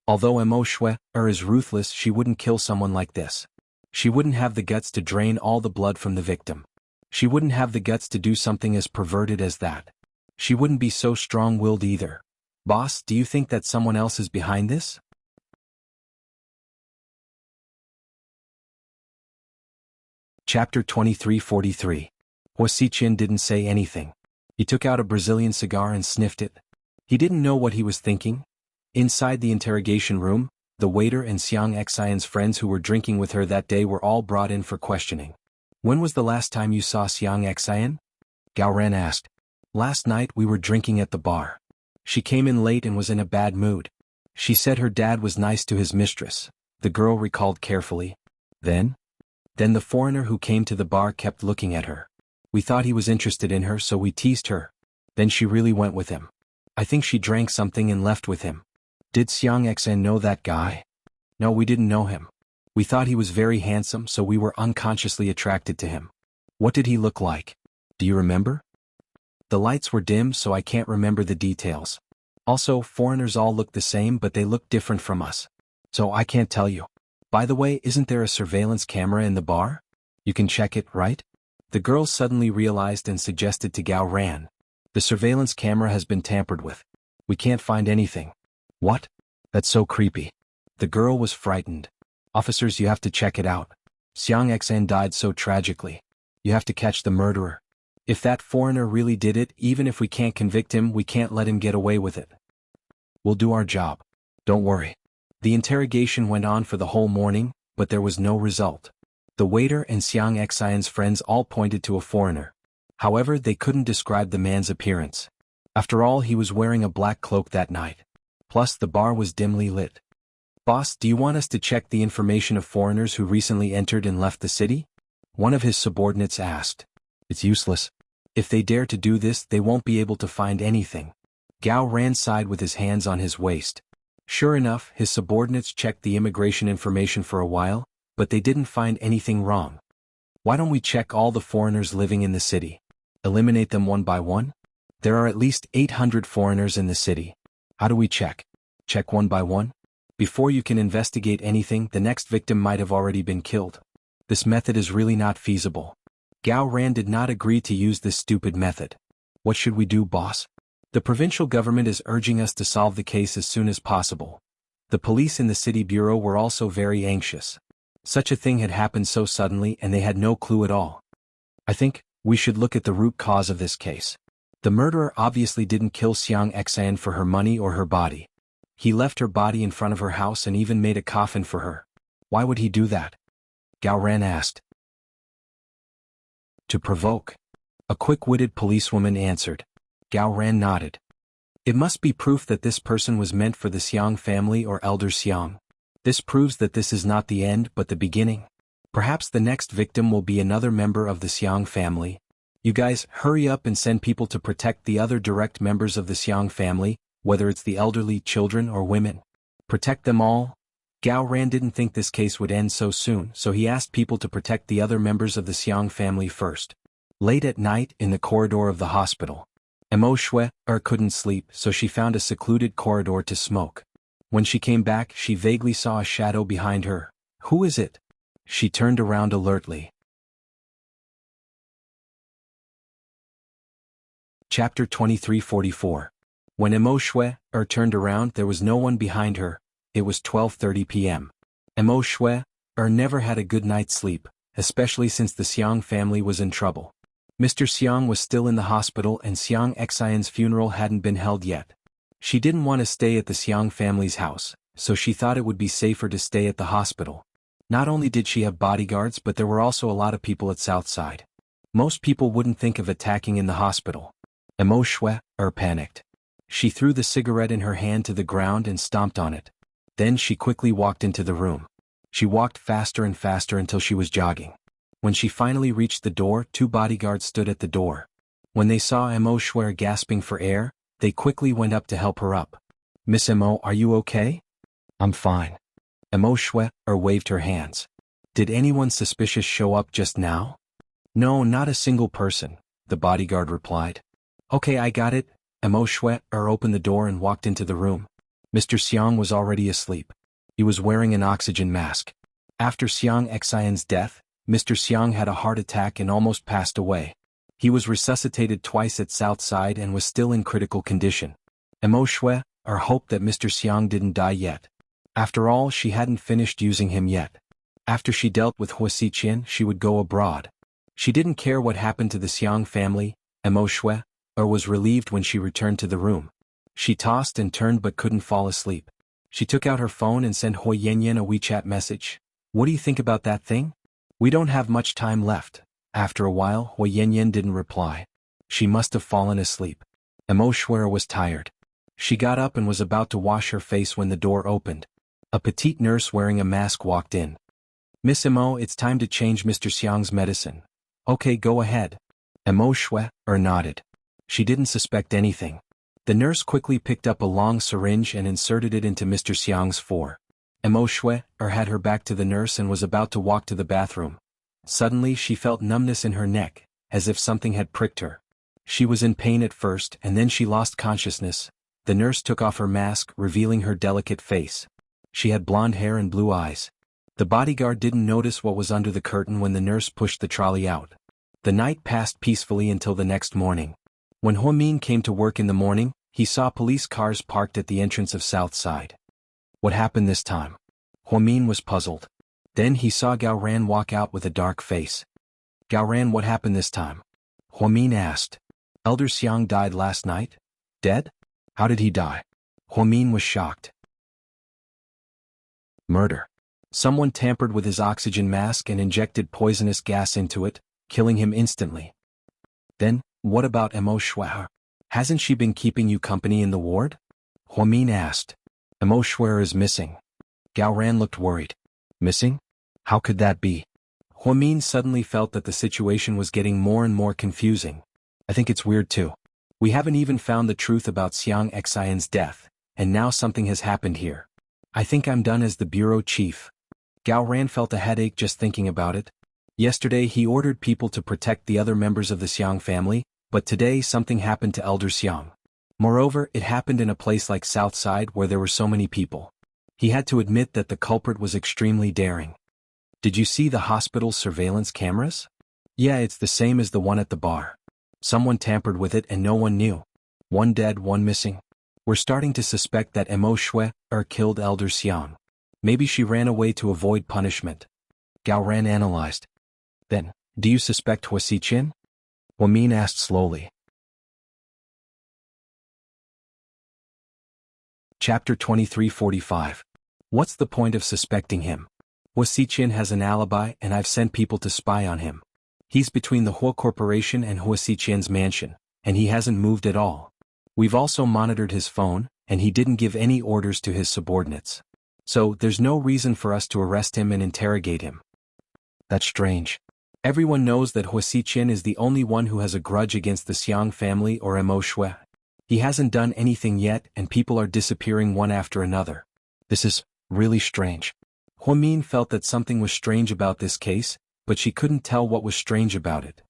Although Mo Shui is ruthless, she wouldn't kill someone like this. She wouldn't have the guts to drain all the blood from the victim. She wouldn't have the guts to do something as perverted as that. She wouldn't be so strong-willed either. Boss, do you think that someone else is behind this? Chapter 2343. Hua Xiqian didn't say anything. He took out a Brazilian cigar and sniffed it. He didn't know what he was thinking. Inside the interrogation room, the waiter and Xiang Xian's friends who were drinking with her that day were all brought in for questioning. When was the last time you saw Xiang Xian? Gao Ran asked. Last night we were drinking at the bar. She came in late and was in a bad mood. She said her dad was nice to his mistress, the girl recalled carefully. Then the foreigner who came to the bar kept looking at her. We thought he was interested in her, so we teased her. Then she really went with him. I think she drank something and left with him. Did Xiang Xian know that guy? No, we didn't know him. We thought he was very handsome, so we were unconsciously attracted to him. What did he look like? Do you remember? The lights were dim, so I can't remember the details. Also, foreigners all look the same, but they look different from us. So I can't tell you. By the way, isn't there a surveillance camera in the bar? You can check it, right? The girl suddenly realized and suggested to Gao Ran. The surveillance camera has been tampered with. We can't find anything. What? That's so creepy. The girl was frightened. Officers, you have to check it out. Xiang Xian died so tragically. You have to catch the murderer. If that foreigner really did it, even if we can't convict him, we can't let him get away with it. We'll do our job. Don't worry. The interrogation went on for the whole morning, but there was no result. The waiter and Xiang Xian's friends all pointed to a foreigner. However, they couldn't describe the man's appearance. After all, he was wearing a black cloak that night. Plus, the bar was dimly lit. Boss, do you want us to check the information of foreigners who recently entered and left the city? One of his subordinates asked. It's useless. If they dare to do this, they won't be able to find anything. Gao Ran sighed with his hands on his waist. Sure enough, his subordinates checked the immigration information for a while, but they didn't find anything wrong. Why don't we check all the foreigners living in the city? Eliminate them one by one? There are at least 800 foreigners in the city. How do we check? Check one by one? Before you can investigate anything, the next victim might have already been killed. This method is really not feasible. Gao Ran did not agree to use this stupid method. What should we do, boss? The provincial government is urging us to solve the case as soon as possible. The police in the city bureau were also very anxious. Such a thing had happened so suddenly and they had no clue at all. I think we should look at the root cause of this case. The murderer obviously didn't kill Xiang Xian for her money or her body. He left her body in front of her house and even made a coffin for her. Why would he do that? Gao Ran asked. To provoke. A quick-witted policewoman answered. Gao Ran nodded. It must be proof that this person was meant for the Xiang family or elder Xiang. This proves that this is not the end but the beginning. Perhaps the next victim will be another member of the Xiang family. You guys, hurry up and send people to protect the other direct members of the Xiang family, whether it's the elderly, children, or women. Protect them all. Gao Ran didn't think this case would end so soon, so he asked people to protect the other members of the Xiang family first. Late at night, in the corridor of the hospital, Immerse couldn't sleep, so she found a secluded corridor to smoke. When she came back, she vaguely saw a shadow behind her. Who is it? She turned around alertly. Chapter 2344. When Immerse turned around, there was no one behind her. It was 12:30 p.m. Immerse never had a good night's sleep, especially since the Xiang family was in trouble. Mr. Xiang was still in the hospital and Xiang Xian's funeral hadn't been held yet. She didn't want to stay at the Xiang family's house, so she thought it would be safer to stay at the hospital. Not only did she have bodyguards, but there were also a lot of people at Southside. Most people wouldn't think of attacking in the hospital. Immerse panicked. She threw the cigarette in her hand to the ground and stomped on it. Then she quickly walked into the room. She walked faster and faster until she was jogging. When she finally reached the door, 2 bodyguards stood at the door. When they saw Immerse gasping for air, they quickly went up to help her up. Miss Mo, are you okay? I'm fine. Immerse waved her hands. Did anyone suspicious show up just now? No, not a single person, the bodyguard replied. Okay, I got it. Immerse opened the door and walked into the room. Mr. Xiang was already asleep. He was wearing an oxygen mask. After Xiang Xian's death, Mr. Xiang had a heart attack and almost passed away. He was resuscitated twice at Southside and was still in critical condition. Immerse hoped that Mr. Xiang didn't die yet. After all, she hadn't finished using him yet. After she dealt with Hua Xiqian, she would go abroad. She didn't care what happened to the Xiang family. Immerse was relieved when she returned to the room. She tossed and turned but couldn't fall asleep. She took out her phone and sent Hui Yanyan a WeChat message. What do you think about that thing? We don't have much time left. After a while, Hui Yanyan didn't reply. She must have fallen asleep. Emo Schwer was tired. She got up and was about to wash her face when the door opened. A petite nurse wearing a mask walked in. Miss Emo, it's time to change Mr. Xiang's medicine. Okay, go ahead. Emo Schwer nodded. She didn't suspect anything. The nurse quickly picked up a long syringe and inserted it into Mr. Xiang's fore. Emo Schwer had her back to the nurse and was about to walk to the bathroom. Suddenly she felt numbness in her neck, as if something had pricked her. She was in pain at first and then she lost consciousness. The nurse took off her mask, revealing her delicate face. She had blonde hair and blue eyes. The bodyguard didn't notice what was under the curtain when the nurse pushed the trolley out. The night passed peacefully until the next morning. When Ho Min came to work in the morning, he saw police cars parked at the entrance of South Side. What happened this time? Ho Min was puzzled. Then he saw Gao Ran walk out with a dark face. Gao Ran, what happened this time? Ho Min asked. Elder Xiang died last night? Dead? How did he die? Ho Min was shocked. Murder. Someone tampered with his oxygen mask and injected poisonous gas into it, killing him instantly. Then, what about Emo Schwer? Hasn't she been keeping you company in the ward? Ho Min asked. Emo Schwer is missing. Gao Ran looked worried. Missing? How could that be? Ho Min suddenly felt that the situation was getting more and more confusing. I think it's weird too. We haven't even found the truth about Xiang Xian's death, and now something has happened here. I think I'm done as the bureau chief. Gao Ran felt a headache just thinking about it. Yesterday he ordered people to protect the other members of the Xiang family, but today something happened to Elder Xiang. Moreover, it happened in a place like Southside where there were so many people. He had to admit that the culprit was extremely daring. Did you see the hospital's surveillance cameras? Yeah, it's the same as the one at the bar. Someone tampered with it and no one knew. One dead, one missing. We're starting to suspect that Emo Schwer killed Elder Xiang. Maybe she ran away to avoid punishment. Gao Ran analyzed. Then, do you suspect Hua Xiqin? Ho Min asked slowly. Chapter 23:45. What's the point of suspecting him? Hua Xiqin has an alibi and I've sent people to spy on him. He's between the Hua Corporation and Hua Xiqin's mansion, and he hasn't moved at all. We've also monitored his phone, and he didn't give any orders to his subordinates. So, there's no reason for us to arrest him and interrogate him. That's strange. Everyone knows that Hua Xiqin is the only one who has a grudge against the Xiang family or Emo Schwer. He hasn't done anything yet and people are disappearing one after another. This is really strange. Ho Min felt that something was strange about this case, but she couldn't tell what was strange about it.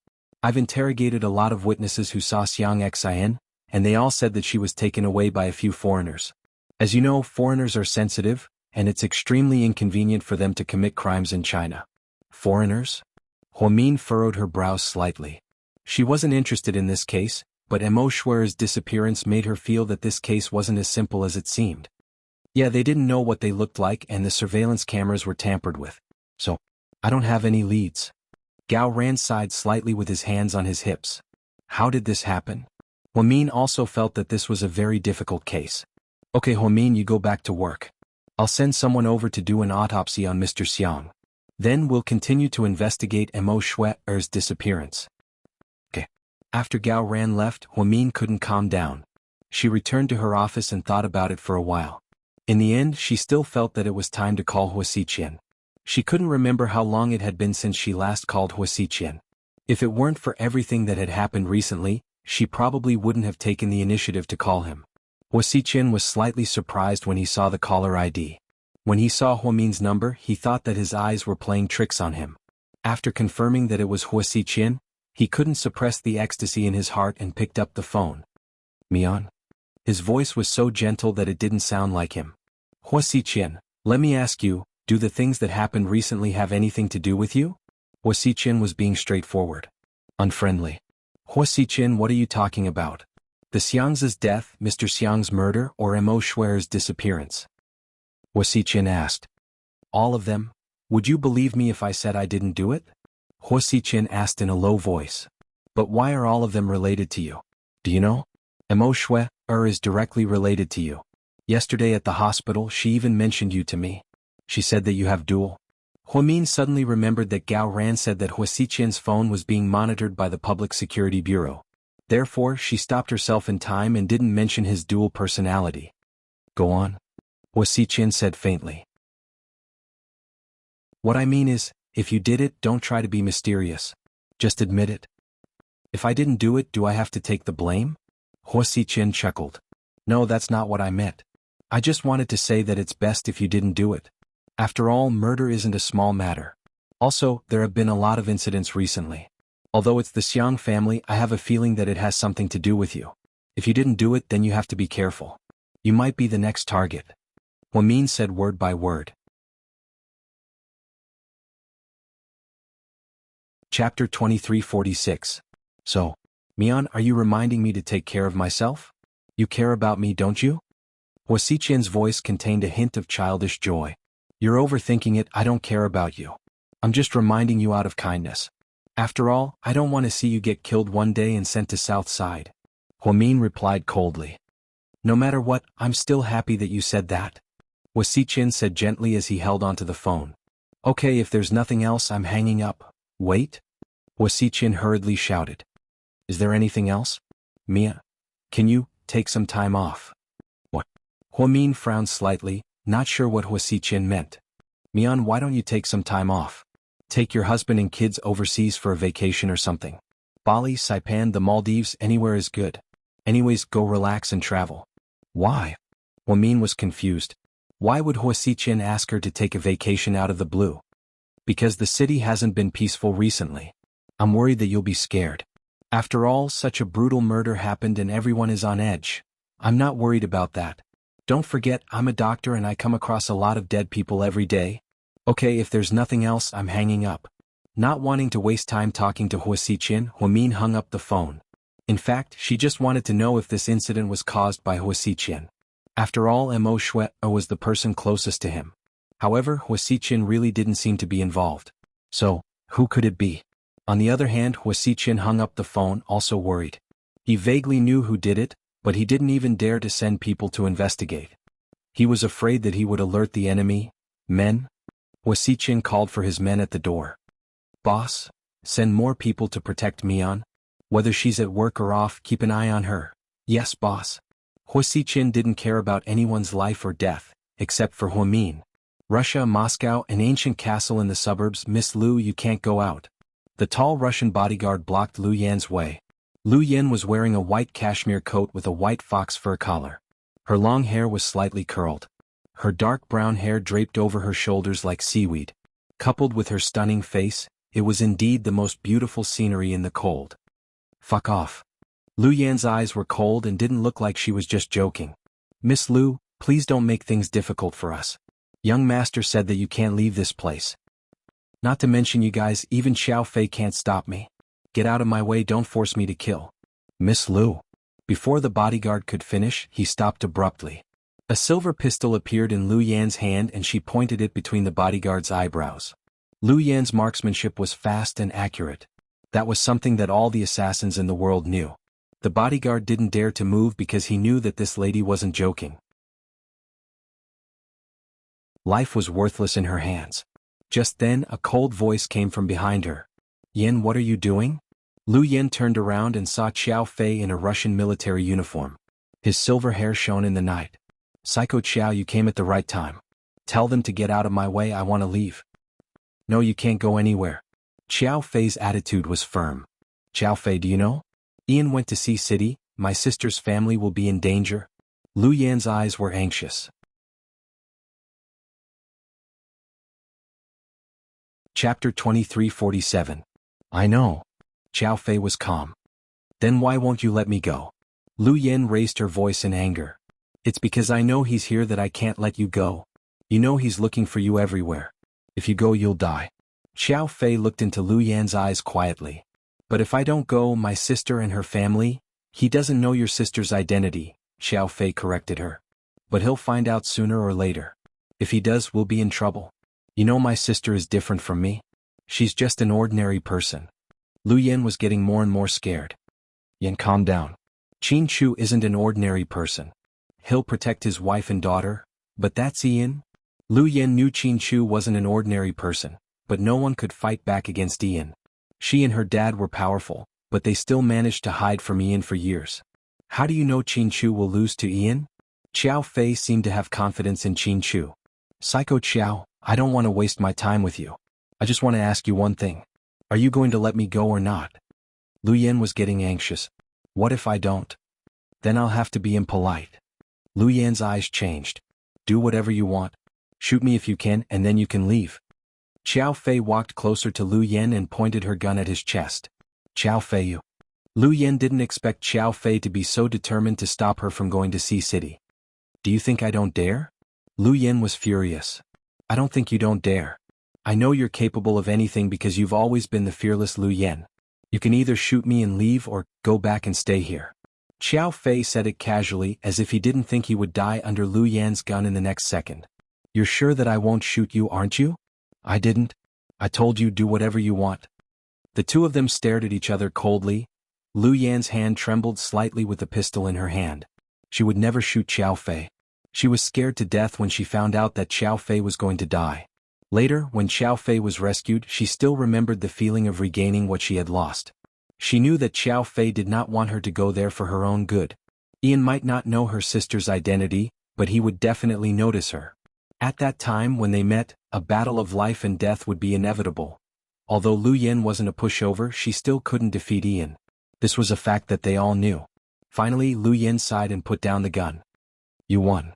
I've interrogated a lot of witnesses who saw Xiang Xian, and they all said that she was taken away by a few foreigners. As you know, foreigners are sensitive, and it's extremely inconvenient for them to commit crimes in China. Foreigners? Ho Min furrowed her brows slightly. She wasn't interested in this case, but Emo Schwer's disappearance made her feel that this case wasn't as simple as it seemed. Yeah, they didn't know what they looked like and the surveillance cameras were tampered with. So, I don't have any leads. Gao Ran sighed slightly with his hands on his hips. How did this happen? Ho Min also felt that this was a very difficult case. Okay, Ho Min, you go back to work. I'll send someone over to do an autopsy on Mr. Xiang. Then we'll continue to investigate Emo Schwer's disappearance. Okay. After Gao Ran left, Ho Min couldn't calm down. She returned to her office and thought about it for a while. In the end, she still felt that it was time to call Hua Xiqin. She couldn't remember how long it had been since she last called Hua Xiqin. If it weren't for everything that had happened recently, she probably wouldn't have taken the initiative to call him. Hua Xiqin was slightly surprised when he saw the caller ID. When he saw Ho Min's number, he thought that his eyes were playing tricks on him. After confirming that it was Hua Xiqin, he couldn't suppress the ecstasy in his heart and picked up the phone. Mian? His voice was so gentle that it didn't sound like him. Hua Xiqin, let me ask you, do the things that happened recently have anything to do with you? Hua Xiqin was being straightforward. Unfriendly. Hua Xiqin, what are you talking about? The Xiang's death, Mr. Xiang's murder, or Emo Schwer's disappearance? Hua Xiqin asked. All of them? Would you believe me if I said I didn't do it? Hua Xiqin asked in a low voice. But why are all of them related to you? Do you know? Emo Schwer is directly related to you. Yesterday at the hospital she even mentioned you to me. She said that you have dual. Huamin suddenly remembered that Gao Ran said that Hua Xiqian's phone was being monitored by the Public Security Bureau. Therefore, she stopped herself in time and didn't mention his dual personality. Go on. Hua Xiqian said faintly. What I mean is, if you did it, don't try to be mysterious. Just admit it. If I didn't do it, do I have to take the blame? Hua Xiqian chuckled. No, that's not what I meant. I just wanted to say that it's best if you didn't do it. After all, murder isn't a small matter. Also, there have been a lot of incidents recently. Although it's the Xiang family, I have a feeling that it has something to do with you. If you didn't do it, then you have to be careful. You might be the next target. Huamin said word by word. Chapter 2346. So, Mian, are you reminding me to take care of myself? You care about me, don't you? Hua Xiqian's voice contained a hint of childish joy. You're overthinking it, I don't care about you. I'm just reminding you out of kindness. After all, I don't want to see you get killed one day and sent to South Side. Huamin replied coldly. No matter what, I'm still happy that you said that. Hua Xiqian said gently as he held onto the phone. Okay, if there's nothing else, I'm hanging up. Wait? Hua Xiqian hurriedly shouted. Is there anything else? Mia, can you take some time off? What? Huamin frowned slightly, not sure what Hua Xiqian meant. Mian, why don't you take some time off? Take your husband and kids overseas for a vacation or something. Bali, Saipan, the Maldives, anywhere is good. Anyways, go relax and travel. Why? Huamin was confused. Why would Hua Xiqian ask her to take a vacation out of the blue? Because the city hasn't been peaceful recently. I'm worried that you'll be scared. After all, such a brutal murder happened and everyone is on edge. I'm not worried about that. Don't forget, I'm a doctor and I come across a lot of dead people every day. Okay, if there's nothing else, I'm hanging up. Not wanting to waste time talking to Hua Xiqian, Huamin hung up the phone. In fact, she just wanted to know if this incident was caused by Hua Xiqian. After all, Mo Shui was the person closest to him. However, Hua Xiqian really didn't seem to be involved. So, who could it be? On the other hand, Hua Xiqian hung up the phone, also worried. He vaguely knew who did it, but he didn't even dare to send people to investigate. He was afraid that he would alert the enemy. Men? Hua Xiqian called for his men at the door. Boss, send more people to protect Mian. Whether she's at work or off, keep an eye on her. Yes, boss. Hua Xiqian didn't care about anyone's life or death, except for Huamin. Russia, Moscow, an ancient castle in the suburbs. Miss Lu, you can't go out. The tall Russian bodyguard blocked Lu Yan's way. Lu Yan was wearing a white cashmere coat with a white fox fur collar. Her long hair was slightly curled. Her dark brown hair draped over her shoulders like seaweed. Coupled with her stunning face, it was indeed the most beautiful scenery in the cold. Fuck off. Lu Yan's eyes were cold and didn't look like she was just joking. Miss Lu, please don't make things difficult for us. Young master said that you can't leave this place. Not to mention you guys, even Xiao Fei can't stop me. Get out of my way, don't force me to kill. Miss Lu. Before the bodyguard could finish, he stopped abruptly. A silver pistol appeared in Lu Yan's hand and she pointed it between the bodyguard's eyebrows. Lu Yan's marksmanship was fast and accurate. That was something that all the assassins in the world knew. The bodyguard didn't dare to move because he knew that this lady wasn't joking. Life was worthless in her hands. Just then, a cold voice came from behind her. Yen, what are you doing? Lu Yan turned around and saw Xiao Fei in a Russian military uniform. His silver hair shone in the night. Psycho Xiao, you came at the right time. Tell them to get out of my way, I want to leave. No, you can't go anywhere. Xiao Fei's attitude was firm. Xiao Fei, do you know? Ian went to see City, my sister's family will be in danger. Lu Yan's eyes were anxious. Chapter 2347. I know. Xiao Fei was calm. Then why won't you let me go? Lu Yan raised her voice in anger. It's because I know he's here that I can't let you go. You know he's looking for you everywhere. If you go, you'll die. Xiao Fei looked into Lu Yan's eyes quietly. But if I don't go, my sister and her family? He doesn't know your sister's identity, Xiao Fei corrected her. But he'll find out sooner or later. If he does, we'll be in trouble. You know my sister is different from me. She's just an ordinary person. Lu Yan was getting more and more scared. Yan, calm down. Qin Chu isn't an ordinary person. He'll protect his wife and daughter, but that's Ian? Lu Yen knew Qin Chu wasn't an ordinary person, but no one could fight back against Ian. She and her dad were powerful, but they still managed to hide from Ian for years. How do you know Qin Chu will lose to Ian? Xiao Fei seemed to have confidence in Qin Chu. Psycho Xiao, I don't want to waste my time with you. I just want to ask you one thing. Are you going to let me go or not? Lu Yen was getting anxious. What if I don't? Then I'll have to be impolite. Lu Yan's eyes changed. Do whatever you want. Shoot me if you can, and then you can leave. Xiao Fei walked closer to Lu Yen and pointed her gun at his chest. Xiao Fei, you. Lu Yen didn't expect Xiao Fei to be so determined to stop her from going to Sea City. Do you think I don't dare? Lu Yen was furious. I don't think you don't dare. I know you're capable of anything because you've always been the fearless Lu Yen. You can either shoot me and leave or go back and stay here. Xiao Fei said it casually as if he didn't think he would die under Lu Yan's gun in the next second. You're sure that I won't shoot you, aren't you? I didn't. I told you do whatever you want. The two of them stared at each other coldly. Lu Yan's hand trembled slightly with the pistol in her hand. She would never shoot Xiao Fei. She was scared to death when she found out that Xiao Fei was going to die. Later, when Xiao Fei was rescued, she still remembered the feeling of regaining what she had lost. She knew that Xiao Fei did not want her to go there for her own good. Ian might not know her sister's identity, but he would definitely notice her. At that time when they met, a battle of life and death would be inevitable. Although Lu Yen wasn't a pushover, she still couldn't defeat Ian. This was a fact that they all knew. Finally, Lu Yen sighed and put down the gun. You won,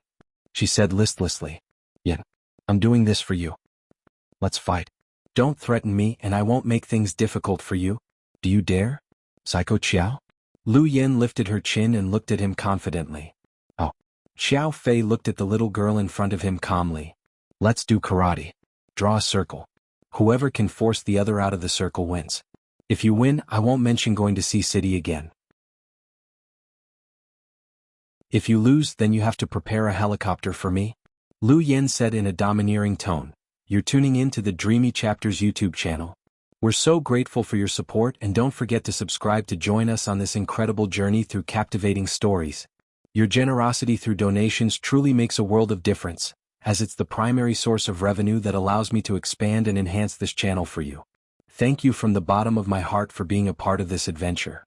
she said listlessly. Yen, I'm doing this for you. Let's fight. Don't threaten me and I won't make things difficult for you. Do you dare? Psycho Xiao? Lu Yen lifted her chin and looked at him confidently. Oh. Xiao Fei looked at the little girl in front of him calmly. Let's do karate. Draw a circle. Whoever can force the other out of the circle wins. If you win, I won't mention going to Sea City again. If you lose, then you have to prepare a helicopter for me. Lu Yen said in a domineering tone. You're tuning in to the Dreamy Chapters YouTube channel. We're so grateful for your support and don't forget to subscribe to join us on this incredible journey through captivating stories. Your generosity through donations truly makes a world of difference, as it's the primary source of revenue that allows me to expand and enhance this channel for you. Thank you from the bottom of my heart for being a part of this adventure.